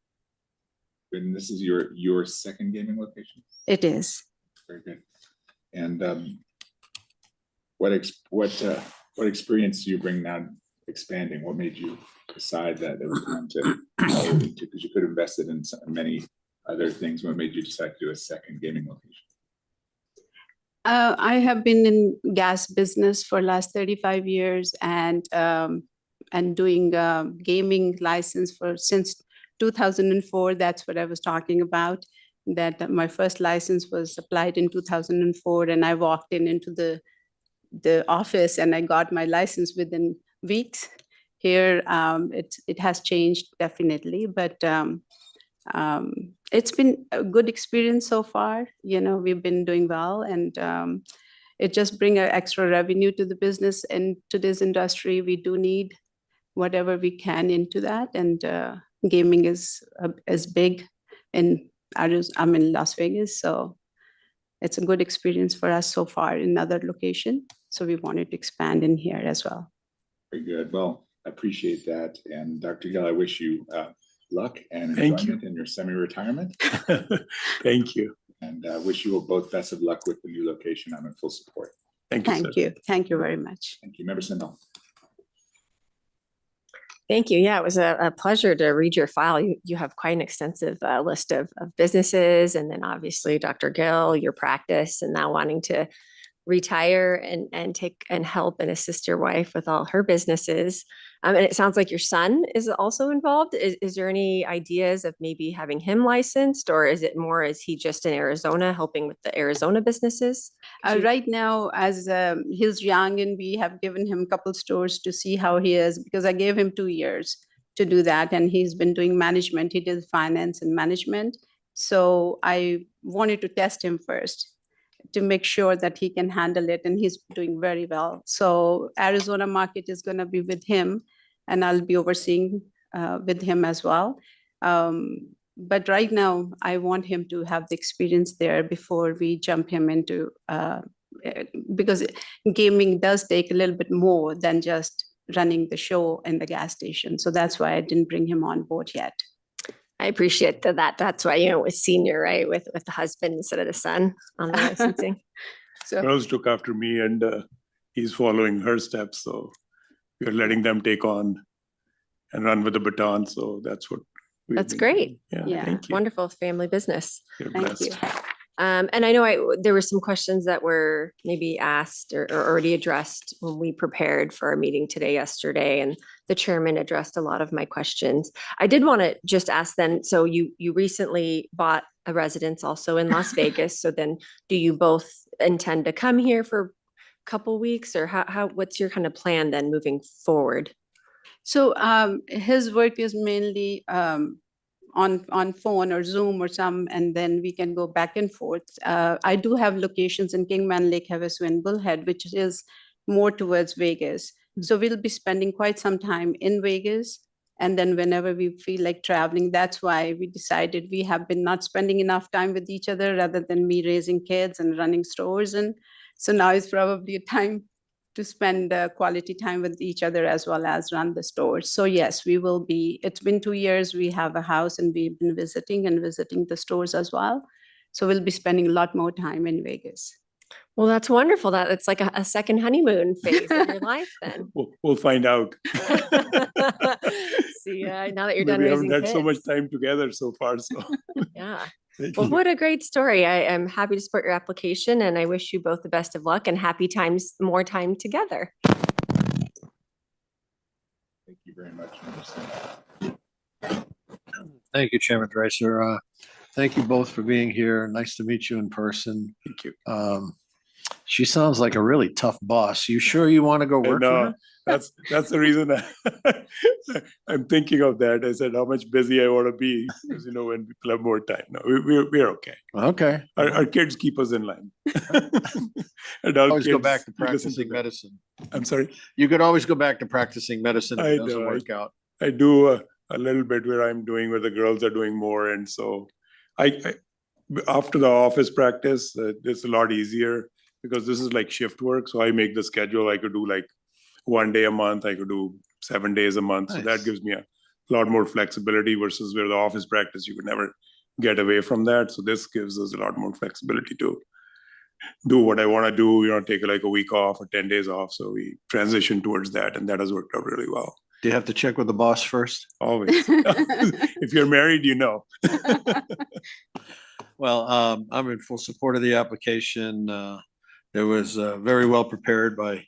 And this is your second gaming location? It is. Very good. And what experience do you bring now expanding? What made you decide that it was time to because you could have invested in many other things. What made you decide to do a second gaming location? I have been in gas business for last 35 years and doing gaming license since 2004. That's what I was talking about. That my first license was applied in 2004, and I walked into the office and I got my license within weeks. Here, it has changed definitely, but it's been a good experience so far. You know, we've been doing well, and it just brings an extra revenue to the business and to this industry. We do need whatever we can into that, and gaming is big I'm in Las Vegas, so it's a good experience for us so far in another location. So we wanted to expand in here as well. Very good. Well, I appreciate that. And Dr. Gill, I wish you luck and Thank enjoyment in your semi-retirement. Thank you. And wish you both best of luck with the new location. I'm in full support. Thank you. Thank you. Thank you very much. Thank you. Member Sindel. Thank you. Yeah, it was a pleasure to read your file. You have quite an extensive list of businesses, and then obviously Dr. Gill, your practice, and now wanting to retire and take and help and assist your wife with all her businesses. And it sounds like your son is also involved. Is there any ideas of maybe having him licensed, or is he just in Arizona helping with the Arizona businesses? Right now, as he's young, and we have given him a couple stores to see how he is, because I gave him 2 years to do that, and he's been doing management. He did finance and management. So I wanted to test him first to make sure that he can handle it, and he's doing very well. So Arizona market is going to be with him, and I'll be overseeing with him as well. But right now, I want him to have the experience there before we jump him into, because gaming does take a little bit more than just running the show in the gas station. So that's why I didn't bring him on board yet. I appreciate that. That's why, with senior, right? With the husband instead of the son on the licensing. So, girls took after me and he's following her steps. So we're letting them take on and run with the baton. So that's what. we've That's been great. doing. Yeah. Thank you. Wonderful family business. You're thank you. blessed. And I know there were some questions that were maybe asked or already addressed when we prepared for our meeting yesterday, and the chairman addressed a lot of my questions. I did want to just ask then, so you recently bought a residence also in Las Vegas. So then do you both intend to come here for a couple weeks, or what's your kind of plan then moving forward? So his work is mainly on phone or Zoom or some, and then we can go back and forth. I do have locations in Kingman, Lake Havasu, and Bullhead, which is more towards Vegas. So we'll be spending quite some time in Vegas. And then whenever we feel like traveling, that's why we decided we have been not spending enough time with each other rather than me raising kids and running stores. And so now is probably a time to spend quality time with each other as well as run the stores. So yes, we will be, it's been 2 years, we have a house and we've been visiting the stores as well. So we'll be spending a lot more time in Vegas. Well, that's wonderful. That it's like a second honeymoon phase of your life then. We'll find out. See, now that you're done We raising haven't had so much kids. time together so far, so. Yeah. Thank Well, you. what a great story. I am happy to support your application, and I wish you both the best of luck and happy times, more time together. Thank you very much. Thank you, Chairman Dreiser. Thank you both for being here. Nice to meet you in person. Thank you. She sounds like a really tough boss. You sure you want to go work for her? That's the reason I'm thinking of that. I said how much busy I want to be, because when people have more time. No, we're okay. Okay. Our kids keep us in line. Always go back to practicing medicine. I'm sorry? You could always go back to practicing medicine if I it doesn't know, work out. I do a little bit where I'm doing where the girls are doing more, and so I after the office practice, it's a lot easier because this is like shift work. So I make the schedule. I could do like 1 day a month. I could do 7 days a month. So that Nice. gives me a lot more flexibility versus where the office practice you could never get away from that. So this gives us a lot more flexibility to do what I want to do. Take like a week off or 10 days off. So we transition towards that, and that has worked out really well. Do you have to check with the boss first? Always. If you're married, you know. Well, I'm in full support of the application. It was very well prepared by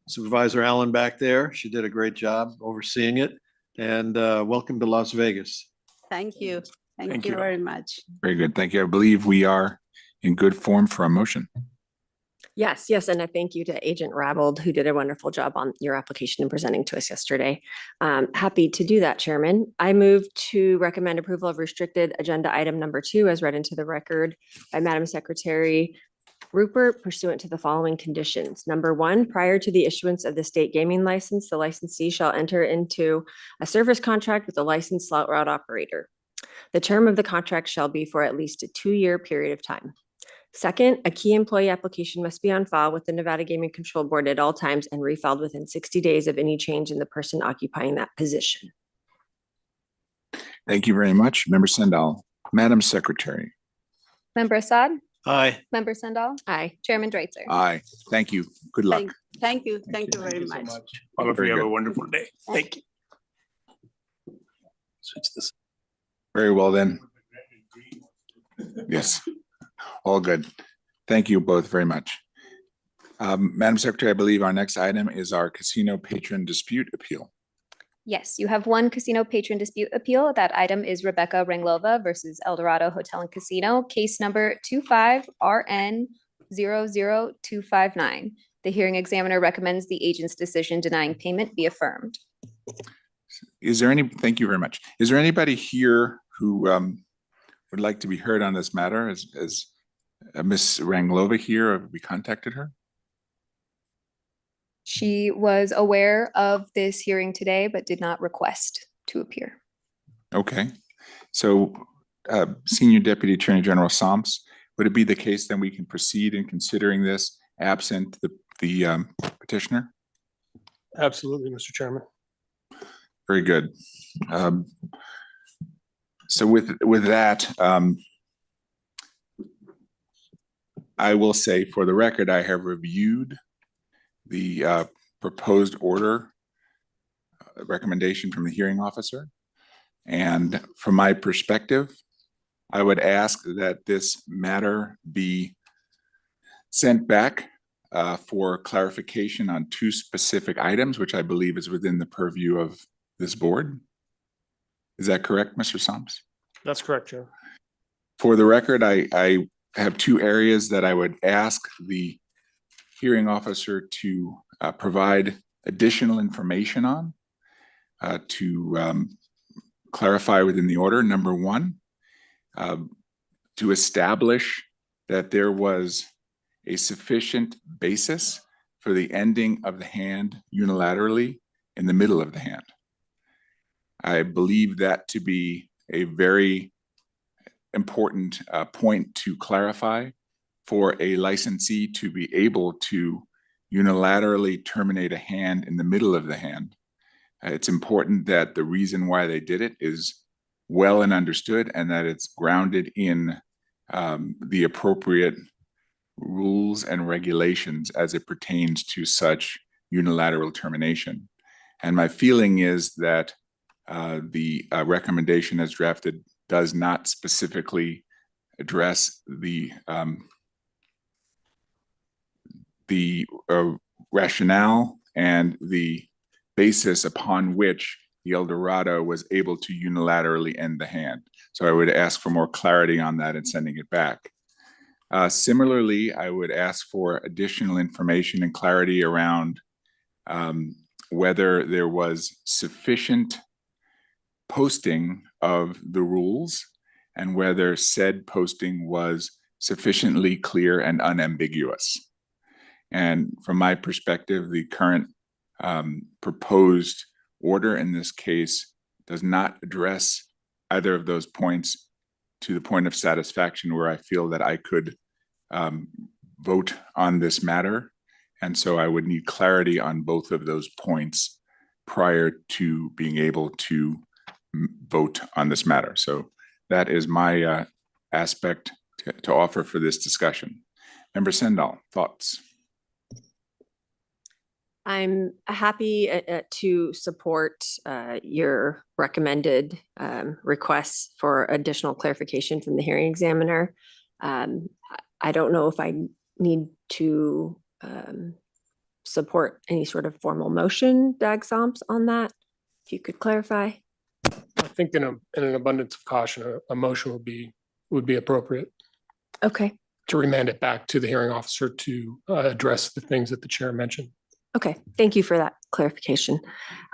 Supervisor Allen back there. She did a great job overseeing it. And welcome to Las Vegas. Thank you. Thank Thank you you. very much. Very good. Thank you. I believe we are in good form for a motion. Yes, and I thank you to Agent Rabold, who did a wonderful job on your application and presenting to us yesterday. Happy to do that, Chairman. I move to recommend approval of restricted agenda item number 2 as read into the record by Madam Secretary Rupert pursuant to the following conditions. Number 1, prior to the issuance of the state gaming license, the licensee shall enter into a service contract with a licensed slot route operator. The term of the contract shall be for at least a 2-year period of time. Second, a key employee application must be on file with the Nevada Gaming Control Board at all times and refiled within 60 days of any change in the person occupying that position. Thank you very much. Member Sendall. Madam Secretary. Member Assad? Aye. Member Sendall? Aye. Chairman Dreitzer? Aye. Thank you. Good luck. Thank you. Thank you very much. All of Very you have a good. wonderful day. Thank you. Switch this. Very well then. Yes, all good. Thank you both very much. Madam Secretary, I believe our next item is our casino patron dispute appeal. Yes, you have one casino patron dispute appeal. That item is Rebecca Ranglova versus El Dorado Hotel and Casino, case number 25RN00259. The hearing examiner recommends the agent's decision denying payment be affirmed. Thank you very much. Is there anybody here who would like to be heard on this matter? Is Ms. Ranglova here? Have we contacted her? She was aware of this hearing today, but did not request to appear. Okay, so Senior Deputy Attorney General Somps, would it be the case then we can proceed in considering this absent the petitioner? Absolutely, Mr. Chairman. Very good. So with that, I will say for the record, I have reviewed the proposed order recommendation from the hearing officer. And from my perspective, I would ask that this matter be sent back for clarification on two specific items, which I believe is within the purview of this board. Is that correct, Mr. Soms? That's correct, Chair. For the record, I have two areas that I would ask the hearing officer to provide additional information on to clarify within the order. Number one, to establish that there was a sufficient basis for the ending of the hand unilaterally in the middle of the hand. I believe that to be a very important point to clarify for a licensee to be able to unilaterally terminate a hand in the middle of the hand. It's important that the reason why they did it is well and understood, and that it's grounded in the appropriate rules and regulations as it pertains to such unilateral termination. And my feeling is that the recommendation as drafted does not specifically address the rationale and the basis upon which the El Dorado was able to unilaterally end the hand. So I would ask for more clarity on that and sending it back. Similarly, I would ask for additional information and clarity around whether there was sufficient posting of the rules and whether said posting was sufficiently clear and unambiguous. And from my perspective, the current proposed order in this case does not address either of those points to the point of satisfaction where I feel that I could vote on this matter. And so I would need clarity on both of those points prior to being able to vote on this matter. So that is my aspect to offer for this discussion. Member Sendall, thoughts? I'm happy to support your recommended requests for additional clarification from the hearing examiner. I don't know if I need to support any sort of formal motion, Dag Somps, on that. If you could clarify. I think in an abundance of caution, a motion would be appropriate. Okay. To remand it back to the hearing officer to address the things that the chair mentioned. Okay, thank you for that clarification.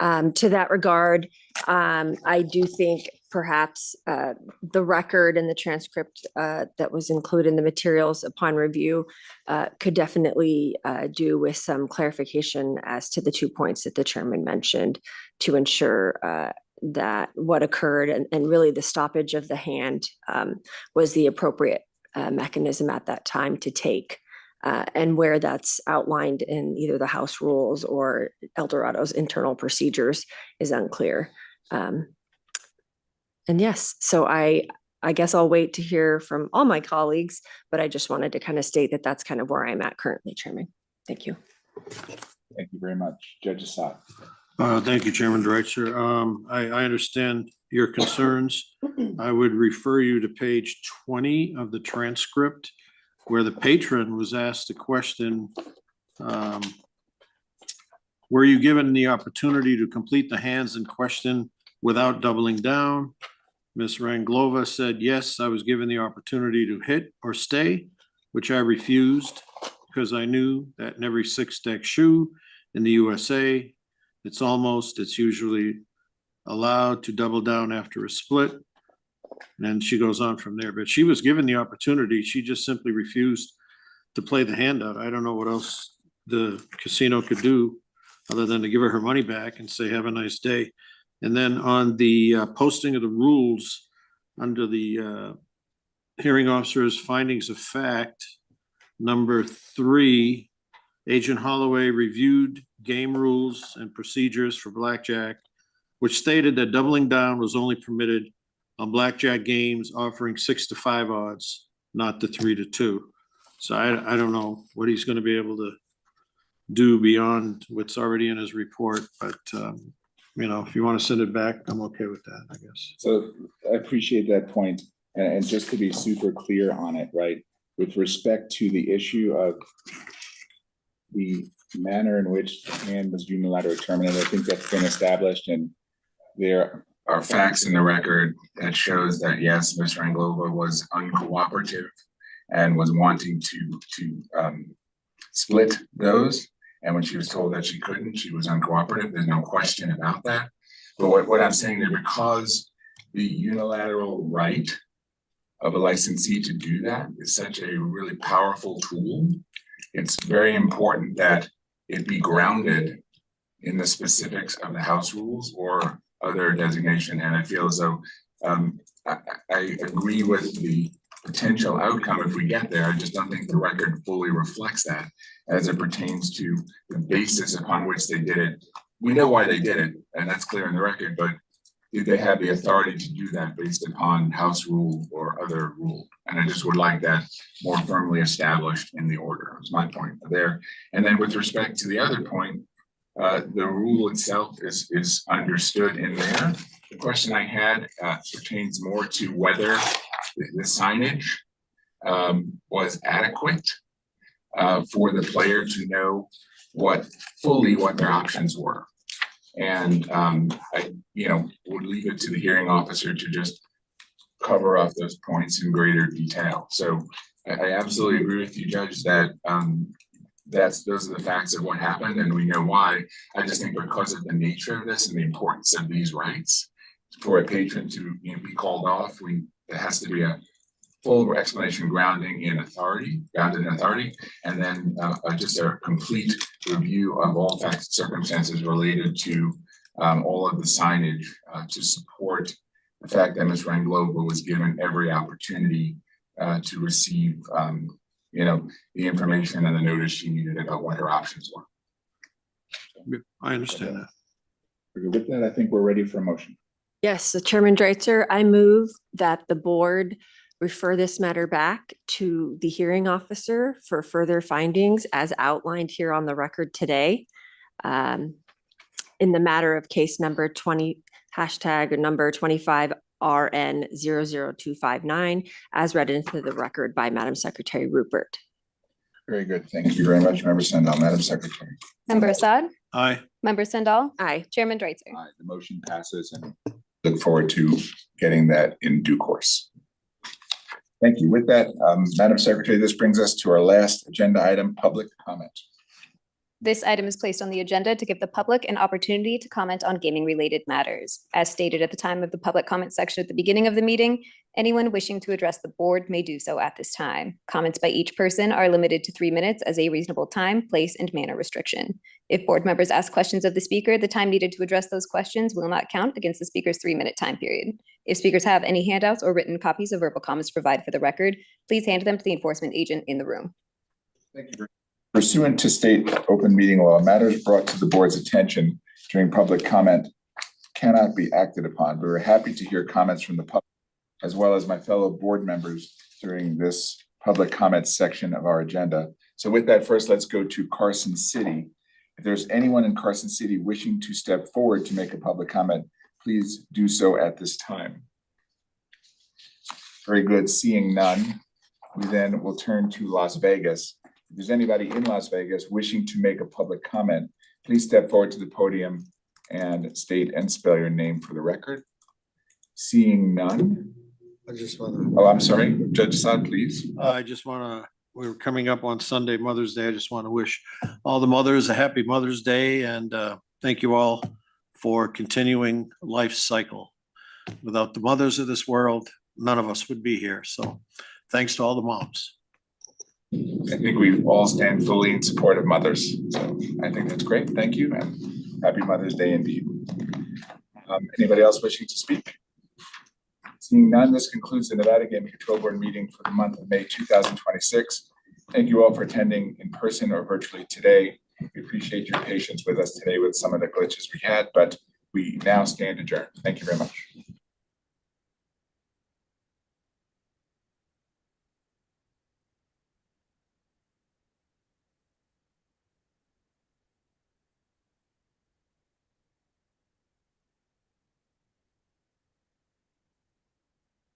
To that regard, I do think perhaps the record and the transcript that was included in the materials upon review could definitely do with some clarification as to the 2 points that the chairman mentioned to ensure that what occurred and really the stoppage of the hand was the appropriate mechanism at that time to take. And where that's outlined in either the House rules or El Dorado's internal procedures is unclear. And yes, so I guess I'll wait to hear from all my colleagues, but I just wanted to kind of state that that's kind of where I'm at currently, Chairman. Thank you. Thank you very much. Judge Assad. Thank you, Chairman Dreitzer. I understand your concerns. I would refer you to page 20 of the transcript, where the patron was asked a question, were you given the opportunity to complete the hands in question without doubling down? Ms. Ranglova said, yes, I was given the opportunity to hit or stay, which I refused because I knew that in every 6-deck shoe in the USA, it's usually allowed to double down after a split. And she goes on from there, but she was given the opportunity. She just simply refused to play the hand out. I don't know what else the casino could do other than to give her money back and say, have a nice day. And then on the posting of the rules under the hearing officer's findings of fact, number 3, Agent Holloway reviewed game rules and procedures for blackjack, which stated that doubling down was only permitted on blackjack games offering 6 to 5 odds, not the 3 to 2. So I don't know what he's gonna be able to do beyond what's already in his report, but you know, if you want to send it back, I'm okay with that, I guess. So I appreciate that point. And just to be super clear on it, right? With respect to the issue of the manner in which the hand was unilaterally terminated, I think that's been established, and there are facts in the record that shows that yes, Ms. Ranglova was uncooperative and was wanting to split those. And when she was told that she couldn't, she was uncooperative. There's no question about that. But what I'm saying there, because the unilateral right of a licensee to do that is such a really powerful tool, it's very important that it be grounded in the specifics of the house rules or other designation. And I feel as though I agree with the potential outcome if we get there. I just don't think the record fully reflects that as it pertains to the basis upon which they did it. We know why they did it, and that's clear in the record, but did they have the authority to do that based upon house rule or other rule? And I just would like that more firmly established in the order, is my point there. And then with respect to the other point, the rule itself is understood in there. The question I had pertains more to whether the signage was adequate for the player to know what their options were. And I, would leave it to the hearing officer to just cover off those points in greater detail. So I absolutely agree with you, Judge, that those are the facts of what happened, and we know why. I just think because of the nature of this and the importance of these rights, for a patron to be called off, there has to be a full explanation grounded in authority, and then just a complete review of all facts and circumstances related to all of the signage to support the fact that Ms. Ranglova was given every opportunity to receive the information and the notice she needed about what her options were. I understand that. With that, I think we're ready for a motion. Yes, so Chairman Dreitzer, I move that the board refer this matter back to the hearing officer for further findings as outlined here on the record today. In the matter of case number 20, number 25 RN 00259, as read into the record by Madam Secretary Rupert. Very good. Thank you very much, Member Sendall. Madam Secretary. Member Assad? Aye. Member Sendall? Aye. Chairman Dreitzer? Aye. The motion passes, and look forward to getting that in due course. Thank you. With that, Madam Secretary, this brings us to our last agenda item, public comment. This item is placed on the agenda to give the public an opportunity to comment on gaming-related matters. As stated at the time of the public comment section at the beginning of the meeting, anyone wishing to address the board may do so at this time. Comments by each person are limited to 3 minutes as a reasonable time, place, and manner restriction. If board members ask questions of the speaker, the time needed to address those questions will not count against the speaker's 3-minute time period. If speakers have any handouts or written copies of verbal comments to provide for the record, please hand them to the enforcement agent in the room. Thank you. Pursuant to state open meeting law, matters brought to the board's attention during public comment cannot be acted upon. We're happy to hear comments from the public as well as my fellow board members during this public comment section of our agenda. So with that, first, let's go to Carson City. If there's anyone in Carson City wishing to step forward to make a public comment, please do so at this time. Very good. Seeing none, we then will turn to Las Vegas. If there's anybody in Las Vegas wishing to make a public comment, please step forward to the podium and state and spell your name for the record. Seeing none. I just want to. Oh, I'm sorry, Judge Assad, please. I just want to, we're coming up on Sunday, Mother's Day. I just want to wish all the mothers a happy Mother's Day, and thank you all for continuing life's cycle. Without the mothers of this world, none of us would be here. So thanks to all the moms. I think we all stand fully in support of mothers. So I think that's great. Thank you, and happy Mother's Day indeed. Anybody else wishing to speak? Seeing none, this concludes the Nevada Gaming Control Board meeting for the month of May 2026. Thank you all for attending in person or virtually today. We appreciate your patience with us today with some of the glitches we had, but we now stand adjourned. Thank you very much.